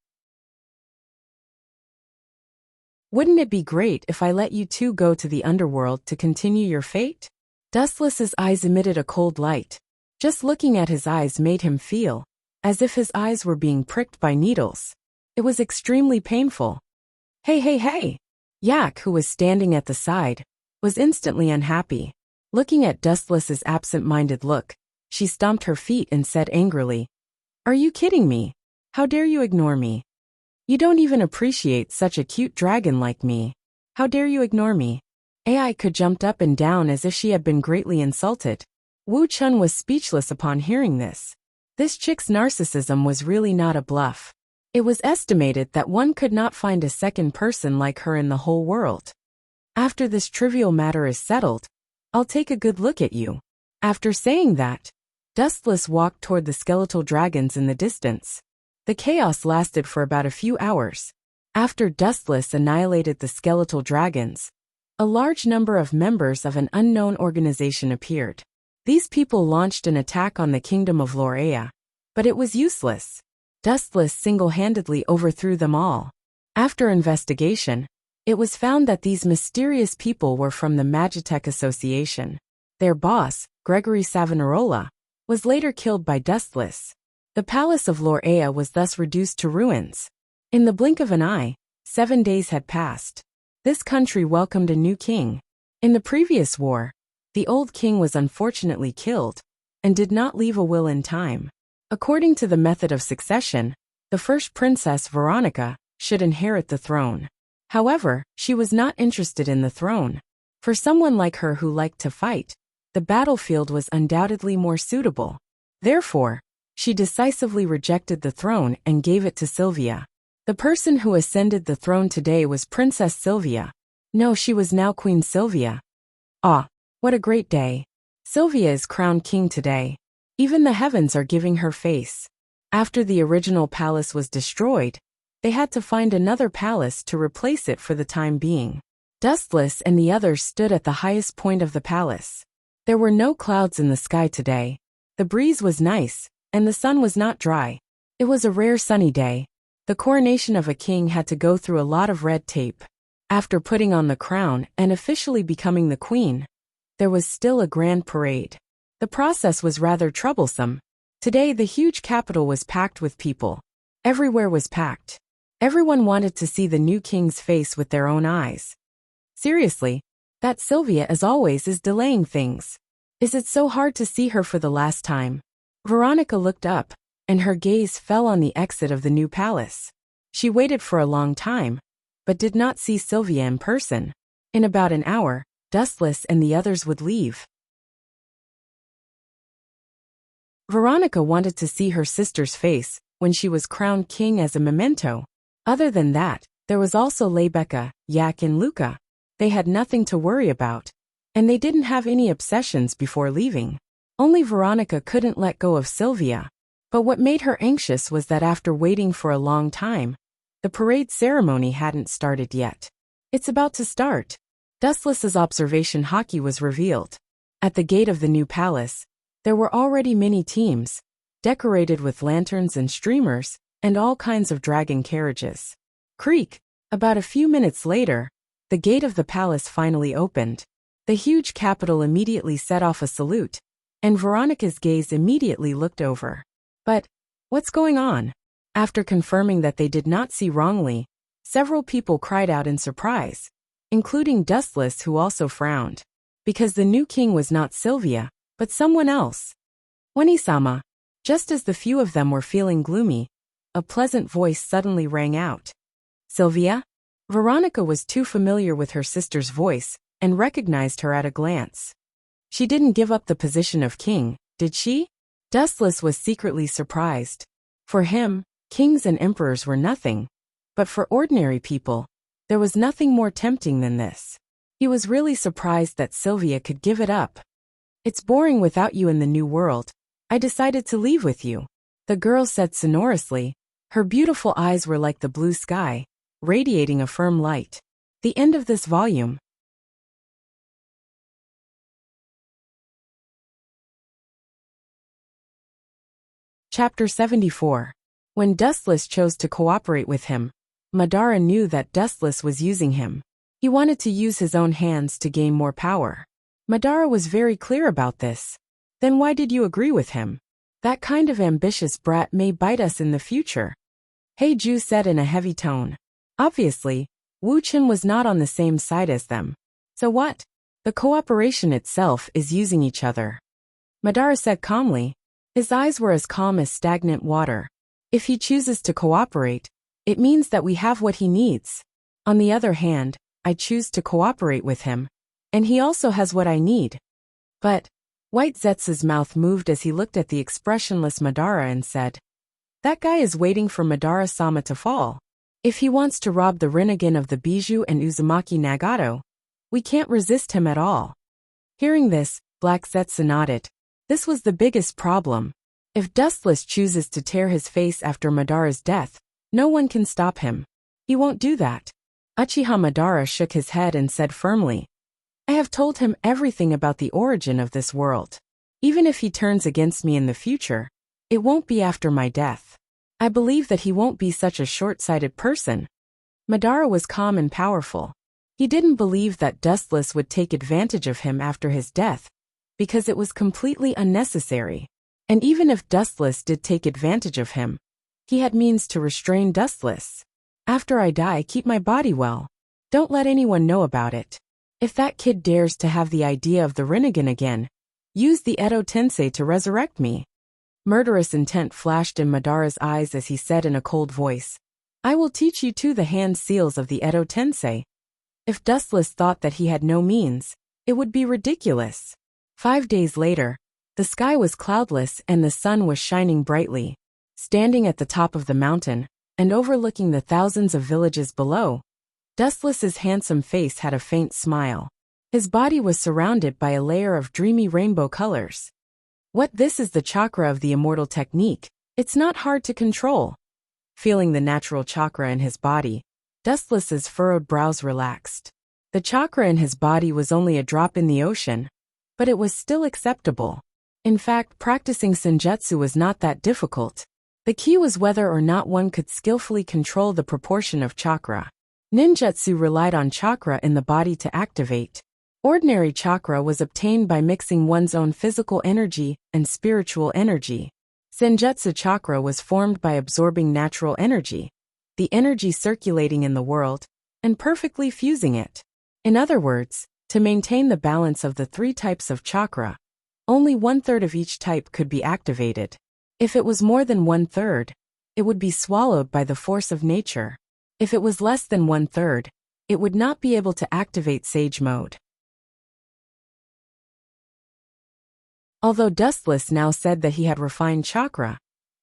Wouldn't it be great if I let you two go to the underworld to continue your fate? Dustless's eyes emitted a cold light. Just looking at his eyes made him feel as if his eyes were being pricked by needles. It was extremely painful. Hey! Yak, who was standing at the side, was instantly unhappy. Looking at Dustless's absent-minded look, she stomped her feet and said angrily, "Are you kidding me? How dare you ignore me? You don't even appreciate such a cute dragon like me. How dare you ignore me?" Aiko jumped up and down as if she had been greatly insulted. Wu Chun was speechless upon hearing this. This chick's narcissism was really not a bluff. It was estimated that one could not find a second person like her in the whole world. After this trivial matter is settled, I'll take a good look at you. After saying that, Dustless walked toward the skeletal dragons in the distance. The chaos lasted for about a few hours. After Dustless annihilated the skeletal dragons, a large number of members of an unknown organization appeared. These people launched an attack on the kingdom of Lorea, but it was useless. Dustless single-handedly overthrew them all. After investigation, it was found that these mysterious people were from the Magitech Association. Their boss, Gregory Savonarola, was later killed by Dustless. The palace of Lorea was thus reduced to ruins. In the blink of an eye, 7 days had passed. This country welcomed a new king. In the previous war, the old king was unfortunately killed and did not leave a will in time. According to the method of succession, the first princess, Veronica, should inherit the throne. However, she was not interested in the throne. For someone like her who liked to fight, the battlefield was undoubtedly more suitable. Therefore, she decisively rejected the throne and gave it to Sylvia. The person who ascended the throne today was Princess Sylvia. No, she was now Queen Sylvia. Ah, what a great day. Sylvia is crowned king today. Even the heavens are giving her face. After the original palace was destroyed, they had to find another palace to replace it for the time being. Dustless and the others stood at the highest point of the palace. There were no clouds in the sky today. The breeze was nice, and the sun was not dry. It was a rare sunny day. The coronation of a king had to go through a lot of red tape. After putting on the crown and officially becoming the queen, there was still a grand parade. The process was rather troublesome. Today the huge capital was packed with people. Everywhere was packed. Everyone wanted to see the new king's face with their own eyes. Seriously, that Sylvia as always is delaying things. Is it so hard to see her for the last time? Veronica looked up, and her gaze fell on the exit of the new palace. She waited for a long time, but did not see Sylvia in person. In about an hour, Dustless and the others would leave. Veronica wanted to see her sister's face when she was crowned king as a memento. Other than that, there was also Lebeka, Yak and Luca. They had nothing to worry about, and they didn't have any obsessions before leaving. Only Veronica couldn't let go of Sylvia. But what made her anxious was that after waiting for a long time, the parade ceremony hadn't started yet. It's about to start. Dustless's observation hockey was revealed. At the gate of the new palace, there were already many teams, decorated with lanterns and streamers, and all kinds of dragon carriages. Creak! About a few minutes later, the gate of the palace finally opened. The huge capital immediately set off a salute, and Veronica's gaze immediately looked over. But, what's going on? After confirming that they did not see wrongly, several people cried out in surprise, including Dustless, who also frowned, because the new king was not Sylvia, but someone else. Wani-sama. Just as the few of them were feeling gloomy, a pleasant voice suddenly rang out. Sylvia? Veronica was too familiar with her sister's voice and recognized her at a glance. She didn't give up the position of king, did she? Dustless was secretly surprised. For him, kings and emperors were nothing. But for ordinary people, there was nothing more tempting than this. He was really surprised that Sylvia could give it up. It's boring without you in the new world. I decided to leave with you, the girl said sonorously. Her beautiful eyes were like the blue sky, radiating a firm light. The end of this volume. Chapter 74. When Dustless chose to cooperate with him, Madara knew that Dustless was using him. He wanted to use his own hands to gain more power. Madara was very clear about this. Then why did you agree with him? That kind of ambitious brat may bite us in the future. Heiju said in a heavy tone. Obviously, Wu Qin was not on the same side as them. So what? The cooperation itself is using each other. Madara said calmly. His eyes were as calm as stagnant water. If he chooses to cooperate, it means that we have what he needs. On the other hand, I choose to cooperate with him, and he also has what I need. But, White Zetsu's mouth moved as he looked at the expressionless Madara and said, that guy is waiting for Madara-sama to fall. If he wants to rob the Rinnegan of the Bijou and Uzumaki Nagato, we can't resist him at all. Hearing this, Black Zetsu nodded. This was the biggest problem. If Dustless chooses to tear his face after Madara's death, no one can stop him. He won't do that. Uchiha Madara shook his head and said firmly, I have told him everything about the origin of this world. Even if he turns against me in the future, it won't be after my death. I believe that he won't be such a short-sighted person. Madara was calm and powerful. He didn't believe that Dustless would take advantage of him after his death, because it was completely unnecessary. And even if Dustless did take advantage of him, he had means to restrain Dustless. After I die, keep my body well. Don't let anyone know about it. If that kid dares to have the idea of the Rinnegan again, use the Edo Tensei to resurrect me. Murderous intent flashed in Madara's eyes as he said in a cold voice, I will teach you too the hand seals of the Edo Tensei. If Dustless thought that he had no means, it would be ridiculous. 5 days later, the sky was cloudless and the sun was shining brightly. Standing at the top of the mountain, and overlooking the thousands of villages below, Dustless's handsome face had a faint smile. His body was surrounded by a layer of dreamy rainbow colors. What this is the chakra of the immortal technique, it's not hard to control. Feeling the natural chakra in his body, Dustless's furrowed brows relaxed. The chakra in his body was only a drop in the ocean, but it was still acceptable. In fact, practicing senjutsu was not that difficult. The key was whether or not one could skillfully control the proportion of chakra. Ninjutsu relied on chakra in the body to activate. Ordinary chakra was obtained by mixing one's own physical energy and spiritual energy. Senjutsu chakra was formed by absorbing natural energy, the energy circulating in the world, and perfectly fusing it. In other words, to maintain the balance of the 3 types of chakra, only 1/3 of each type could be activated. If it was more than 1/3, it would be swallowed by the force of nature. If it was less than 1/3, it would not be able to activate Sage Mode. Although Dustless now said that he had refined chakra,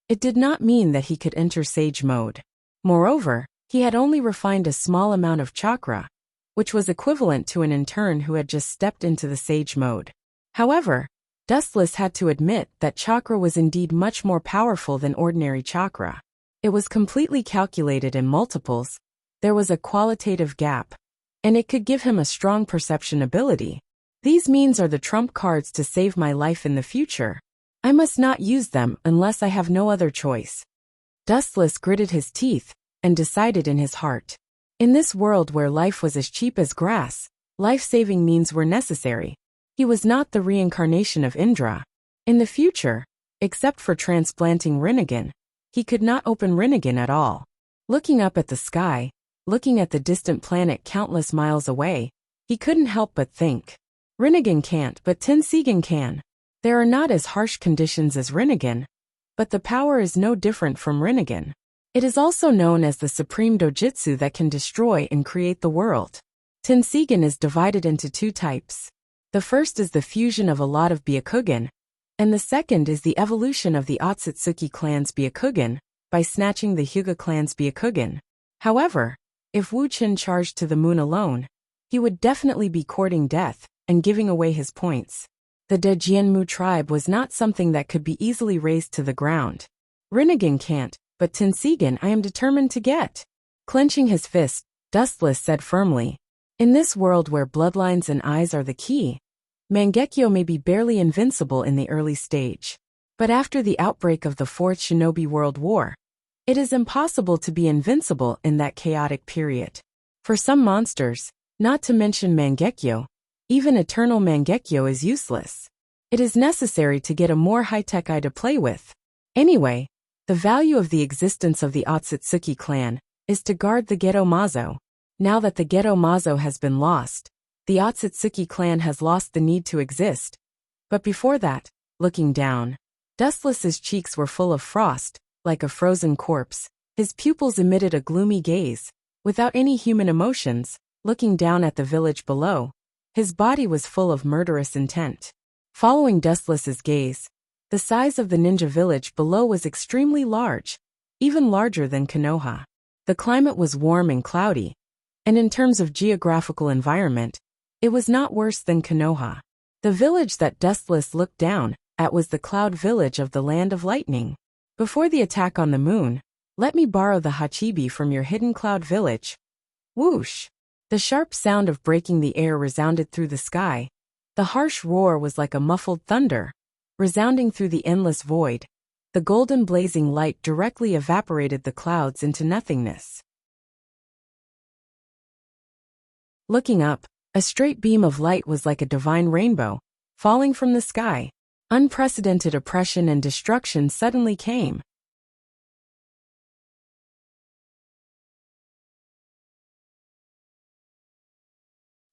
it did not mean that he could enter Sage Mode. Moreover, he had only refined a small amount of chakra, which was equivalent to an intern who had just stepped into the Sage Mode. However, Dustless had to admit that chakra was indeed much more powerful than ordinary chakra. It was completely calculated in multiples, there was a qualitative gap, and it could give him a strong perception ability. These means are the trump cards to save my life in the future. I must not use them unless I have no other choice. Dustless gritted his teeth and decided in his heart. In this world where life was as cheap as grass, life-saving means were necessary. He was not the reincarnation of Indra. In the future, except for transplanting Rinnegan, he could not open Rinnegan at all. Looking up at the sky, looking at the distant planet countless miles away, he couldn't help but think. Rinnegan can't, but Tenseigan can. There are not as harsh conditions as Rinnegan, but the power is no different from Rinnegan. It is also known as the supreme dojutsu that can destroy and create the world. Tenseigan is divided into 2 types. The first is the fusion of a lot of Byakugan, and the second is the evolution of the Otsutsuki clan's Byakugan, by snatching the Hyuga clan's Byakugan. However, if Wu Qin charged to the moon alone, he would definitely be courting death and giving away his points. The Dejianmu tribe was not something that could be easily razed to the ground. Rinnegan can't, but Tenseigan I am determined to get. Clenching his fist, Dustless said firmly, in this world where bloodlines and eyes are the key, Mangekyo may be barely invincible in the early stage. But after the outbreak of the Fourth Shinobi World War, it is impossible to be invincible in that chaotic period. For some monsters, not to mention Mangekyo, even eternal Mangekyo is useless. It is necessary to get a more high-tech eye to play with. Anyway, the value of the existence of the Otsutsuki clan is to guard the Geto Mazo. Now that the Geto Mazo has been lost, the Otsutsuki clan has lost the need to exist. But before that, looking down, Dustless's cheeks were full of frost, like a frozen corpse. His pupils emitted a gloomy gaze, without any human emotions, looking down at the village below. His body was full of murderous intent. Following Dustless's gaze, the size of the ninja village below was extremely large, even larger than Konoha. The climate was warm and cloudy, and in terms of geographical environment, it was not worse than Konoha. The village that Dustless looked down at was the cloud village of the Land of Lightning. Before the attack on the moon, let me borrow the Hachibi from your hidden cloud village. Whoosh! The sharp sound of breaking the air resounded through the sky. The harsh roar was like a muffled thunder, resounding through the endless void. The golden blazing light directly evaporated the clouds into nothingness. Looking up, a straight beam of light was like a divine rainbow, falling from the sky. Unprecedented oppression and destruction suddenly came.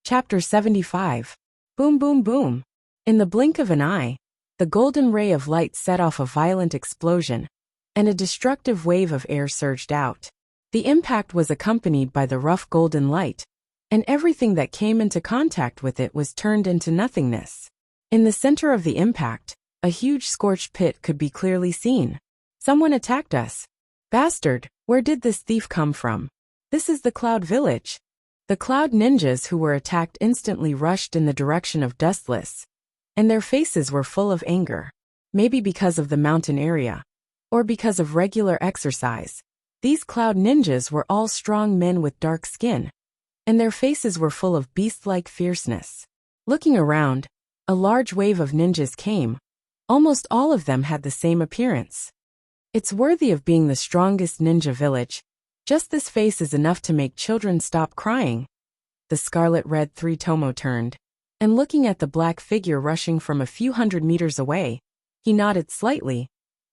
Chapter 75. Boom boom boom. In the blink of an eye, the golden ray of light set off a violent explosion, and a destructive wave of air surged out. The impact was accompanied by the rough golden light, and everything that came into contact with it was turned into nothingness. In the center of the impact, a huge scorched pit could be clearly seen. Someone attacked us. Bastard, where did this thief come from? This is the Cloud Village. The Cloud Ninjas who were attacked instantly rushed in the direction of Dustless, and their faces were full of anger. Maybe because of the mountain area, or because of regular exercise. These Cloud Ninjas were all strong men with dark skin, and their faces were full of beast-like fierceness. Looking around, a large wave of ninjas came. Almost all of them had the same appearance. It's worthy of being the strongest ninja village. Just this face is enough to make children stop crying. The scarlet-red Three-Tomo turned, and looking at the black figure rushing from a few hundred meters away, he nodded slightly,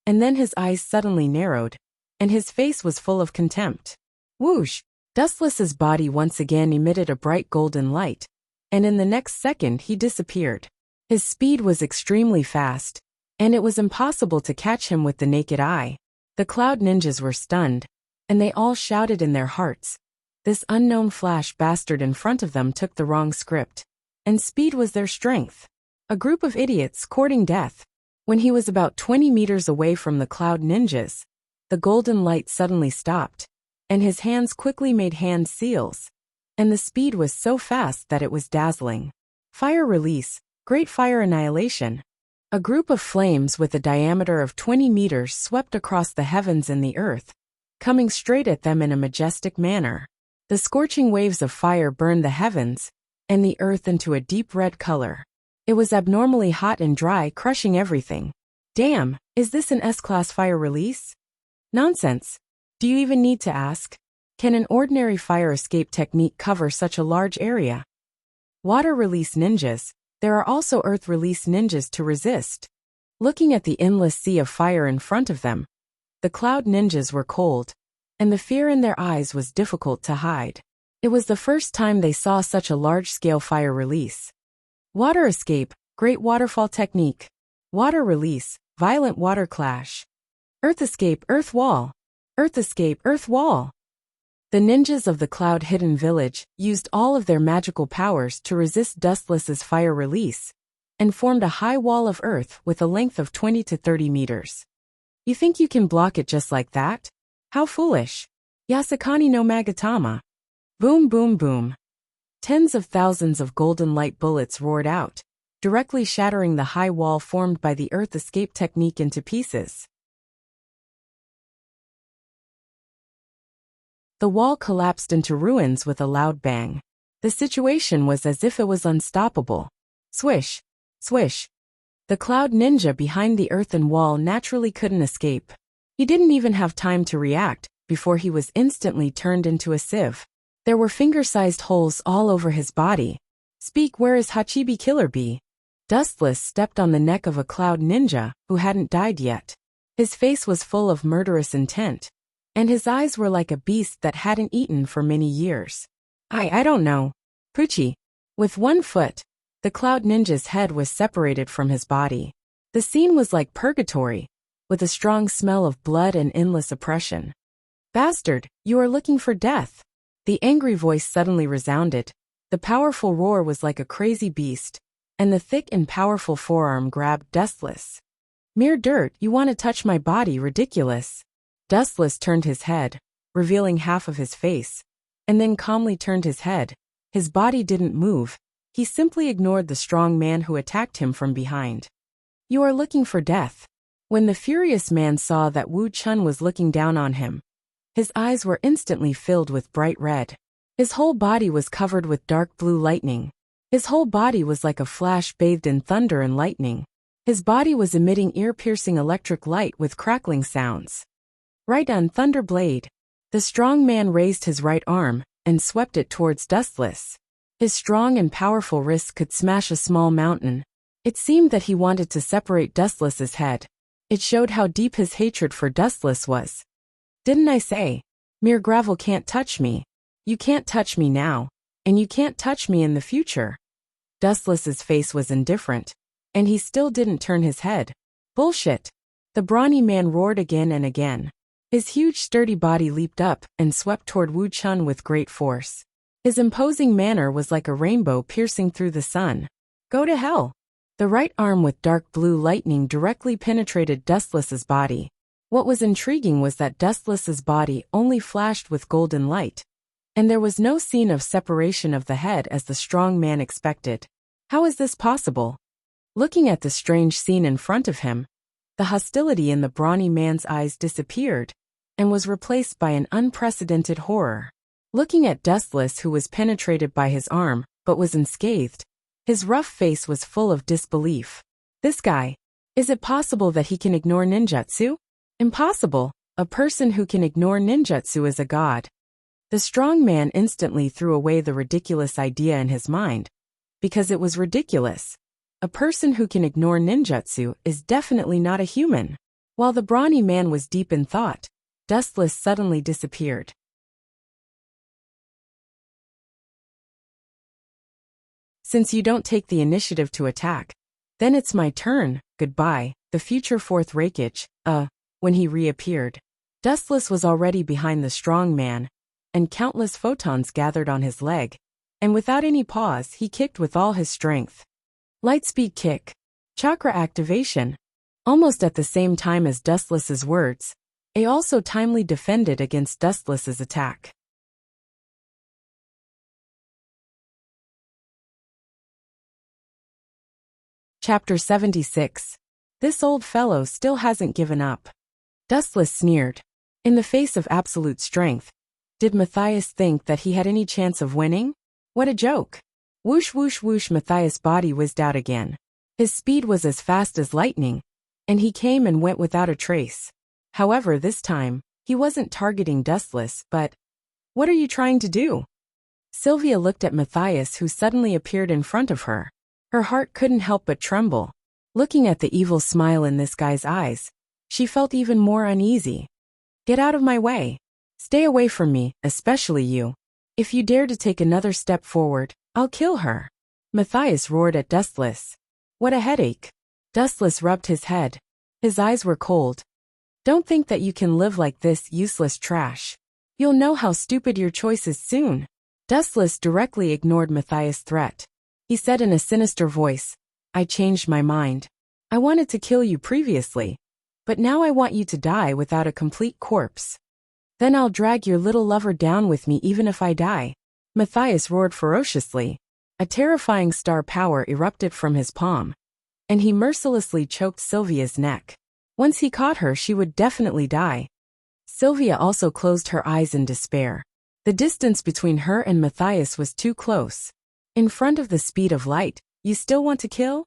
and then his eyes suddenly narrowed, and his face was full of contempt. Whoosh! Dustless's body once again emitted a bright golden light, and in the next second he disappeared. His speed was extremely fast, and it was impossible to catch him with the naked eye. The Cloud Ninjas were stunned, and they all shouted in their hearts. This unknown flash bastard in front of them took the wrong script, and speed was their strength. A group of idiots courting death. When he was about 20 meters away from the Cloud Ninjas, the golden light suddenly stopped, and his hands quickly made hand seals, and the speed was so fast that it was dazzling. Fire release, great fire annihilation. A group of flames with a diameter of 20 meters swept across the heavens and the earth, coming straight at them in a majestic manner. The scorching waves of fire burned the heavens and the earth into a deep red color. It was abnormally hot and dry, crushing everything. Damn, is this an S-class fire release? Nonsense. Do you even need to ask? Can an ordinary fire escape technique cover such a large area? Water release ninjas. There are also earth release ninjas to resist. Looking at the endless sea of fire in front of them, the Cloud Ninjas were cold, and the fear in their eyes was difficult to hide. It was the first time they saw such a large-scale fire release. Water escape, great waterfall technique. Water release, violent water clash. Earth escape, earth wall. Earth escape, earth wall. The ninjas of the Cloud Hidden Village used all of their magical powers to resist Dustless's fire release, and formed a high wall of earth with a length of 20 to 30 meters. You think you can block it just like that? How foolish. Yasakani no Magatama. Boom boom boom. Tens of thousands of golden light bullets roared out, directly shattering the high wall formed by the earth escape technique into pieces. The wall collapsed into ruins with a loud bang. The situation was as if it was unstoppable. Swish, swish. The cloud ninja behind the earthen wall naturally couldn't escape. He didn't even have time to react before he was instantly turned into a sieve. There were finger-sized holes all over his body. Speak, where is Hachibi Killer Bee? Dustless stepped on the neck of a cloud ninja who hadn't died yet. His face was full of murderous intent, and his eyes were like a beast that hadn't eaten for many years. I don't know. Poochie. With one foot, the cloud ninja's head was separated from his body. The scene was like purgatory, with a strong smell of blood and endless oppression. Bastard, you are looking for death. The angry voice suddenly resounded. The powerful roar was like a crazy beast, and the thick and powerful forearm grabbed Dustless. Mere dirt, you want to touch my body, ridiculous. Dustless turned his head, revealing half of his face, and then calmly turned his head. His body didn't move. He simply ignored the strong man who attacked him from behind. You are looking for death. When the furious man saw that Wu Chun was looking down on him, his eyes were instantly filled with bright red. His whole body was covered with dark blue lightning. His whole body was like a flash bathed in thunder and lightning. His body was emitting ear-piercing electric light with crackling sounds. Right on Thunder Blade. The strong man raised his right arm and swept it towards Dustless. His strong and powerful wrists could smash a small mountain. It seemed that he wanted to separate Dustless's head. It showed how deep his hatred for Dustless was. Didn't I say? Mere gravel can't touch me. You can't touch me now, and you can't touch me in the future. Dustless's face was indifferent, and he still didn't turn his head. Bullshit. The brawny man roared again and again. His huge sturdy body leaped up and swept toward Wu Chun with great force. His imposing manner was like a rainbow piercing through the sun. Go to hell. The right arm with dark blue lightning directly penetrated Dustless's body. What was intriguing was that Dustless's body only flashed with golden light, and there was no scene of separation of the head as the strong man expected. How is this possible? Looking at the strange scene in front of him, the hostility in the brawny man's eyes disappeared and was replaced by an unprecedented horror. Looking at Dustless, who was penetrated by his arm but was unscathed, his rough face was full of disbelief. This guy. Is it possible that he can ignore ninjutsu? Impossible. A person who can ignore ninjutsu is a god. The strong man instantly threw away the ridiculous idea in his mind, because it was ridiculous. A person who can ignore ninjutsu is definitely not a human. While the brawny man was deep in thought, Dustless suddenly disappeared. Since you don't take the initiative to attack, then it's my turn, goodbye. The future fourth Raikage, when he reappeared, Dustless was already behind the strong man, and countless photons gathered on his leg, and without any pause he kicked with all his strength. Lightspeed kick. Chakra activation. Almost at the same time as Dustless's words, A also timely defended against Dustless's attack. Chapter 76. This old fellow still hasn't given up. Dustless sneered. In the face of absolute strength, did Matthias think that he had any chance of winning? What a joke. Whoosh whoosh whoosh. Matthias' body whizzed out again. His speed was as fast as lightning, and he came and went without a trace. However, this time, he wasn't targeting Dustless, but... What are you trying to do? Sylvia looked at Matthias, who suddenly appeared in front of her. Her heart couldn't help but tremble. Looking at the evil smile in this guy's eyes, she felt even more uneasy. Get out of my way. Stay away from me, especially you. If you dare to take another step forward, I'll kill her. Matthias roared at Dustless. What a headache. Dustless rubbed his head. His eyes were cold. Don't think that you can live like this, useless trash. You'll know how stupid your choice is soon. Dustless directly ignored Matthias' threat. He said in a sinister voice, I changed my mind. I wanted to kill you previously, but now I want you to die without a complete corpse. Then I'll drag your little lover down with me even if I die. Matthias roared ferociously. A terrifying star power erupted from his palm, and he mercilessly choked Sylvia's neck. Once he caught her, she would definitely die. Sylvia also closed her eyes in despair. The distance between her and Matthias was too close. In front of the speed of light, you still want to kill?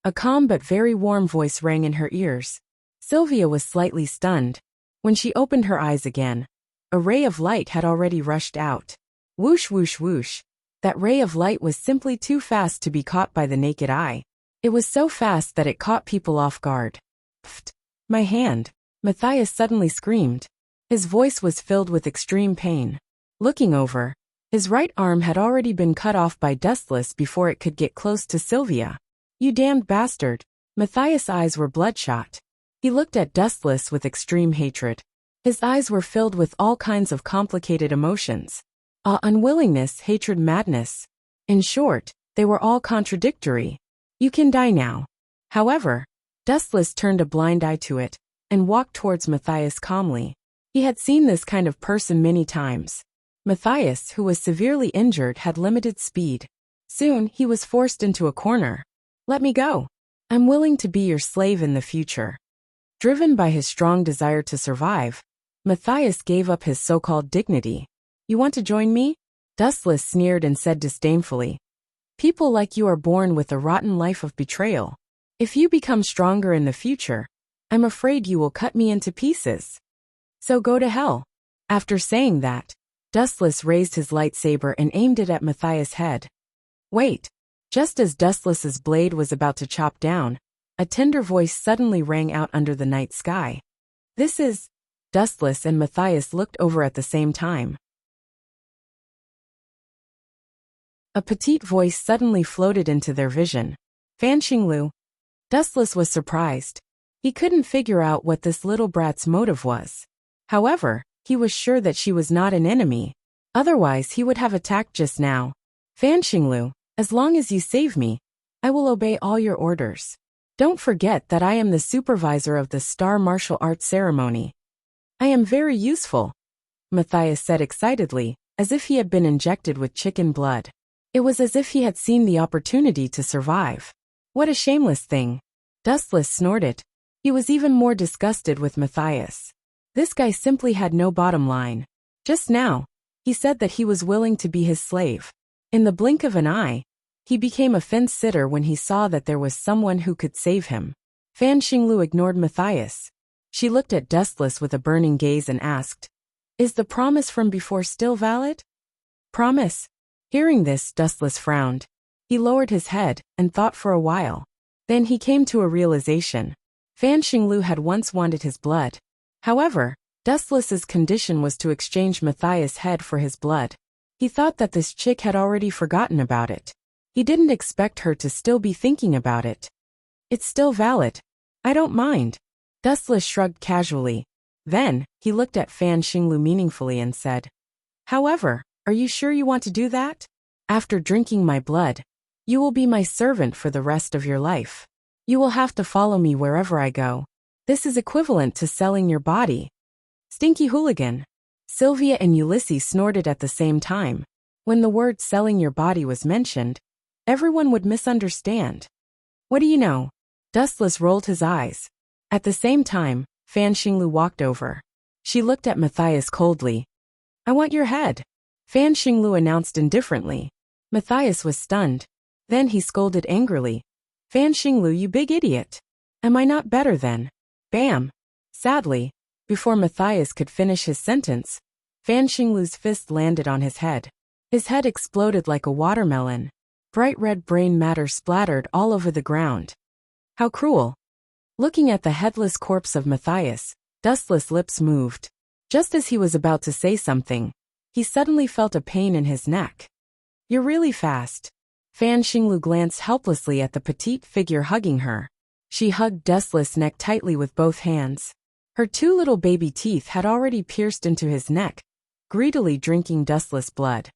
A calm but very warm voice rang in her ears. Sylvia was slightly stunned. When she opened her eyes again, a ray of light had already rushed out. Whoosh, whoosh, whoosh. That ray of light was simply too fast to be caught by the naked eye. It was so fast that it caught people off guard. Pfft! My hand! Matthias suddenly screamed. His voice was filled with extreme pain. Looking over, his right arm had already been cut off by Dustless before it could get close to Sylvia. You damned bastard! Matthias' eyes were bloodshot. He looked at Dustless with extreme hatred. His eyes were filled with all kinds of complicated emotions. Unwillingness, hatred, madness. In short, they were all contradictory. You can die now. However, Dustless turned a blind eye to it and walked towards Matthias calmly. He had seen this kind of person many times. Matthias, who was severely injured, had limited speed. Soon, he was forced into a corner. Let me go. I'm willing to be your slave in the future. Driven by his strong desire to survive, Matthias gave up his so-called dignity. You want to join me? Dustless sneered and said disdainfully. People like you are born with a rotten life of betrayal. If you become stronger in the future, I'm afraid you will cut me into pieces. So go to hell. After saying that, Dustless raised his lightsaber and aimed it at Matthias' head. Wait. Just as Dustless's blade was about to chop down, a tender voice suddenly rang out under the night sky. This is... Dustless and Matthias looked over at the same time. A petite voice suddenly floated into their vision. Fan Xinglu. Dustless was surprised. He couldn't figure out what this little brat's motive was. However, he was sure that she was not an enemy. Otherwise, he would have attacked just now. Fan Xinglu, as long as you save me, I will obey all your orders. Don't forget that I am the supervisor of the Star Martial Arts ceremony. I am very useful, Matthias said excitedly, as if he had been injected with chicken blood. It was as if he had seen the opportunity to survive. What a shameless thing. Dustless snorted. He was even more disgusted with Matthias. This guy simply had no bottom line. Just now, he said that he was willing to be his slave. In the blink of an eye, he became a fence-sitter when he saw that there was someone who could save him. Fan Xinglu ignored Matthias. She looked at Dustless with a burning gaze and asked, Is the promise from before still valid? Promise? Hearing this, Dustless frowned. He lowered his head and thought for a while. Then he came to a realization. Fan Xinglu had once wanted his blood. However, Dustless's condition was to exchange Matthias' head for his blood. He thought that this chick had already forgotten about it. He didn't expect her to still be thinking about it. It's still valid. I don't mind. Dustless shrugged casually. Then, he looked at Fan Xinglu meaningfully and said, However, are you sure you want to do that? After drinking my blood, you will be my servant for the rest of your life. You will have to follow me wherever I go. This is equivalent to selling your body. Stinky hooligan. Sylvia and Ulysses snorted at the same time. When the word selling your body was mentioned, everyone would misunderstand. What do you know? Dustless rolled his eyes. At the same time, Fan Xinglu walked over. She looked at Matthias coldly. I want your head, Fan Xinglu announced indifferently. Matthias was stunned. Then he scolded angrily. Fan Xinglu, you big idiot. Am I not better then? Bam! Sadly, before Matthias could finish his sentence, Fan Xinglu's fist landed on his head. His head exploded like a watermelon. Bright red brain matter splattered all over the ground. How cruel. Looking at the headless corpse of Matthias, Dustless' lips moved. Just as he was about to say something, he suddenly felt a pain in his neck. You're really fast. Fan Xinglu glanced helplessly at the petite figure hugging her. She hugged Dustless' neck tightly with both hands. Her two little baby teeth had already pierced into his neck, greedily drinking Dustless' blood.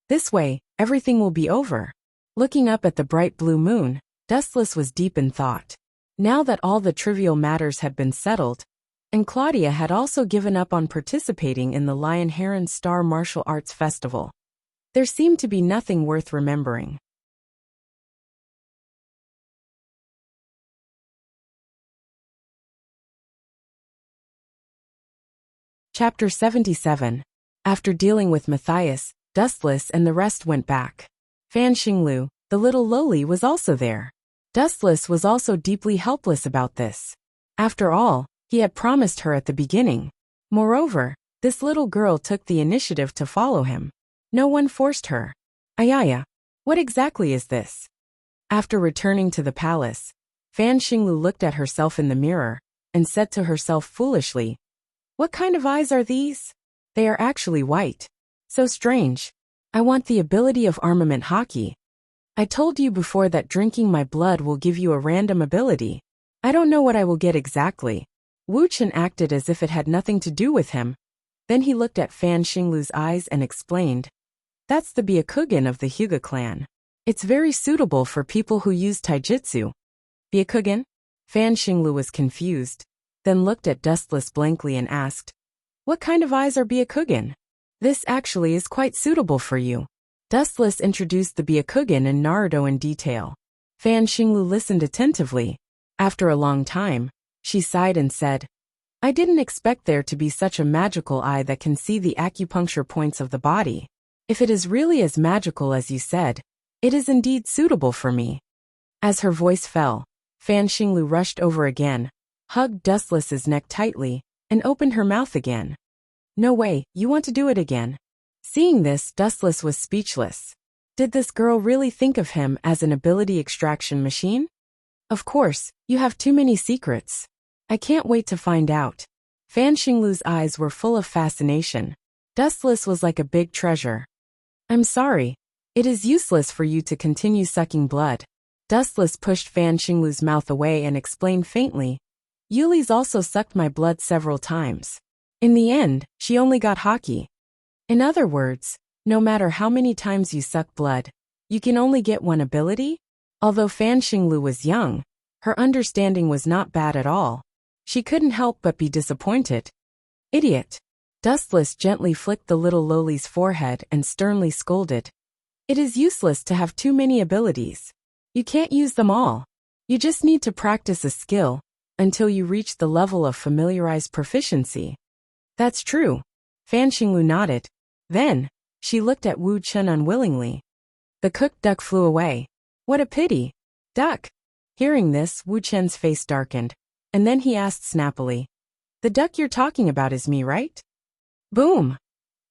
This way, everything will be over. Looking up at the bright blue moon, Dustless was deep in thought. Now that all the trivial matters had been settled, and Claudia had also given up on participating in the Lion Heron Star Martial Arts Festival, there seemed to be nothing worth remembering. Chapter 77. After dealing with Matthias, Dustless and the rest went back. Fan Xinglu, the little lowly, was also there. Dustless was also deeply helpless about this. After all, he had promised her at the beginning. Moreover, this little girl took the initiative to follow him. No one forced her. Ayaya, what exactly is this? After returning to the palace, Fan Xinglu looked at herself in the mirror and said to herself foolishly, "What kind of eyes are these? They are actually white. So strange. I want the ability of armament hockey. I told you before that drinking my blood will give you a random ability. I don't know what I will get exactly." Wu Chen acted as if it had nothing to do with him. Then he looked at Fan Xinglu's eyes and explained, "That's the Byakugan of the Hyuga clan. It's very suitable for people who use taijutsu." Byakugan? Fan Xinglu was confused, then looked at Dustless blankly and asked, "What kind of eyes are Byakugan? This actually is quite suitable for you." Dustless introduced the Byakugan and Naruto in detail. Fan Xinglu listened attentively. After a long time, she sighed and said, "I didn't expect there to be such a magical eye that can see the acupuncture points of the body. If it is really as magical as you said, it is indeed suitable for me." As her voice fell, Fan Xinglu rushed over again, hugged Dustless's neck tightly, and opened her mouth again. "No way, you want to do it again?" Seeing this, Dustless was speechless. Did this girl really think of him as an ability extraction machine? "Of course, you have too many secrets. I can't wait to find out." Fan Xinglu's eyes were full of fascination. Dustless was like a big treasure. "I'm sorry. It is useless for you to continue sucking blood." Dustless pushed Fan Xinglu's mouth away and explained faintly, "Yuli's also sucked my blood several times. In the end, she only got hockey." In other words, no matter how many times you suck blood, you can only get one ability? Although Fan Xinglu was young, her understanding was not bad at all. She couldn't help but be disappointed. "Idiot." Dustless gently flicked the little lowly's forehead and sternly scolded, "It is useless to have too many abilities. You can't use them all. You just need to practice a skill until you reach the level of familiarized proficiency." "That's true." Fan Xinglu nodded. Then, she looked at Wu Chen unwillingly. The cooked duck flew away. "What a pity. Duck." Hearing this, Wu Chen's face darkened, and then he asked snappily, "The duck you're talking about is me, right?" Boom!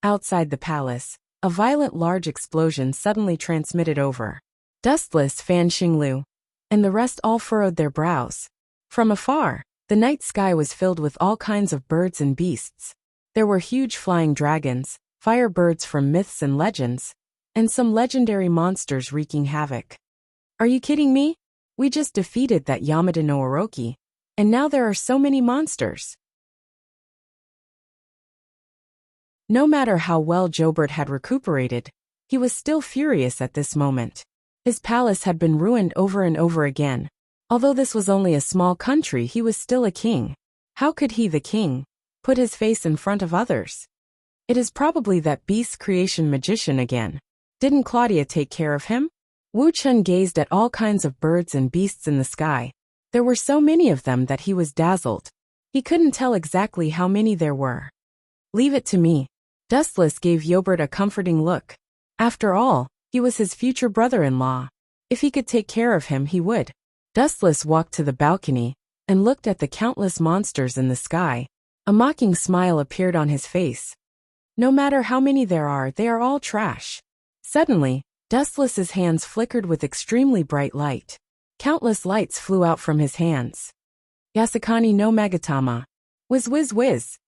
Outside the palace, a violent large explosion suddenly transmitted over. Dustless, Fan Xinglu, and the rest all furrowed their brows. From afar, the night sky was filled with all kinds of birds and beasts. There were huge flying dragons, fire birds from myths and legends, and some legendary monsters wreaking havoc. "Are you kidding me? We just defeated that Yamada no Orochi, and now there are so many monsters." No matter how well Jobert had recuperated, he was still furious at this moment. His palace had been ruined over and over again. Although this was only a small country, he was still a king. How could he, the king, put his face in front of others? It is probably that beast creation magician again. Didn't Claudia take care of him? Wu Chen gazed at all kinds of birds and beasts in the sky. There were so many of them that he was dazzled. He couldn't tell exactly how many there were. "Leave it to me." Dustless gave Jobert a comforting look. After all, he was his future brother-in-law. If he could take care of him, he would. Dustless walked to the balcony and looked at the countless monsters in the sky. A mocking smile appeared on his face. "No matter how many there are, they are all trash." Suddenly, Dustless's hands flickered with extremely bright light. Countless lights flew out from his hands. Yasakani no Magatama. Whiz whiz whiz.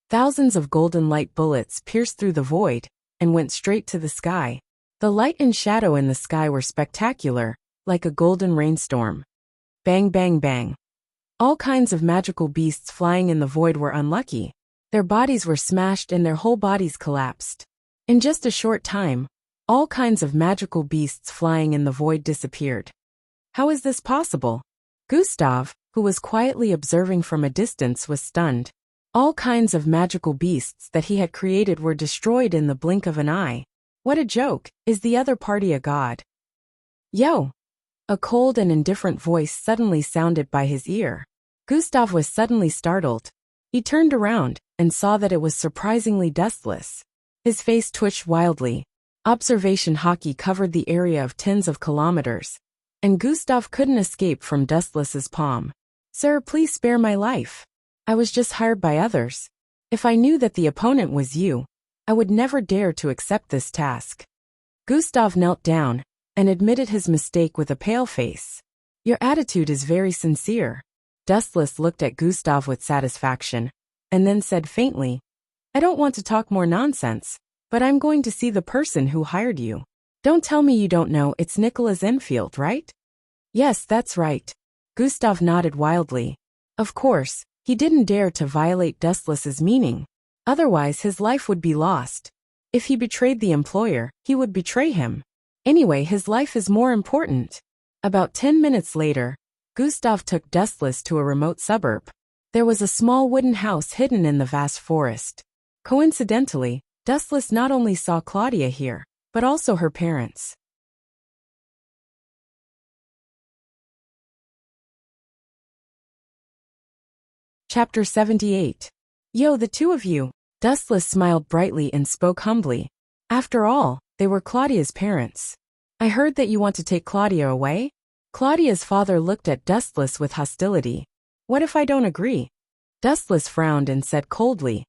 Thousands of golden light bullets pierced through the void and went straight to the sky. The light and shadow in the sky were spectacular, like a golden rainstorm. Bang bang bang. All kinds of magical beasts flying in the void were unlucky. Their bodies were smashed and their whole bodies collapsed. In just a short time, all kinds of magical beasts flying in the void disappeared. How is this possible? Gustav, who was quietly observing from a distance, was stunned. All kinds of magical beasts that he had created were destroyed in the blink of an eye. What a joke! Is the other party a god? "Yo!" A cold and indifferent voice suddenly sounded by his ear. Gustav was suddenly startled. He turned around and saw that it was surprisingly Dustless. His face twitched wildly. Observation hockey covered the area of tens of kilometers, and Gustav couldn't escape from Dustless's palm. "Sir, please spare my life. I was just hired by others. If I knew that the opponent was you, I would never dare to accept this task." Gustav knelt down and admitted his mistake with a pale face. "Your attitude is very sincere." Dustless looked at Gustav with satisfaction, and then said faintly, "I don't want to talk more nonsense, but I'm going to see the person who hired you. Don't tell me you don't know it's Nicholas Enfield, right?" "Yes, that's right." Gustav nodded wildly. Of course, he didn't dare to violate Dustless's meaning. Otherwise his life would be lost. If he betrayed the employer, he would betray him. Anyway, his life is more important. About 10 minutes later, Gustav took Dustless to a remote suburb. There was a small wooden house hidden in the vast forest. Coincidentally, Dustless not only saw Claudia here, but also her parents. Chapter 78. "Yo, the two of you." Dustless smiled brightly and spoke humbly. After all, they were Claudia's parents. "I heard that you want to take Claudia away?" Claudia's father looked at Dustless with hostility. "What if I don't agree?" Dustless frowned and said coldly,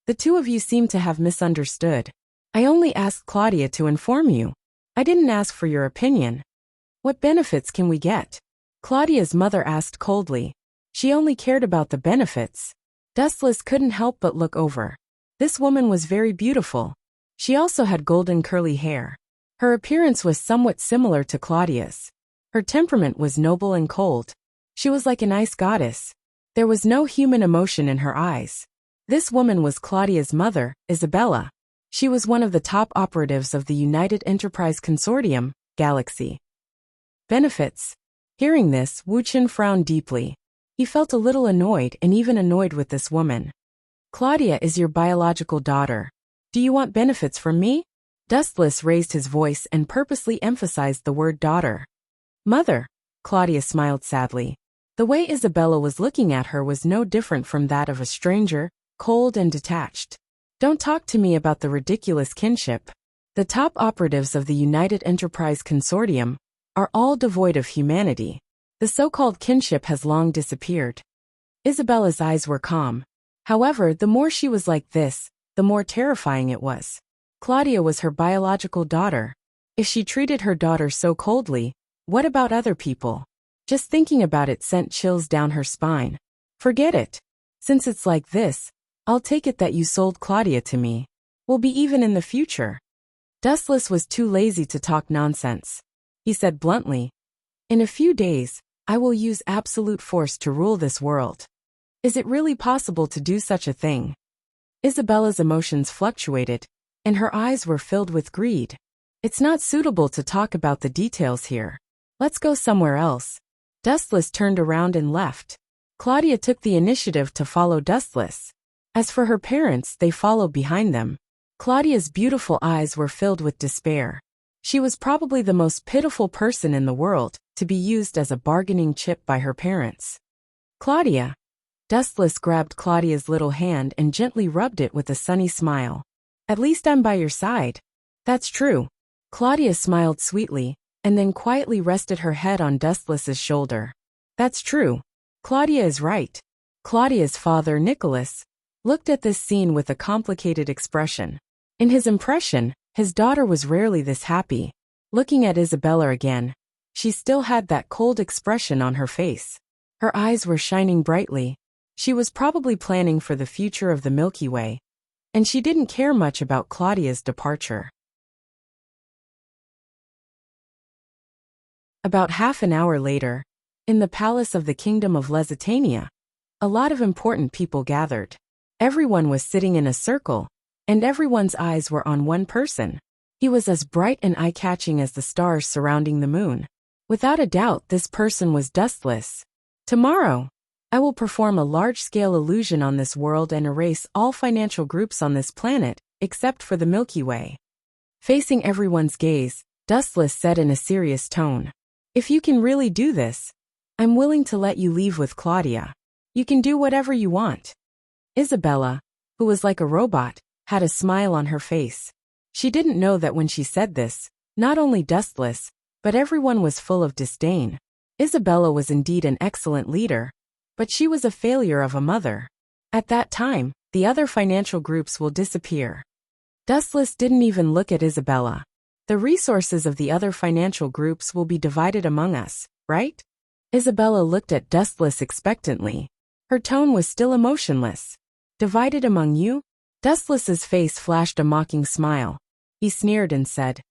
"The two of you seem to have misunderstood. I only asked Claudia to inform you. I didn't ask for your opinion." "What benefits can we get?" Claudia's mother asked coldly. She only cared about the benefits. Dustless couldn't help but look over. This woman was very beautiful. She also had golden curly hair. Her appearance was somewhat similar to Claudia's. Her temperament was noble and cold. She was like an ice goddess. There was no human emotion in her eyes. This woman was Claudia's mother, Isabella. She was one of the top operatives of the United Enterprise Consortium, Galaxy. Benefits. Hearing this, Wu Chen frowned deeply. He felt a little annoyed and even annoyed with this woman. "Claudia is your biological daughter. Do you want benefits from me?" Dustless raised his voice and purposely emphasized the word daughter. "Mother." Claudia smiled sadly. The way Isabella was looking at her was no different from that of a stranger, cold and detached. "Don't talk to me about the ridiculous kinship. The top operatives of the United Enterprise Consortium are all devoid of humanity. The so-called kinship has long disappeared." Isabella's eyes were calm. However, the more she was like this, the more terrifying it was. Claudia was her biological daughter. If she treated her daughter so coldly, what about other people? Just thinking about it sent chills down her spine. "Forget it. Since it's like this, I'll take it that you sold Claudia to me. We'll be even in the future." Dustless was too lazy to talk nonsense. He said bluntly, "In a few days, I will use absolute force to rule this world. Is it really possible to do such a thing?" Isabella's emotions fluctuated, and her eyes were filled with greed. "It's not suitable to talk about the details here. Let's go somewhere else." Dustless turned around and left. Claudia took the initiative to follow Dustless. As for her parents, they followed behind them. Claudia's beautiful eyes were filled with despair. She was probably the most pitiful person in the world, to be used as a bargaining chip by her parents. "Claudia." Dustless grabbed Claudia's little hand and gently rubbed it with a sunny smile. "At least I'm by your side." "That's true." Claudia smiled sweetly, and then quietly rested her head on Dustless's shoulder. "That's true. Claudia is right." Claudia's father, Nicholas, looked at this scene with a complicated expression. In his impression, his daughter was rarely this happy. Looking at Isabella again, she still had that cold expression on her face. Her eyes were shining brightly. She was probably planning for the future of the Milky Way, and she didn't care much about Claudia's departure. About half an hour later, in the palace of the Kingdom of Lusitania, a lot of important people gathered. Everyone was sitting in a circle, and everyone's eyes were on one person. He was as bright and eye-catching as the stars surrounding the moon. Without a doubt, this person was Dustless. "Tomorrow, I will perform a large-scale illusion on this world and erase all financial groups on this planet, except for the Milky Way." Facing everyone's gaze, Dustless said in a serious tone, "If you can really do this, I'm willing to let you leave with Claudia. You can do whatever you want." Isabella, who was like a robot, had a smile on her face. She didn't know that when she said this, not only Dustless, but everyone was full of disdain. Isabella was indeed an excellent leader, but she was a failure of a mother. At that time, the other financial groups will disappear. Dustless didn't even look at Isabella. The resources of the other financial groups will be divided among us, right? Isabella looked at Dustless expectantly. Her tone was still emotionless. Divided among you? Dustless's face flashed a mocking smile. He sneered and said,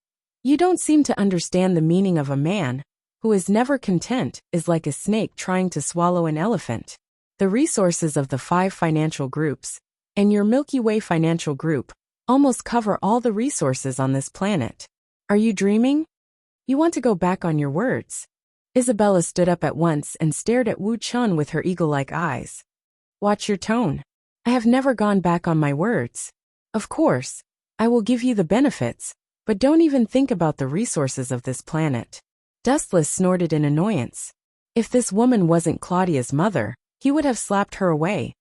"You don't seem to understand the meaning of a man who is never content is like a snake trying to swallow an elephant. The resources of the 5 financial groups, and your Milky Way financial group, almost cover all the resources on this planet. Are you dreaming? You want to go back on your words?" Isabella stood up at once and stared at Wu Chun with her eagle-like eyes. "Watch your tone. I have never gone back on my words. Of course, I will give you the benefits, but don't even think about the resources of this planet." Dustless snorted in annoyance. If this woman wasn't Claudia's mother, he would have slapped her away.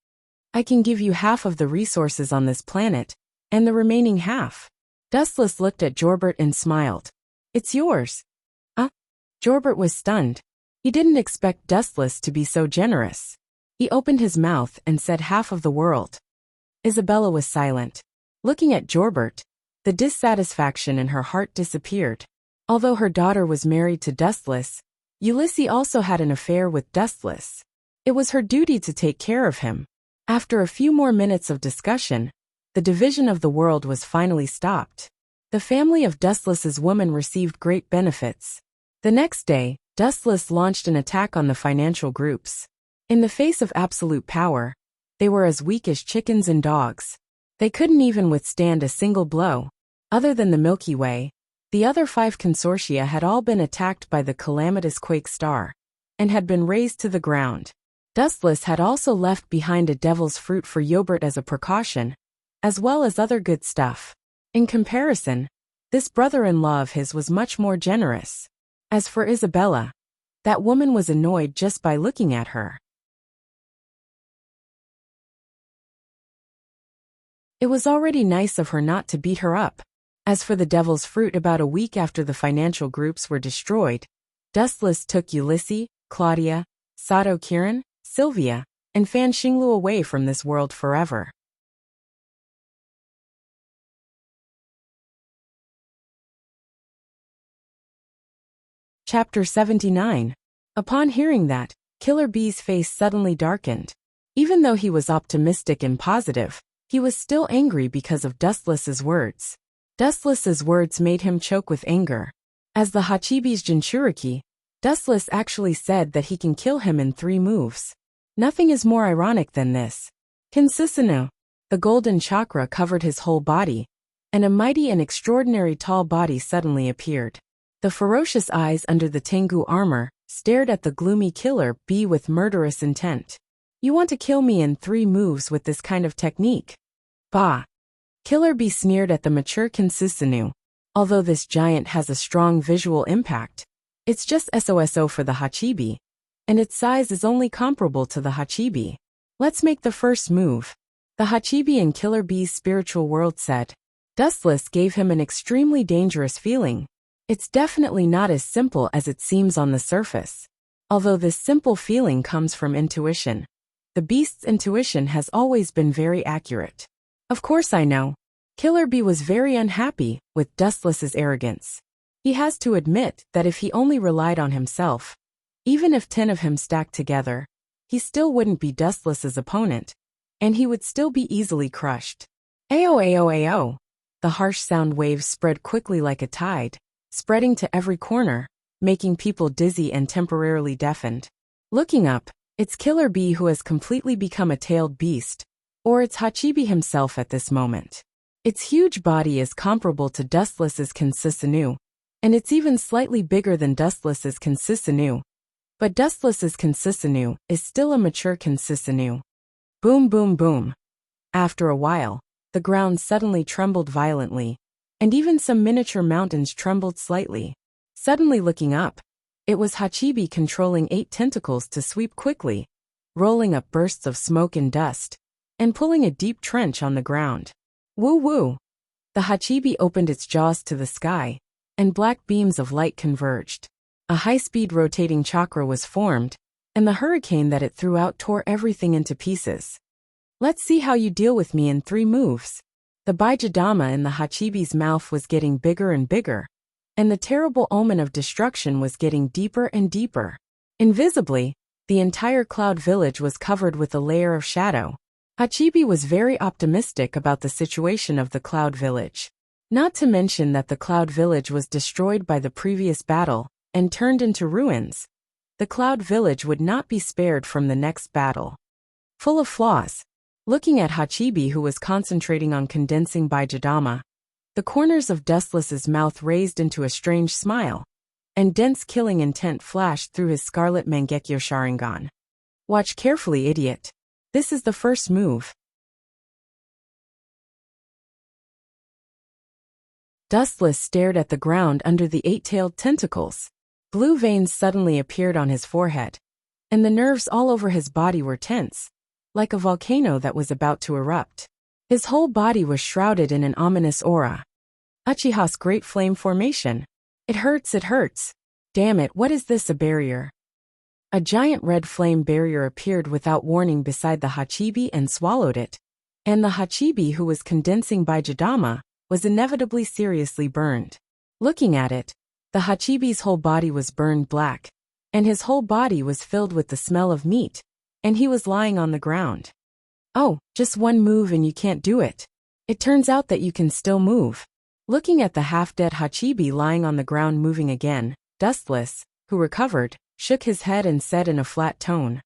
"I can give you half of the resources on this planet, and the remaining half." Dustless looked at Jorbert and smiled. "It's yours." Jorbert was stunned. He didn't expect Dustless to be so generous. He opened his mouth and said half of the world. Isabella was silent. Looking at Jorbert, the dissatisfaction in her heart disappeared. Although her daughter was married to Dustless, Ulysses also had an affair with Dustless. It was her duty to take care of him. After a few more minutes of discussion, the division of the world was finally stopped. The family of Dustless's woman received great benefits. The next day, Dustless launched an attack on the financial groups. In the face of absolute power, they were as weak as chickens and dogs. They couldn't even withstand a single blow. Other than the Milky Way, the other 5 consortia had all been attacked by the calamitous quake star, and had been razed to the ground. Dustless had also left behind a devil's fruit for Joubert as a precaution, as well as other good stuff. In comparison, this brother-in-law of his was much more generous. As for Isabella, that woman was annoyed just by looking at her. It was already nice of her not to beat her up. As for the devil's fruit, about a week after the financial groups were destroyed, Dustless took Ulysses, Claudia, Sato Kiran, Sylvia, and Fan Xinglu away from this world forever. Chapter 79. Upon hearing that, Killer Bee's face suddenly darkened. Even though he was optimistic and positive, he was still angry because of Dustless's words. Dustless's words made him choke with anger. As the Hachibi's Jinchuriki, Dustless actually said that he can kill him in 3 moves. Nothing is more ironic than this. Kinsisano, the golden chakra covered his whole body, and a mighty and extraordinary tall body suddenly appeared. The ferocious eyes under the Tengu armor stared at the gloomy Killer Bee with murderous intent. "You want to kill me in 3 moves with this kind of technique?" Bah! Killer Bee sneered at the mature Kinsisanu. Although this giant has a strong visual impact, it's just SOSO for the Hachibi, and its size is only comparable to the Hachibi. "Let's make the first move," the Hachibi in Killer Bee's spiritual world said. Dustless gave him an extremely dangerous feeling. It's definitely not as simple as it seems on the surface. Although this simple feeling comes from intuition, the beast's intuition has always been very accurate. Of course I know. Killer Bee was very unhappy with Dustless's arrogance. He has to admit that if he only relied on himself, even if 10 of him stacked together, he still wouldn't be Dustless's opponent, and he would still be easily crushed. Ayo ayo ayo. The harsh sound waves spread quickly like a tide, spreading to every corner, making people dizzy and temporarily deafened. Looking up, it's Killer Bee who has completely become a tailed beast, or it's Hachibi himself at this moment. Its huge body is comparable to Dustless's Kinsisanu, and it's even slightly bigger than Dustless's Kinsisanu. But Dustless's Kinsisanu is still a mature Kinsisanu. Boom boom boom. After a while, the ground suddenly trembled violently, and even some miniature mountains trembled slightly. Suddenly looking up, it was Hachibi controlling 8 tentacles to sweep quickly, rolling up bursts of smoke and dust, and pulling a deep trench on the ground. Woo woo! The Hachibi opened its jaws to the sky, and black beams of light converged. A high-speed rotating chakra was formed, and the hurricane that it threw out tore everything into pieces. Let's see how you deal with me in 3 moves. The Bijadama in the Hachibi's mouth was getting bigger and bigger, and the terrible omen of destruction was getting deeper and deeper. Invisibly, the entire cloud village was covered with a layer of shadow. Hachibi was very optimistic about the situation of the cloud village. Not to mention that the cloud village was destroyed by the previous battle and turned into ruins. The cloud village would not be spared from the next battle. Full of flaws. Looking at Hachibi, who was concentrating on condensing Bijadama, the corners of Dustless's mouth raised into a strange smile, and dense killing intent flashed through his scarlet Mangekyo Sharingan. Watch carefully, idiot. This is the first move. Dustless stared at the ground under the 8-tailed tentacles. Blue veins suddenly appeared on his forehead, and the nerves all over his body were tense, like a volcano that was about to erupt. His whole body was shrouded in an ominous aura. Uchiha's Great Flame Formation. It hurts, it hurts. Damn it, what is this, a barrier? A giant red flame barrier appeared without warning beside the Hachibi and swallowed it, and the Hachibi who was condensing Bijadama was inevitably seriously burned. Looking at it, the Hachibi's whole body was burned black, and his whole body was filled with the smell of meat, and he was lying on the ground. Oh, just one move and you can't do it. It turns out that you can still move. Looking at the half-dead Hachibi lying on the ground moving again, Dustless, who recovered, shook his head and said in a flat tone,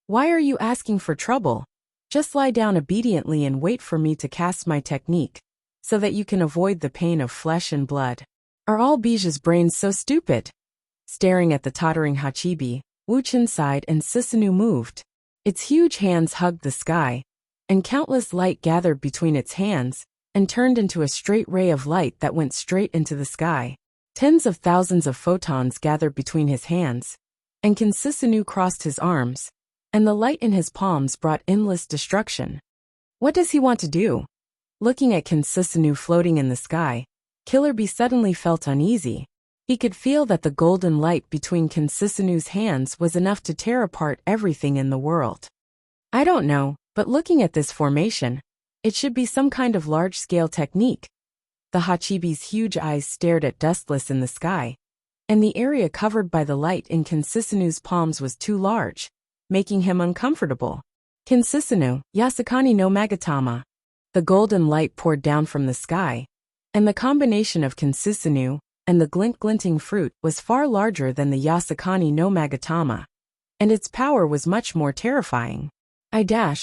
"Why are you asking for trouble? Just lie down obediently and wait for me to cast my technique, so that you can avoid the pain of flesh and blood." Are all Bija's brains so stupid? Staring at the tottering Hachibi, Wuchen sighed and Susanoo moved. Its huge hands hugged the sky, and countless light gathered between its hands, and turned into a straight ray of light that went straight into the sky. Tens of thousands of photons gathered between his hands, and Susanoo crossed his arms, and the light in his palms brought endless destruction. What does he want to do? Looking at Susanoo floating in the sky, Killer Bee suddenly felt uneasy. He could feel that the golden light between Susanoo's hands was enough to tear apart everything in the world. I don't know, but looking at this formation, it should be some kind of large-scale technique. The Hachibi's huge eyes stared at Dustless in the sky, and the area covered by the light in Susanoo's palms was too large, making him uncomfortable. Susanoo, Yasakani no Magatama. The golden light poured down from the sky, and the combination of Susanoo and the glinting fruit was far larger than the Yasakani no Magatama, and its power was much more terrifying.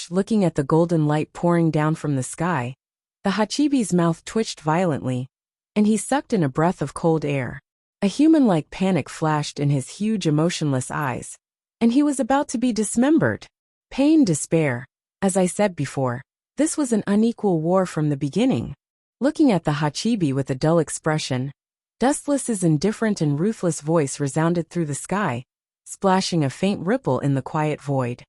Looking at the golden light pouring down from the sky, the Hachibi's mouth twitched violently, and he sucked in a breath of cold air. A human-like panic flashed in his huge emotionless eyes, and he was about to be dismembered. Pain, despair. As I said before, this was an unequal war from the beginning. Looking at the Hachibi with a dull expression, Dustless's indifferent and ruthless voice resounded through the sky, splashing a faint ripple in the quiet void.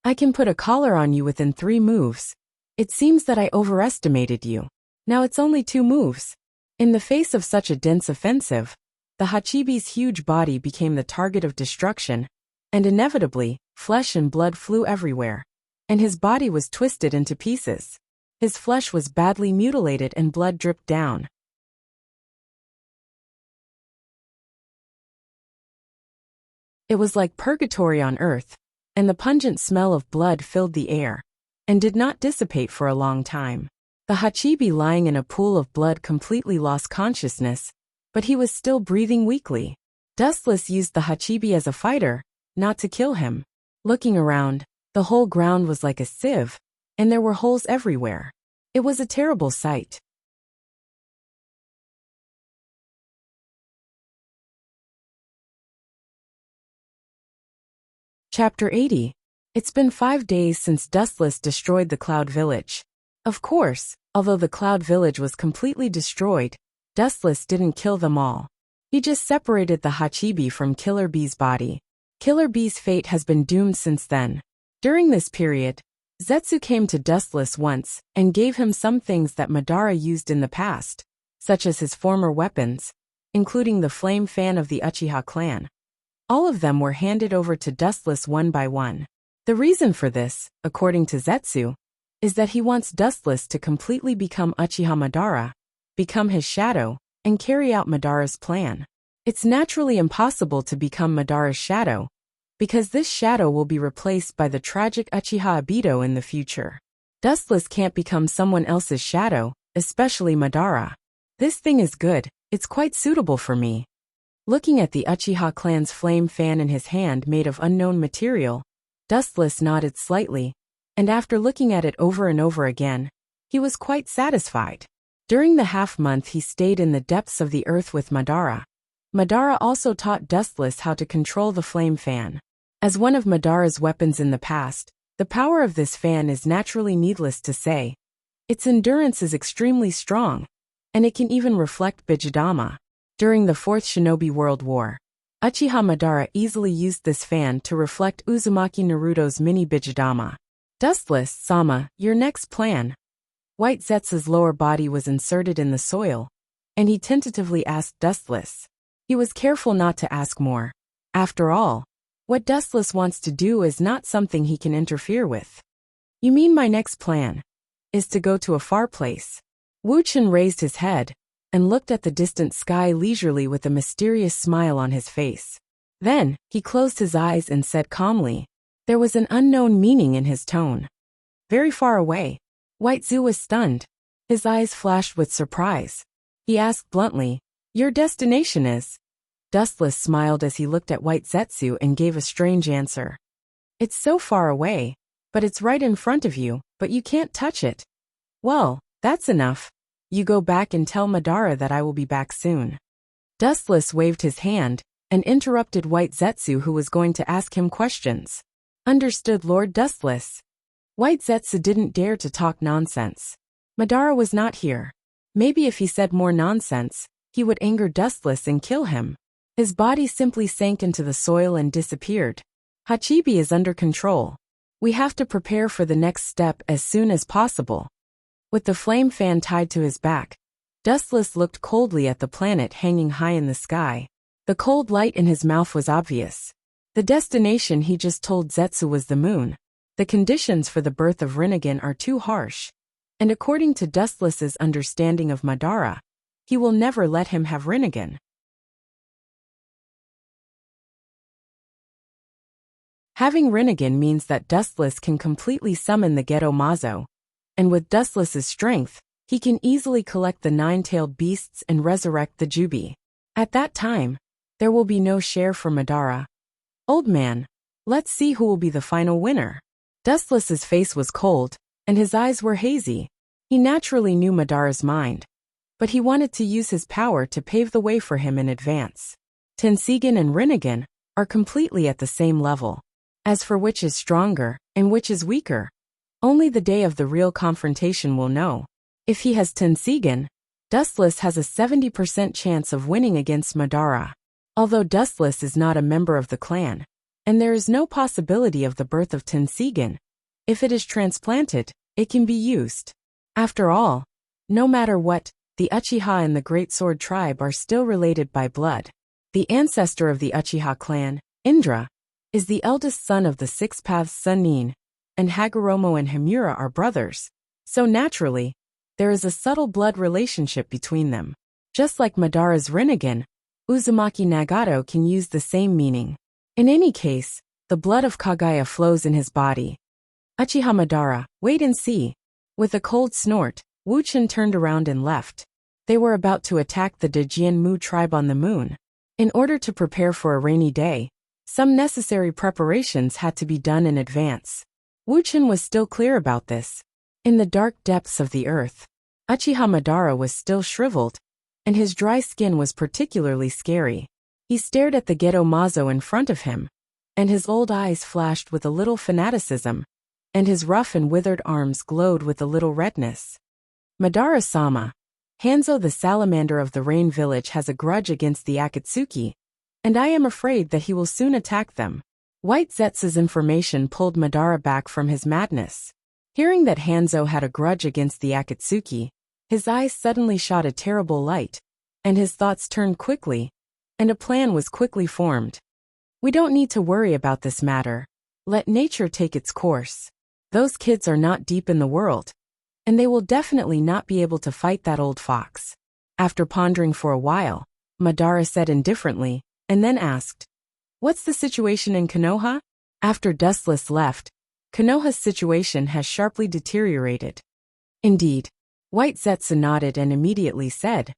I can put a collar on you within 3 moves. It seems that I overestimated you. Now it's only 2 moves. In the face of such a dense offensive, the Hachibi's huge body became the target of destruction, and inevitably, flesh and blood flew everywhere, and his body was twisted into pieces. His flesh was badly mutilated and blood dripped down. It was like purgatory on earth, and the pungent smell of blood filled the air, and did not dissipate for a long time. The Hachibi lying in a pool of blood completely lost consciousness, but he was still breathing weakly. Dustless used the Hachibi as a fighter, not to kill him. Looking around, the whole ground was like a sieve, and there were holes everywhere. It was a terrible sight. Chapter 80. It's been 5 days since Dustless destroyed the Cloud Village. Of course, although the Cloud Village was completely destroyed, Dustless didn't kill them all. He just separated the Hachibi from Killer Bee's body. Killer Bee's fate has been doomed since then. During this period, Zetsu came to Dustless once and gave him some things that Madara used in the past, such as his former weapons, including the flame fan of the Uchiha clan. All of them were handed over to Dustless one by one. The reason for this, according to Zetsu, is that he wants Dustless to completely become Uchiha Madara, become his shadow, and carry out Madara's plan. It's naturally impossible to become Madara's shadow, because this shadow will be replaced by the tragic Uchiha Obito in the future. Dustless can't become someone else's shadow, especially Madara. This thing is good, it's quite suitable for me. Looking at the Uchiha clan's flame fan in his hand made of unknown material, Dustless nodded slightly, and after looking at it over and over again, he was quite satisfied. During the half-month he stayed in the depths of the earth with Madara. Madara also taught Dustless how to control the flame fan. As one of Madara's weapons in the past, the power of this fan is naturally needless to say. Its endurance is extremely strong, and it can even reflect Bijidama. During the Fourth Shinobi World War, Uchiha Madara easily used this fan to reflect Uzumaki Naruto's mini Bijidama. Dustless-sama, your next plan. White Zetsu's lower body was inserted in the soil, and he tentatively asked Dustless. He was careful not to ask more. After all, what Dustless wants to do is not something he can interfere with. You mean my next plan is to go to a far place? Wu Chen raised his head and looked at the distant sky leisurely with a mysterious smile on his face. Then, he closed his eyes and said calmly. There was an unknown meaning in his tone. Very far away. White Zu was stunned. His eyes flashed with surprise. He asked bluntly, your destination is? Dustless smiled as he looked at White Zetsu and gave a strange answer. It's so far away, but it's right in front of you, but you can't touch it. Well, that's enough. You go back and tell Madara that I will be back soon. Dustless waved his hand and interrupted White Zetsu, who was going to ask him questions. Understood, Lord Dustless. White Zetsu didn't dare to talk nonsense. Madara was not here. Maybe if he said more nonsense, he would anger Dustless and kill him. His body simply sank into the soil and disappeared. Hachibi is under control. We have to prepare for the next step as soon as possible. With the flame fan tied to his back, Dustless looked coldly at the planet hanging high in the sky. The cold light in his mouth was obvious. The destination he just told Zetsu was the moon. The conditions for the birth of Rinnegan are too harsh. And according to Dustless's understanding of Madara, he will never let him have Rinnegan. Having Rinnegan means that Dustless can completely summon the Geto Mazo, and with Dustless's strength, he can easily collect the nine-tailed beasts and resurrect the Jubi. At that time, there will be no share for Madara. Old man, let's see who will be the final winner. Dustless's face was cold, and his eyes were hazy. He naturally knew Madara's mind, but he wanted to use his power to pave the way for him in advance. Tenseigan and Rinnegan are completely at the same level. As for which is stronger and which is weaker, only the day of the real confrontation will know. If he has Tenseigan, Dustless has a 70% chance of winning against Madara. Although Dustless is not a member of the clan, and there is no possibility of the birth of Tenseigan, if it is transplanted, it can be used. After all, no matter what, the Uchiha and the Great Sword Tribe are still related by blood. The ancestor of the Uchiha clan, Indra, is the eldest son of the Six Paths Sannin, and Hagoromo and Himura are brothers, so naturally, there is a subtle blood relationship between them. Just like Madara's Rinnegan, Uzumaki Nagato can use the same meaning. In any case, the blood of Kagaya flows in his body. Uchiha Madara, wait and see. With a cold snort, Wu Chen turned around and left. They were about to attack the Dejian Mu tribe on the moon. In order to prepare for a rainy day, some necessary preparations had to be done in advance. Wu Chen was still clear about this. In the dark depths of the earth, Uchiha Madara was still shriveled, and his dry skin was particularly scary. He stared at the Geto Mazo in front of him, and his old eyes flashed with a little fanaticism, and his rough and withered arms glowed with a little redness. Madara-sama, Hanzo the salamander of the Rain Village has a grudge against the Akatsuki, and I am afraid that he will soon attack them. White Zetsu's information pulled Madara back from his madness. Hearing that Hanzo had a grudge against the Akatsuki, his eyes suddenly shot a terrible light, and his thoughts turned quickly, and a plan was quickly formed. We don't need to worry about this matter. Let nature take its course. Those kids are not deep in the world, and they will definitely not be able to fight that old fox. After pondering for a while, Madara said indifferently, and then asked, "What's the situation in Konoha?" After Dustless left, Konoha's situation has sharply deteriorated. Indeed, White Zetsu nodded and immediately said,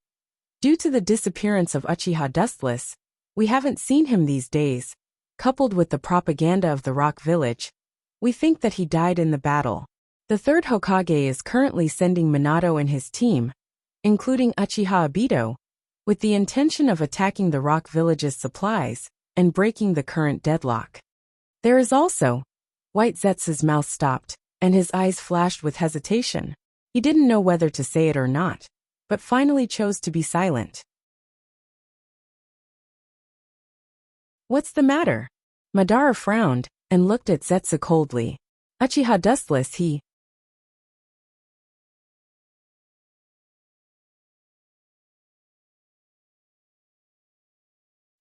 "Due to the disappearance of Uchiha Dustless, we haven't seen him these days. Coupled with the propaganda of the Rock Village, we think that he died in the battle. The third Hokage is currently sending Minato and his team, including Uchiha Obito, with the intention of attacking the Rock Village's supplies and breaking the current deadlock. There is also..." White Zetsu's mouth stopped, and his eyes flashed with hesitation. He didn't know whether to say it or not, but finally chose to be silent. "What's the matter?" Madara frowned and looked at Zetsu coldly. "Uchiha Dustless, he..."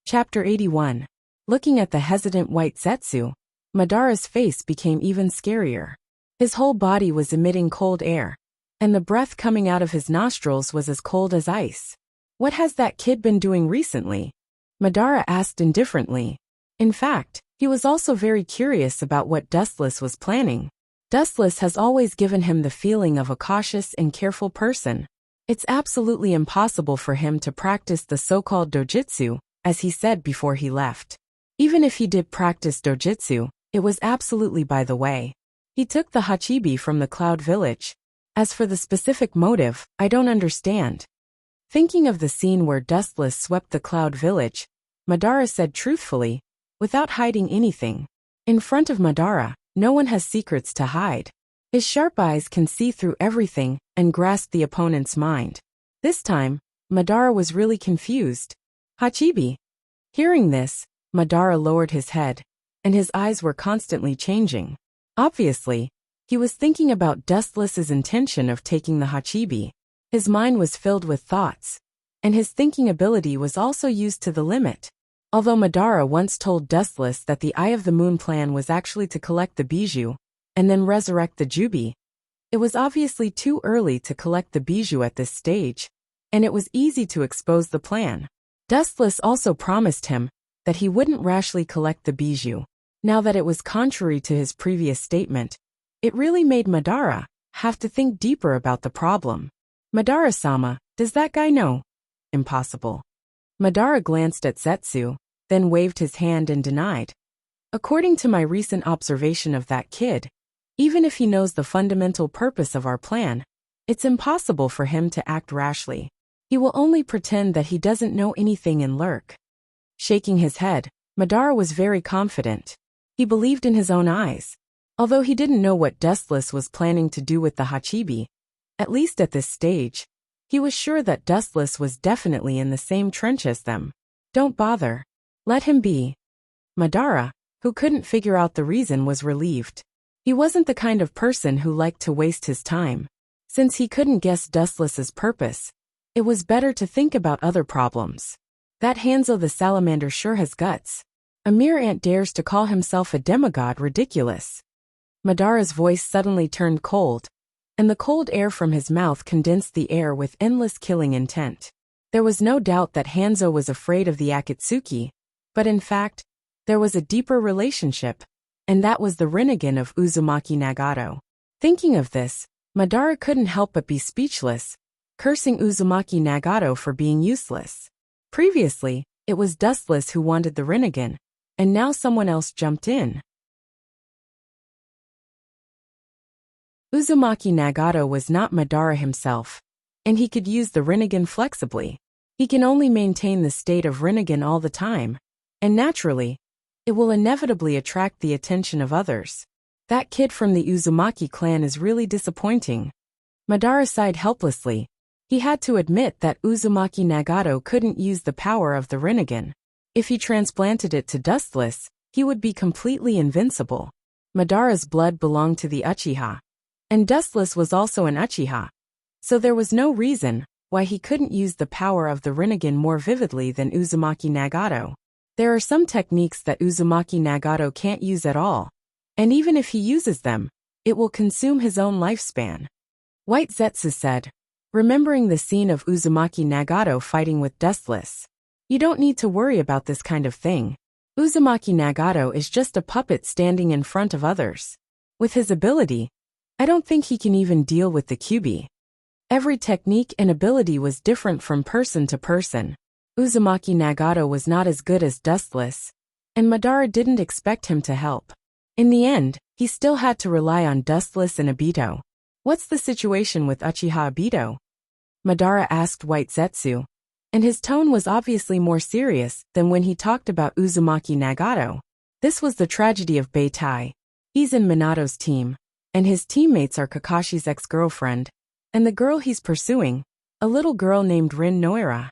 Chapter 81. Looking at the hesitant White Zetsu, Madara's face became even scarier. His whole body was emitting cold air, and the breath coming out of his nostrils was as cold as ice. "What has that kid been doing recently?" Madara asked indifferently. In fact, he was also very curious about what Dustless was planning. Dustless has always given him the feeling of a cautious and careful person. It's absolutely impossible for him to practice the so-called dojutsu, as he said before he left. Even if he did practice dojutsu, it was absolutely by the way. He took the Hachibi from the Cloud Village. As for the specific motive, I don't understand. Thinking of the scene where Dustless swept the Cloud Village, Madara said truthfully, without hiding anything. In front of Madara, no one has secrets to hide. His sharp eyes can see through everything and grasp the opponent's mind. This time, Madara was really confused. Hachibi. Hearing this, Madara lowered his head, and his eyes were constantly changing. Obviously, he was thinking about Dustless's intention of taking the Hachibi. His mind was filled with thoughts, and his thinking ability was also used to the limit. Although Madara once told Dustless that the Eye of the Moon plan was actually to collect the bijou and then resurrect the Jubi, it was obviously too early to collect the bijou at this stage, and it was easy to expose the plan. Dustless also promised him that he wouldn't rashly collect the bijou. Now that it was contrary to his previous statement, it really made Madara have to think deeper about the problem. "Madara-sama, does that guy know?" "Impossible." Madara glanced at Zetsu, then waved his hand and denied. "According to my recent observation of that kid, even if he knows the fundamental purpose of our plan, it's impossible for him to act rashly. He will only pretend that he doesn't know anything and lurk." Shaking his head, Madara was very confident. He believed in his own eyes. Although he didn't know what Dustless was planning to do with the Hachibi, at least at this stage, he was sure that Dustless was definitely in the same trench as them. "Don't bother. Let him be." Madara, who couldn't figure out the reason, was relieved. He wasn't the kind of person who liked to waste his time. Since he couldn't guess Dustless's purpose, it was better to think about other problems. That Hanzo the salamander sure has guts. A mere ant dares to call himself a demigod. Ridiculous. Madara's voice suddenly turned cold, and the cold air from his mouth condensed the air with endless killing intent. There was no doubt that Hanzo was afraid of the Akatsuki, but in fact, there was a deeper relationship, and that was the Rinnegan of Uzumaki Nagato. Thinking of this, Madara couldn't help but be speechless, cursing Uzumaki Nagato for being useless. Previously, it was Dustless who wanted the Rinnegan, and now someone else jumped in. Uzumaki Nagato was not Madara himself, and he could use the Rinnegan flexibly. He can only maintain the state of Rinnegan all the time, and naturally, it will inevitably attract the attention of others. That kid from the Uzumaki clan is really disappointing. Madara sighed helplessly. He had to admit that Uzumaki Nagato couldn't use the power of the Rinnegan. If he transplanted it to Dustless, he would be completely invincible. Madara's blood belonged to the Uchiha, and Dustless was also an Uchiha, so there was no reason why he couldn't use the power of the Rinnegan more vividly than Uzumaki Nagato. There are some techniques that Uzumaki Nagato can't use at all, and even if he uses them, it will consume his own lifespan. White Zetsu said, remembering the scene of Uzumaki Nagato fighting with Dustless. You don't need to worry about this kind of thing. Uzumaki Nagato is just a puppet standing in front of others. With his ability, I don't think he can even deal with the Kyuubi. Every technique and ability was different from person to person. Uzumaki Nagato was not as good as Dustless, and Madara didn't expect him to help. In the end, he still had to rely on Dustless and Obito. What's the situation with Uchiha Obito? Madara asked White Zetsu, and his tone was obviously more serious than when he talked about Uzumaki Nagato. This was the tragedy of Beitai. He's in Minato's team, and his teammates are Kakashi's ex-girlfriend, and the girl he's pursuing, a little girl named Rin Noira.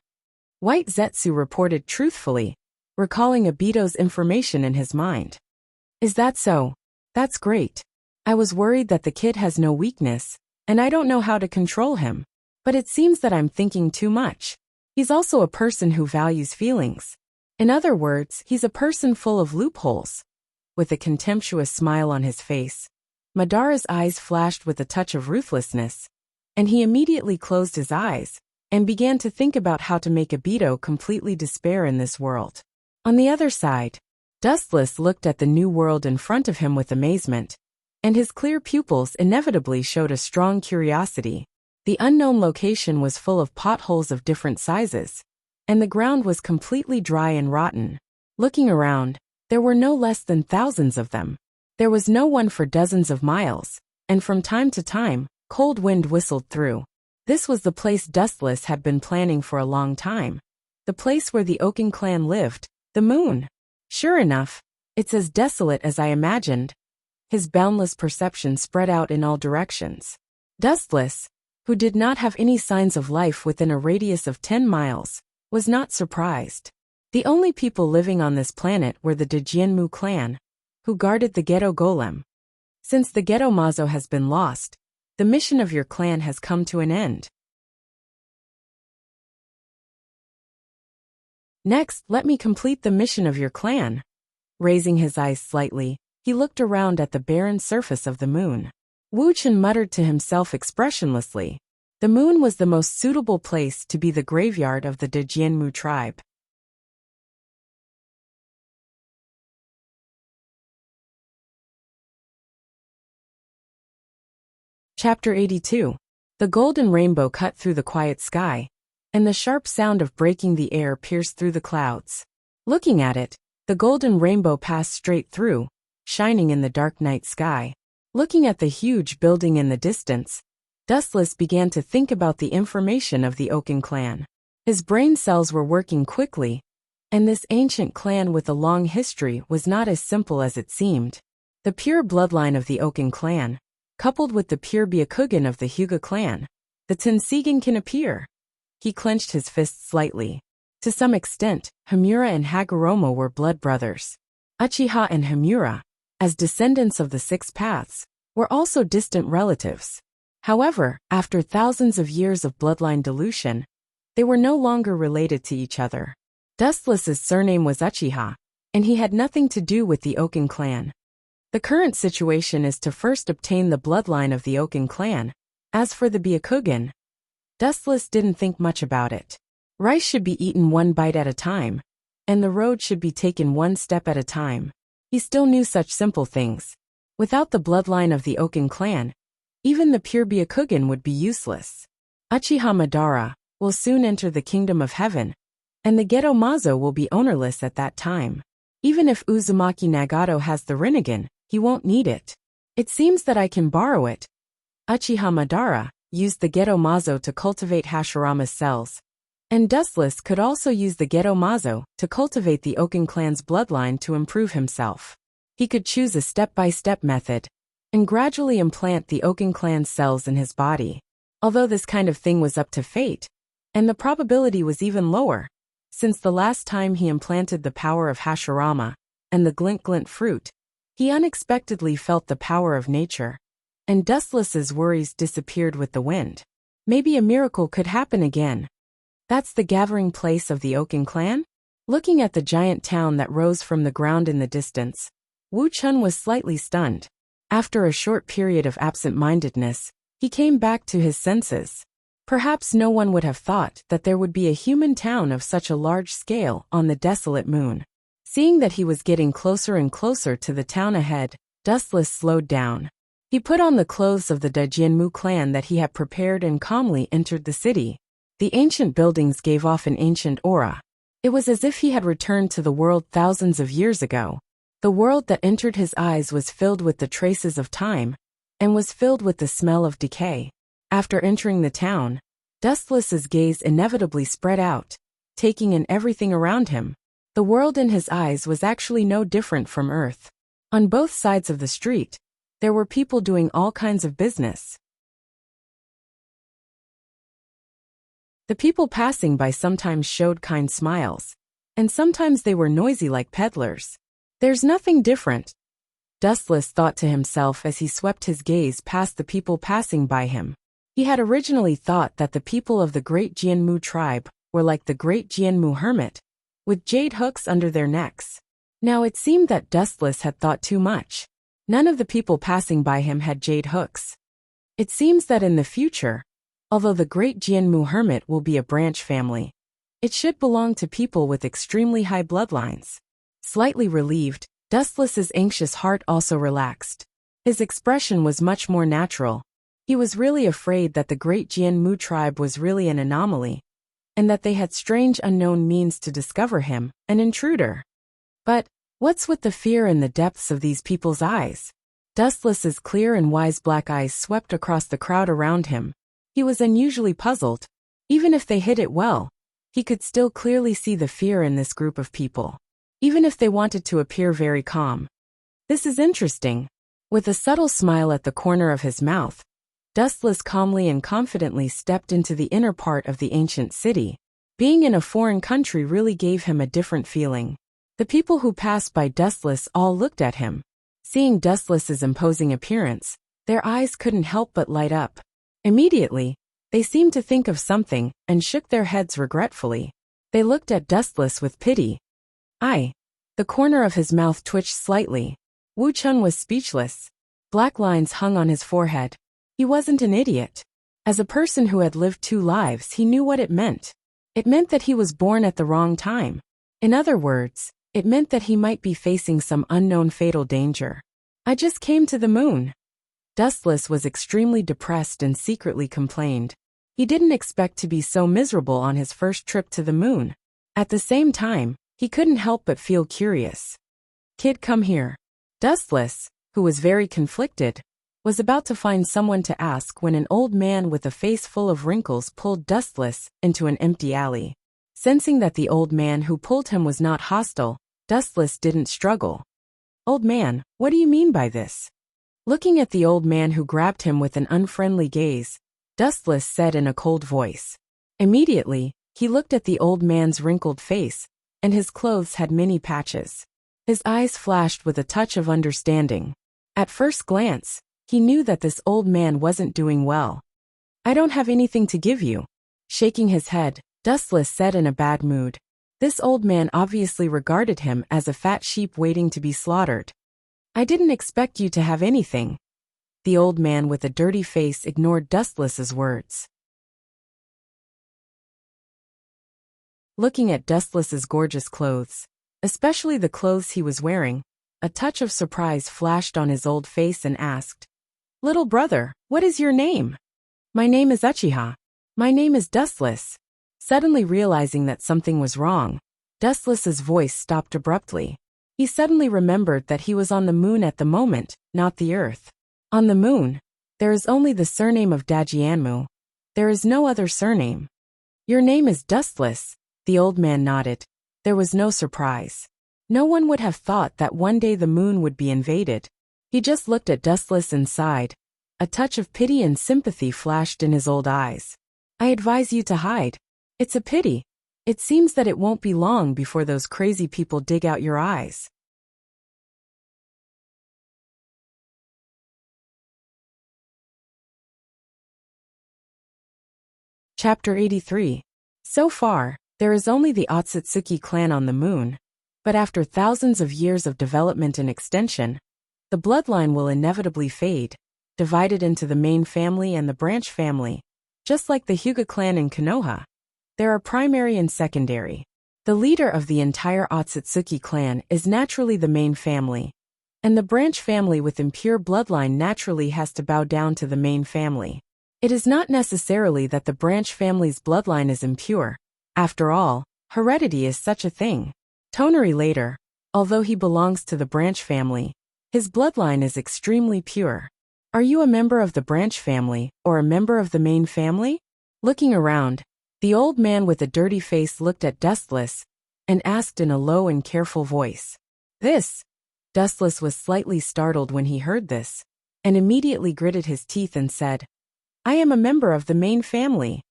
White Zetsu reported truthfully, recalling Obito's information in his mind. Is that so? That's great. I was worried that the kid has no weakness, and I don't know how to control him. But it seems that I'm thinking too much. He's also a person who values feelings. In other words, he's a person full of loopholes. With a contemptuous smile on his face, Madara's eyes flashed with a touch of ruthlessness, and he immediately closed his eyes and began to think about how to make Obito completely despair in this world. On the other side, Dustless looked at the new world in front of him with amazement, and his clear pupils inevitably showed a strong curiosity. The unknown location was full of potholes of different sizes, and the ground was completely dry and rotten. Looking around, there were no less than thousands of them. There was no one for dozens of miles, and from time to time, cold wind whistled through. This was the place Dustless had been planning for a long time. The place where the Oken clan lived, the moon. Sure enough, it's as desolate as I imagined. His boundless perception spread out in all directions. Dustless, who did not have any signs of life within a radius of 10 miles, was not surprised. The only people living on this planet were the Dajianmu clan, who guarded the Ghetto Golem. Since the Ghetto Mazo has been lost, the mission of your clan has come to an end. Next, let me complete the mission of your clan. Raising his eyes slightly, he looked around at the barren surface of the moon. Wu Chen muttered to himself expressionlessly. The moon was the most suitable place to be the graveyard of the Dajianmu tribe. Chapter 82. The golden rainbow cut through the quiet sky, and the sharp sound of breaking the air pierced through the clouds. Looking at it, the golden rainbow passed straight through, shining in the dark night sky. Looking at the huge building in the distance, Dustless began to think about the information of the Oken clan. His brain cells were working quickly, and this ancient clan with a long history was not as simple as it seemed. The pure bloodline of the Oken clan, coupled with the pure Byakugan of the Hyuga clan, the Tenseigan can appear. He clenched his fists slightly. To some extent, Himura and Hagoromo were blood brothers. Uchiha and Himura, as descendants of the Six Paths, were also distant relatives. However, after thousands of years of bloodline dilution, they were no longer related to each other. Dustless's surname was Uchiha, and he had nothing to do with the Oken clan. The current situation is to first obtain the bloodline of the Oken clan. As for the Byakugan, Dustless didn't think much about it. Rice should be eaten one bite at a time, and the road should be taken one step at a time. He still knew such simple things. Without the bloodline of the Oken clan, even the pure Byakugan would be useless. Uchiha Madara will soon enter the kingdom of heaven, and the Ghetto Mazo will be ownerless at that time. Even if Uzumaki Nagato has the Rinnegan, he won't need it. It seems that I can borrow it. Uchiha Madara used the Ghetto Mazo to cultivate Hashirama's cells, and Dustless could also use the Ghetto Mazo to cultivate the Oken clan's bloodline to improve himself. He could choose a step-by-step method and gradually implant the Oken clan's cells in his body. Although this kind of thing was up to fate, and the probability was even lower, since the last time he implanted the power of Hashirama and the glint-glint fruit, he unexpectedly felt the power of nature, and Dustless's worries disappeared with the wind. Maybe a miracle could happen again. That's the gathering place of the Oaken clan? Looking at the giant town that rose from the ground in the distance, Wu Chun was slightly stunned. After a short period of absent-mindedness, he came back to his senses. Perhaps no one would have thought that there would be a human town of such a large scale on the desolate moon. Seeing that he was getting closer and closer to the town ahead, Dustless slowed down. He put on the clothes of the Dajianmu clan that he had prepared and calmly entered the city. The ancient buildings gave off an ancient aura. It was as if he had returned to the world thousands of years ago. The world that entered his eyes was filled with the traces of time, and was filled with the smell of decay. After entering the town, Dustless's gaze inevitably spread out, taking in everything around him. The world in his eyes was actually no different from Earth. On both sides of the street, there were people doing all kinds of business. The people passing by sometimes showed kind smiles, and sometimes they were noisy like peddlers. There's nothing different, Dustless thought to himself as he swept his gaze past the people passing by him. He had originally thought that the people of the Great Jianmu tribe were like the Great Jianmu hermit, with jade hooks under their necks. Now it seemed that Dustless had thought too much. None of the people passing by him had jade hooks. It seems that in the future, although the Great Jianmu hermit will be a branch family, it should belong to people with extremely high bloodlines. Slightly relieved, Dustless's anxious heart also relaxed. His expression was much more natural. He was really afraid that the Great Jianmu tribe was really an anomaly, and that they had strange unknown means to discover him, an intruder. But what's with the fear in the depths of these people's eyes? Dustless's clear and wise black eyes swept across the crowd around him. He was unusually puzzled. Even if they hid it well, he could still clearly see the fear in this group of people, even if they wanted to appear very calm. This is interesting. With a subtle smile at the corner of his mouth, Dustless calmly and confidently stepped into the inner part of the ancient city. Being in a foreign country really gave him a different feeling. The people who passed by Dustless all looked at him. Seeing Dustless's imposing appearance, their eyes couldn't help but light up. Immediately, they seemed to think of something and shook their heads regretfully. They looked at Dustless with pity. The corner of his mouth twitched slightly. Wu Chun was speechless. Black lines hung on his forehead. He wasn't an idiot. As a person who had lived 2 lives, he knew what it meant. It meant that he was born at the wrong time. In other words, it meant that he might be facing some unknown fatal danger. I just came to the moon. Dustless was extremely depressed and secretly complained. He didn't expect to be so miserable on his first trip to the moon. At the same time, he couldn't help but feel curious. Kid, come here. Dustless, who was very conflicted, was about to find someone to ask when an old man with a face full of wrinkles pulled Dustless into an empty alley. Sensing that the old man who pulled him was not hostile, Dustless didn't struggle. Old man, what do you mean by this? Looking at the old man who grabbed him with an unfriendly gaze, Dustless said in a cold voice. Immediately, he looked at the old man's wrinkled face, and his clothes had many patches. His eyes flashed with a touch of understanding. At first glance, he knew that this old man wasn't doing well. I don't have anything to give you. Shaking his head, Dustless said in a bad mood. This old man obviously regarded him as a fat sheep waiting to be slaughtered. I didn't expect you to have anything. The old man with a dirty face ignored Dustless's words. Looking at Dustless's gorgeous clothes, especially the clothes he was wearing, a touch of surprise flashed on his old face and asked, Little brother, what is your name? My name is Uchiha. My name is Dustless. Suddenly realizing that something was wrong, Dustless's voice stopped abruptly. He suddenly remembered that he was on the moon at the moment, not the Earth. On the moon, there is only the surname of Dajianmu. There is no other surname. Your name is Dustless. The old man nodded. There was no surprise. No one would have thought that one day the moon would be invaded. He just looked at Dustless and sighed. A touch of pity and sympathy flashed in his old eyes. I advise you to hide. It's a pity. It seems that it won't be long before those crazy people dig out your eyes. Chapter 83. So far, there is only the Otsutsuki clan on the moon, but after thousands of years of development and extension, the bloodline will inevitably fade, divided into the main family and the branch family. Just like the Hyuga clan in Konoha, there are primary and secondary. The leader of the entire Otsutsuki clan is naturally the main family, and the branch family with impure bloodline naturally has to bow down to the main family. It is not necessarily that the branch family's bloodline is impure. After all, heredity is such a thing. Tonari later, although he belongs to the branch family, his bloodline is extremely pure. Are you a member of the branch family or a member of the main family? Looking around, the old man with a dirty face looked at Dustless and asked in a low and careful voice. This? Dustless was slightly startled when he heard this, and immediately gritted his teeth and said, I am a member of the main family.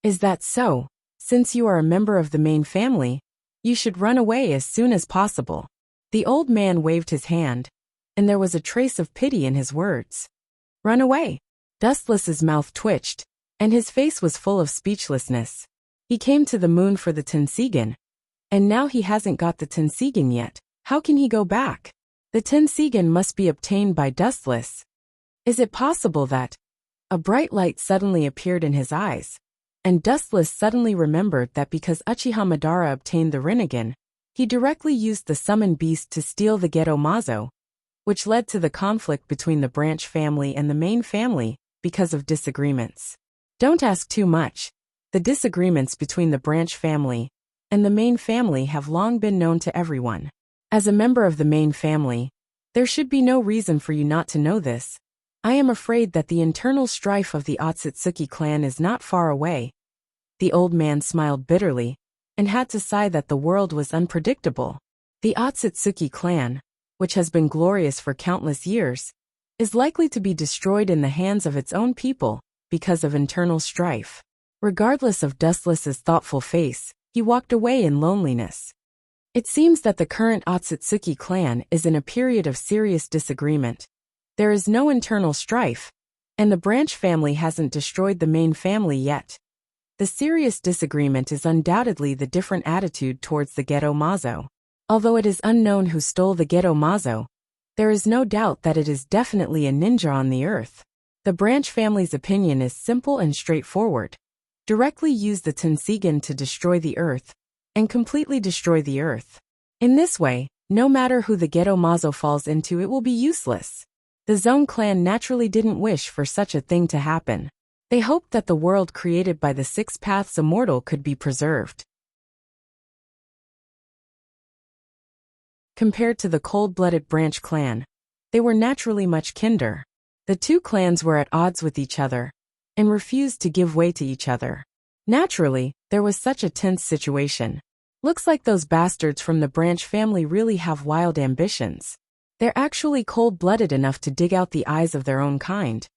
Is that so? Since you are a member of the main family, you should run away as soon as possible. The old man waved his hand, and there was a trace of pity in his words. Run away. Dustless's mouth twitched, and his face was full of speechlessness. He came to the moon for the Tensigen, and now he hasn't got the Tensigen yet. How can he go back? The Tensigen must be obtained by Dustless. Is it possible that... A bright light suddenly appeared in his eyes, and Dustless suddenly remembered that because Uchiha Madara obtained the Rinnegan, he directly used the summoned beast to steal the Geto Mazo, which led to the conflict between the branch family and the main family because of disagreements. Don't ask too much. The disagreements between the branch family and the main family have long been known to everyone. As a member of the main family, there should be no reason for you not to know this. I am afraid that the internal strife of the Otsutsuki clan is not far away. The old man smiled bitterly and had to sigh that the world was unpredictable. The Otsutsuki clan, which has been glorious for countless years, is likely to be destroyed in the hands of its own people because of internal strife. Regardless of Dustless's thoughtful face, he walked away in loneliness. It seems that the current Otsutsuki clan is in a period of serious disagreement. There is no internal strife, and the branch family hasn't destroyed the main family yet. The serious disagreement is undoubtedly the different attitude towards the Geto Mazo. Although it is unknown who stole the Geto Mazo, there is no doubt that it is definitely a ninja on the earth. The branch family's opinion is simple and straightforward. Directly use the Tensigen to destroy the earth, and completely destroy the earth. In this way, no matter who the Geto Mazo falls into, it will be useless. The Zone clan naturally didn't wish for such a thing to happen. They hoped that the world created by the Six Paths Immortal could be preserved. Compared to the cold-blooded branch clan, they were naturally much kinder. The two clans were at odds with each other, and refused to give way to each other. Naturally, there was such a tense situation. Looks like those bastards from the branch family really have wild ambitions. They're actually cold-blooded enough to dig out the eyes of their own kind.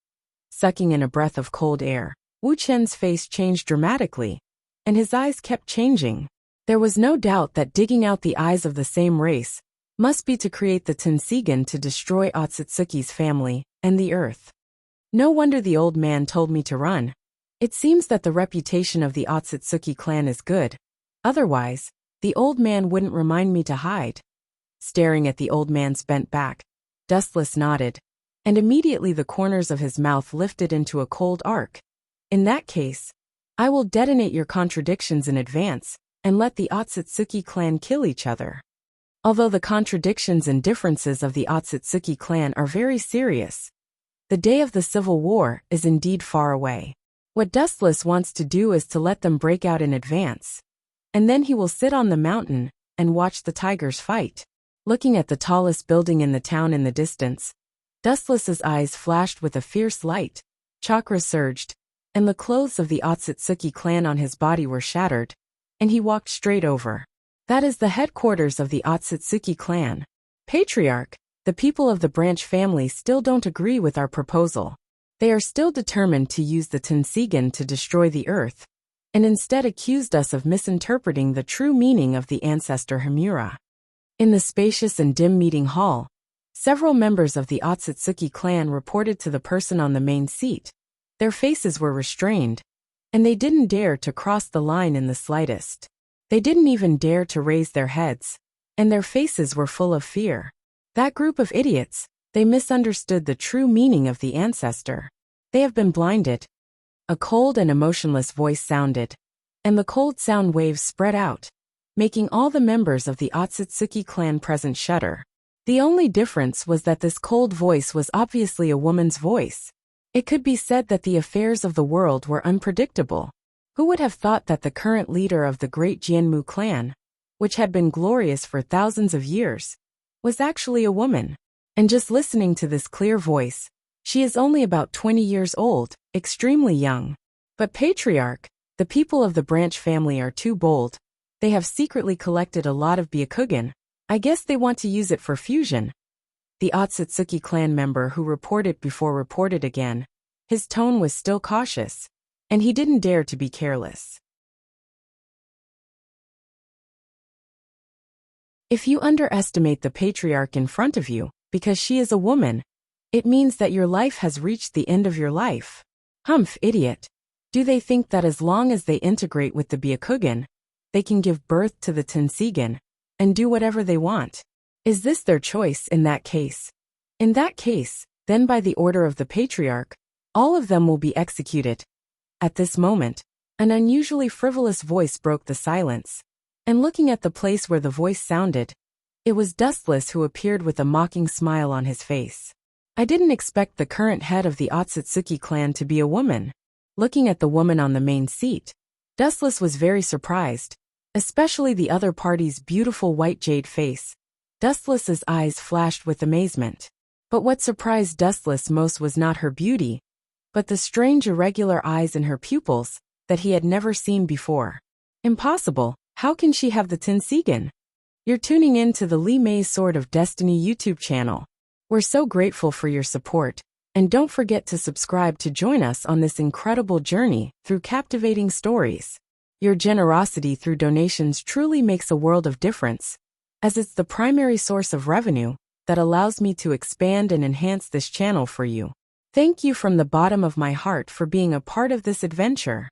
Sucking in a breath of cold air, Wu Chen's face changed dramatically, and his eyes kept changing. There was no doubt that digging out the eyes of the same race must be to create the Tensigen to destroy Otsutsuki's family and the earth. No wonder the old man told me to run. It seems that the reputation of the Otsutsuki clan is good. Otherwise, the old man wouldn't remind me to hide. Staring at the old man's bent back, Dustless nodded, and immediately the corners of his mouth lifted into a cold arc. In that case, I will detonate your contradictions in advance, and let the Otsutsuki clan kill each other. Although the contradictions and differences of the Otsutsuki clan are very serious, the day of the civil war is indeed far away. What Dustless wants to do is to let them break out in advance, and then he will sit on the mountain and watch the tigers fight. Looking at the tallest building in the town in the distance, Dustless's eyes flashed with a fierce light. Chakra surged, and the clothes of the Otsutsuki clan on his body were shattered, and he walked straight over. That is the headquarters of the Otsutsuki clan. Patriarch, the people of the branch family still don't agree with our proposal. They are still determined to use the Tensigen to destroy the earth, and instead accused us of misinterpreting the true meaning of the ancestor Himura. In the spacious and dim meeting hall, several members of the Otsutsuki clan reported to the person on the main seat. Their faces were restrained, and they didn't dare to cross the line in the slightest. They didn't even dare to raise their heads, and their faces were full of fear. That group of idiots, they misunderstood the true meaning of the ancestor. They have been blinded. A cold and emotionless voice sounded, and the cold sound waves spread out, making all the members of the Otsutsuki clan present shudder. The only difference was that this cold voice was obviously a woman's voice. It could be said that the affairs of the world were unpredictable. Who would have thought that the current leader of the great Jianmu clan, which had been glorious for thousands of years, was actually a woman? And just listening to this clear voice, she is only about 20 years old, extremely young. But Patriarch, the people of the branch family are too bold. They have secretly collected a lot of Byakugan. I guess they want to use it for fusion. The Otsutsuki clan member who reported before reported again. His tone was still cautious, and he didn't dare to be careless. If you underestimate the patriarch in front of you, because she is a woman, it means that your life has reached the end of your life. Humph, idiot. Do they think that as long as they integrate with the Byakugan, they can give birth to the Tensigan and do whatever they want? Is this their choice in that case? In that case, then by the order of the patriarch, all of them will be executed. At this moment, an unusually frivolous voice broke the silence, and looking at the place where the voice sounded, it was Dustless who appeared with a mocking smile on his face. I didn't expect the current head of the Otsutsuki clan to be a woman. Looking at the woman on the main seat, Dustless was very surprised, especially the other party's beautiful white jade face. Dustless's eyes flashed with amazement. But what surprised Dustless most was not her beauty, but the strange irregular eyes in her pupils that he had never seen before. Impossible, how can she have the Tensigan? You're tuning in to the Li Mei's Sword of Destiny YouTube channel. We're so grateful for your support, and don't forget to subscribe to join us on this incredible journey through captivating stories. Your generosity through donations truly makes a world of difference, as it's the primary source of revenue that allows me to expand and enhance this channel for you. Thank you from the bottom of my heart for being a part of this adventure.